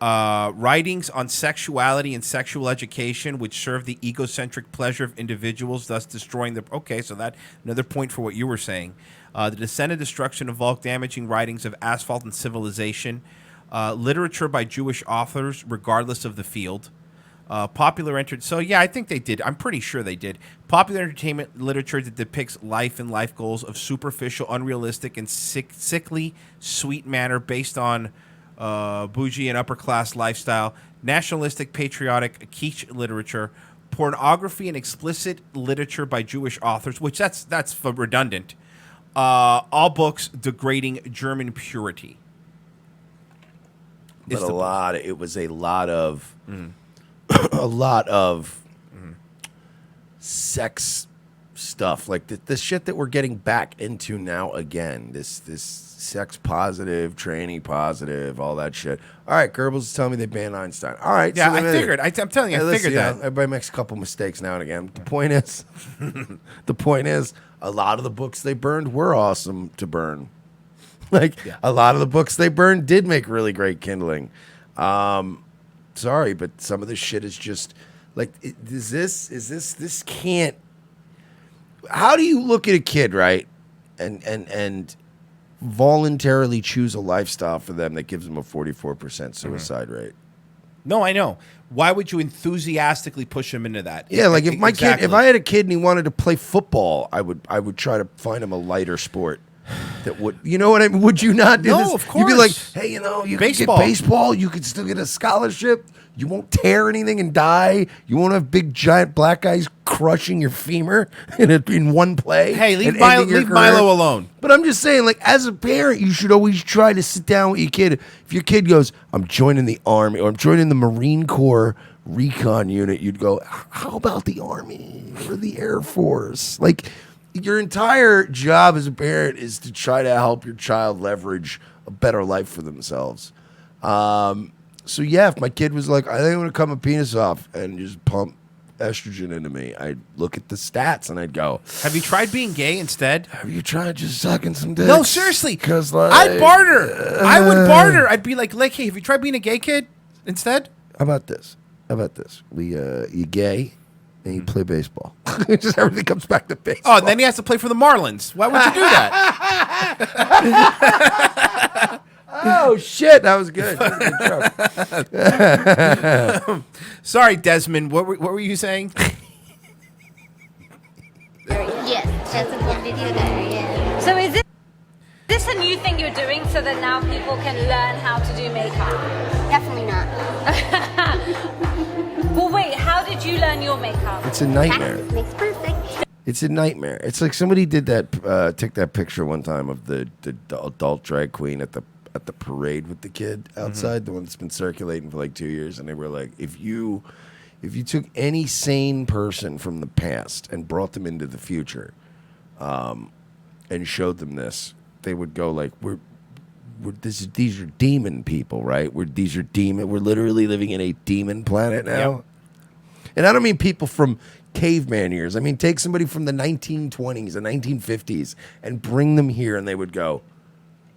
writings on sexuality and sexual education, which serve the egocentric pleasure of individuals, thus destroying the. Okay, so that another point for what you were saying. The descent and destruction of all damaging writings of asphalt and civilization, literature by Jewish authors, regardless of the field. Popular so yeah, I think they did. I'm pretty sure they did. Popular entertainment literature that depicts life and life goals of superficial, unrealistic, and sickly sweet manner based on bougie and upper class lifestyle. Nationalistic, patriotic, quiche literature, pornography and explicit literature by Jewish authors, which that's redundant. All books degrading German purity. But it was a lot of. A lot of sex stuff, like the shit that we're getting back into now again. This sex positive, tranny positive, all that shit. All right, Goebbels is telling me they banned Einstein. All right, yeah, I figured. I'm telling you, I figured that. Everybody makes a couple mistakes now and again. The point is, a lot of the books they burned were awesome to burn. A lot of the books they burned did make really great kindling. Sorry, but some of this shit is just like, this can't. How do you look at a kid, right, and voluntarily choose a lifestyle for them that gives them a 44% suicide rate? No, I know. Why would you enthusiastically push him into that? Yeah, like if my kid, if I had a kid and he wanted to play football, I would try to find him a lighter sport. That would, you know what I mean? Would you not do this? No, of course. You'd be like, hey, you know, you could get baseball. You could still get a scholarship. You won't tear anything and die. You won't have big, giant black guys crushing your femur in one play. Hey, leave Milo alone. But I'm just saying, like, as a parent, you should always try to sit down with your kid. If your kid goes, I'm joining the Army or I'm joining the Marine Corps recon unit, you'd go, how about the Army or the Air Force? Like, your entire job as a parent is to try to help your child leverage a better life for themselves. So yeah, if my kid was like, I think I'm gonna cut my penis off and just pump estrogen into me, I'd look at the stats and I'd go, Have you tried being gay instead? Have you tried just sucking some dicks? No, seriously. Because like, I'd barter. I would barter. I'd be like, hey, have you tried being a gay kid instead? How about this? We you gay and you play baseball. Just everything comes back to baseball. Oh, and then he has to play for the Marlins. Why would you do that? Oh shit, that was good. That was a good joke. Sorry, Desmond. What were you saying? Yes, that's a good video diary, yeah. So is this a new thing you're doing so that now people can learn how to do makeup? Definitely not. Well, wait, how did you learn your makeup? It's a nightmare. Practice makes perfect. It's a nightmare. It's like somebody did that. Took that picture one time of the adult drag queen at the parade with the kid outside, the one that's been circulating for like 2 years, and they were like, if you took any sane person from the past and brought them into the future, and showed them this, they would go like, these are demon people, right? We're literally living in a demon planet now. Yep. And I don't mean people from caveman years. I mean, take somebody from the 1920s, the 1950s, and bring them here, and they would go,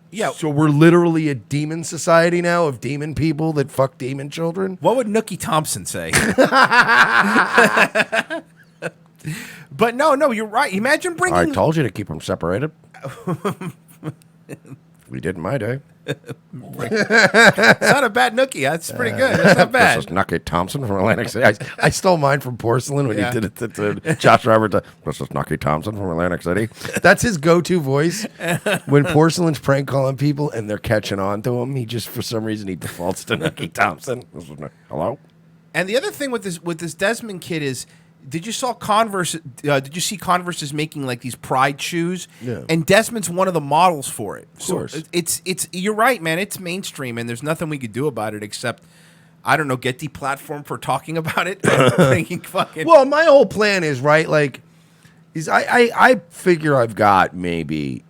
yeah. So we're literally a demon society now of demon people that fuck demon children? What would Nookie Thompson say? But no, you're right. Imagine bringing... I told you to keep them separated. We did in my day. It's not a bad Nookie. That's pretty good. That's not bad. This is Nookie Thompson from Atlantic City. I stole mine from Porcelain when he did it to Josh Robert. This is Nookie Thompson from Atlantic City. That's his go-to voice. When Porcelain's prank calling people and they're catching on to him, he just, for some reason, he defaults to Nookie Thompson. Hello? And the other thing with this Desmond kid is, did you see Converse is making like these Pride shoes? Yeah. And Desmond's one of the models for it. Of course. It's you're right, man. It's mainstream, and there's nothing we could do about it except, I don't know, get deplatformed for talking about it. And thinking fucking. Well, my whole plan is right. Like, I figure I've got maybe.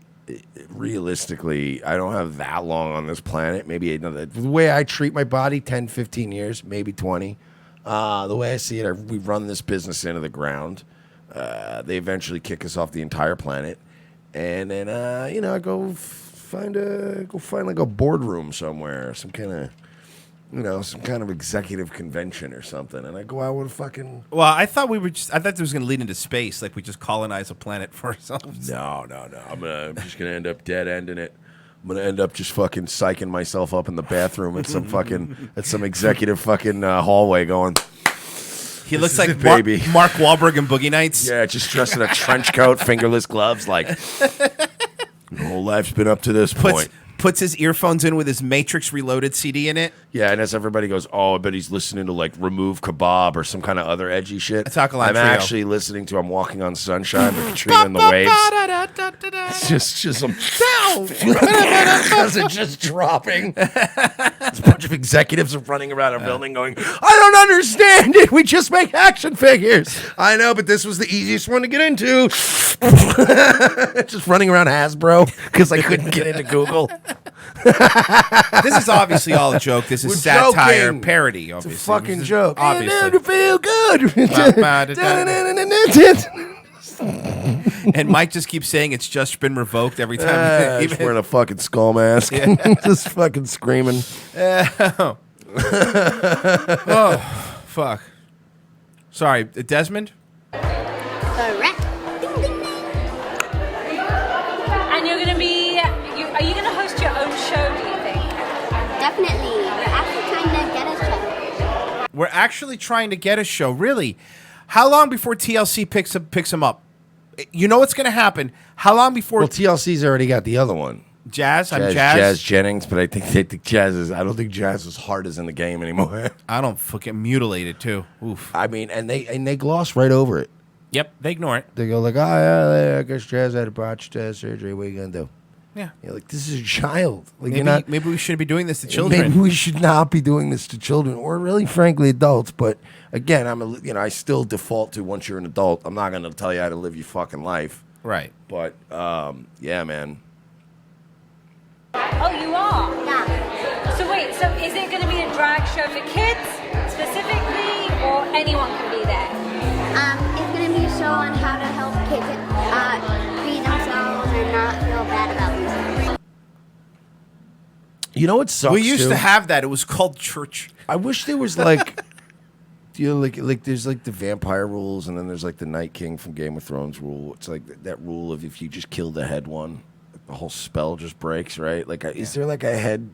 Realistically, I don't have that long on this planet. Maybe another. The way I treat my body, 10, 15 years, maybe 20. The way I see it, we run this business into the ground. They eventually kick us off the entire planet, and then I go find like a boardroom somewhere, some kind of executive convention or something, and I go out with a fucking. Well, I thought there was going to lead into space, like we just colonize a planet for ourselves. No. I'm just gonna end up dead ending it. I'm gonna end up just fucking psyching myself up in the bathroom at some executive fucking hallway going. He looks like baby Mark Wahlberg in Boogie Nights. Yeah, just dressed in a trench coat, fingerless gloves, like your whole life's been up to this point. Puts his earphones in with his Matrix Reloaded CD in it. Yeah, and as everybody goes, oh, I bet he's listening to like Remove Kebab or some kind of other edgy shit. Tacoline I'm Trio. actually listening to I'm Walking on Sunshine with Katrina and the Waves. It's just some it's just dropping. There's a bunch of executives are running around a building going, I don't understand it. We just make action figures. I know, but this was the easiest one to get into. Just running around Hasbro because I couldn't get into Google. This is obviously all a joke. This is We're satire, joking. parody. Obviously. It's a fucking joke. Obviously, to feel good. And Mike just keeps saying it's just been revoked every time. He's wearing a fucking skull mask. Just fucking screaming. Oh, fuck. Sorry, Desmond? Correct. And you're gonna be. Are you gonna host your own show? Do you think? Definitely. We're actually trying to get a show. We're actually trying to get a show. Really? How long before TLC picks him up? You know what's going to happen. How long before? Well, TLC's already got the other one. Jazz? Jazz Jennings, but I think Jazz is. I don't think Jazz's heart is in the game anymore. I don't fucking mutilate too. Oof. I mean, and they gloss right over it. Yep, they ignore it. They go like, oh yeah, I guess Jazz had a botched surgery. What are you gonna do? Yeah, you're like, this is a child. Like, maybe we shouldn't be doing this to children. Maybe we should not be doing this to children, or really, frankly, adults. But again, I still default to once you're an adult, I'm not gonna tell you how to live your fucking life. Right. But yeah, man. Oh, you are? Yeah. So wait, so is it going to be a drag show for kids specifically, or anyone can be there? It's going to be a show on how to help kids be themselves and not feel bad about themselves. You know what sucks? We used too? to have that. It was called church. I wish there was like, you know, like there's like the vampire rules, and then there's like the Night King from Game of Thrones rule. It's like that rule of if you just kill the head one, the whole spell just breaks, right? Like, is there like a head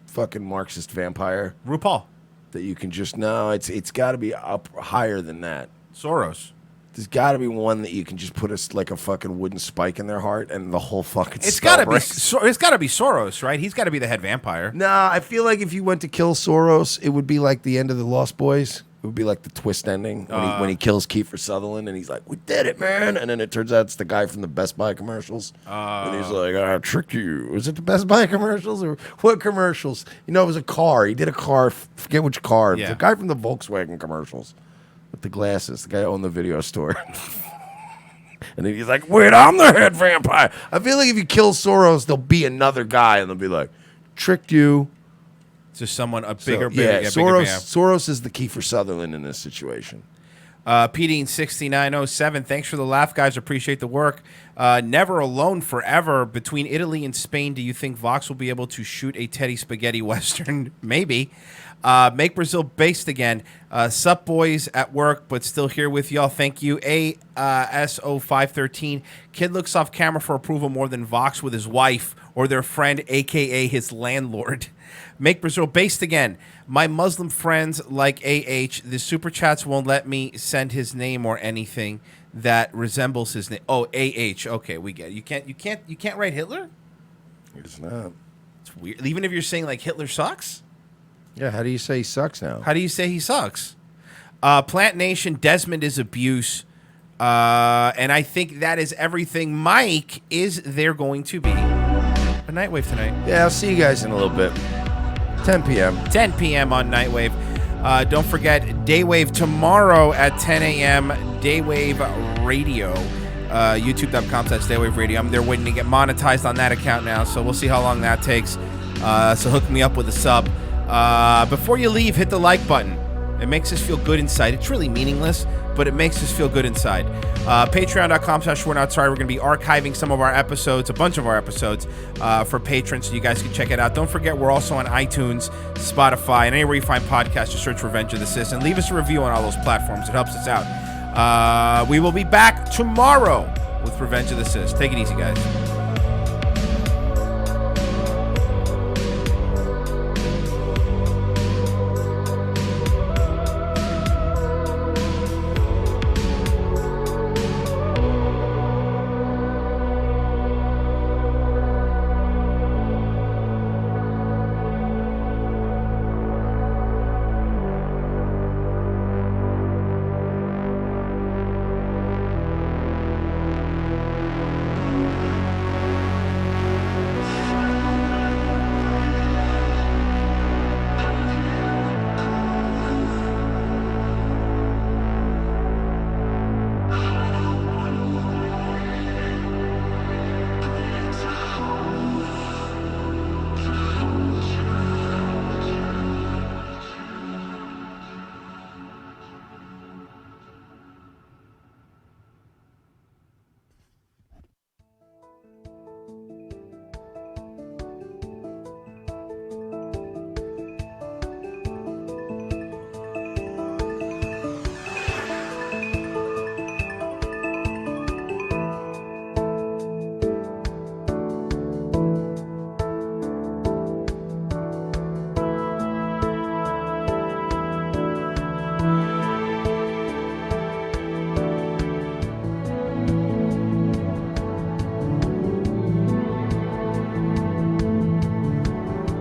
fucking Marxist vampire? RuPaul. That you can just it's got to be up higher than that. Soros. There's got to be one that you can just put like a fucking wooden spike in their heart, and the whole fucking. It's spell got to be. breaks. It's got to be Soros, right? He's got to be the head vampire. Nah, I feel like if you went to kill Soros, it would be like the end of the Lost Boys. It would be like the twist ending when he kills Kiefer Sutherland, and he's like, "We did it, man!" And then it turns out it's the guy from the Best Buy commercials, and he's like, "I tricked you." Was it the Best Buy commercials or what commercials? You know, it was a car. He did a car. Forget which car. Yeah. The guy from the Volkswagen commercials with the glasses. The guy who owned the video store. And then he's like, "Wait, I'm the head vampire." I feel like if you kill Soros, there'll be another guy, and they'll be like, "Tricked you." Just someone a Bigger bigger, bigger Soros. vamp. Soros is the Kiefer Sutherland in this situation. PD6907, thanks for the laugh, guys. Appreciate the work. Never Alone Forever. Between Italy and Spain, do you think Vox will be able to shoot a Teddy Spaghetti Western? Maybe. Make Brazil based again. Sup, boys at work, but still here with y'all. Thank you. ASO513. Kid looks off camera for approval more than Vox with his wife or their friend, a.k.a. his landlord. Make Brazil based again. My Muslim friends like AH. The super chats won't let me send his name or anything that resembles his name. Oh, AH. Okay, we get it. You can't write Hitler? It's not. It's weird. Even if you're saying like Hitler sucks? Yeah, how do you say he sucks now? How do you say he sucks? Plant Nation, Desmond is abuse. And I think that is everything. Mike, is there going to be a Nightwave tonight? Yeah, I'll see you guys in a little bit. 10 p.m. 10 p.m. on Nightwave. Don't forget, Daywave tomorrow at 10 a.m. Daywave Radio. YouTube.com/Daywave Radio. I'm there waiting to get monetized on that account now, so we'll see how long that takes. So hook me up with a sub. Before you leave, hit the like button. It makes us feel good inside. It's really meaningless, but it makes us feel good inside. Patreon.com/We're Not Sorry. We're going to be archiving some of our episodes, a bunch of our episodes, for patrons, so you guys can check it out. Don't forget, we're also on iTunes, Spotify, and anywhere you find podcasts. Just search Revenge of the Sis, and leave us a review on all those platforms. It helps us out. We will be back tomorrow with Revenge of the Sis. Take it easy, guys.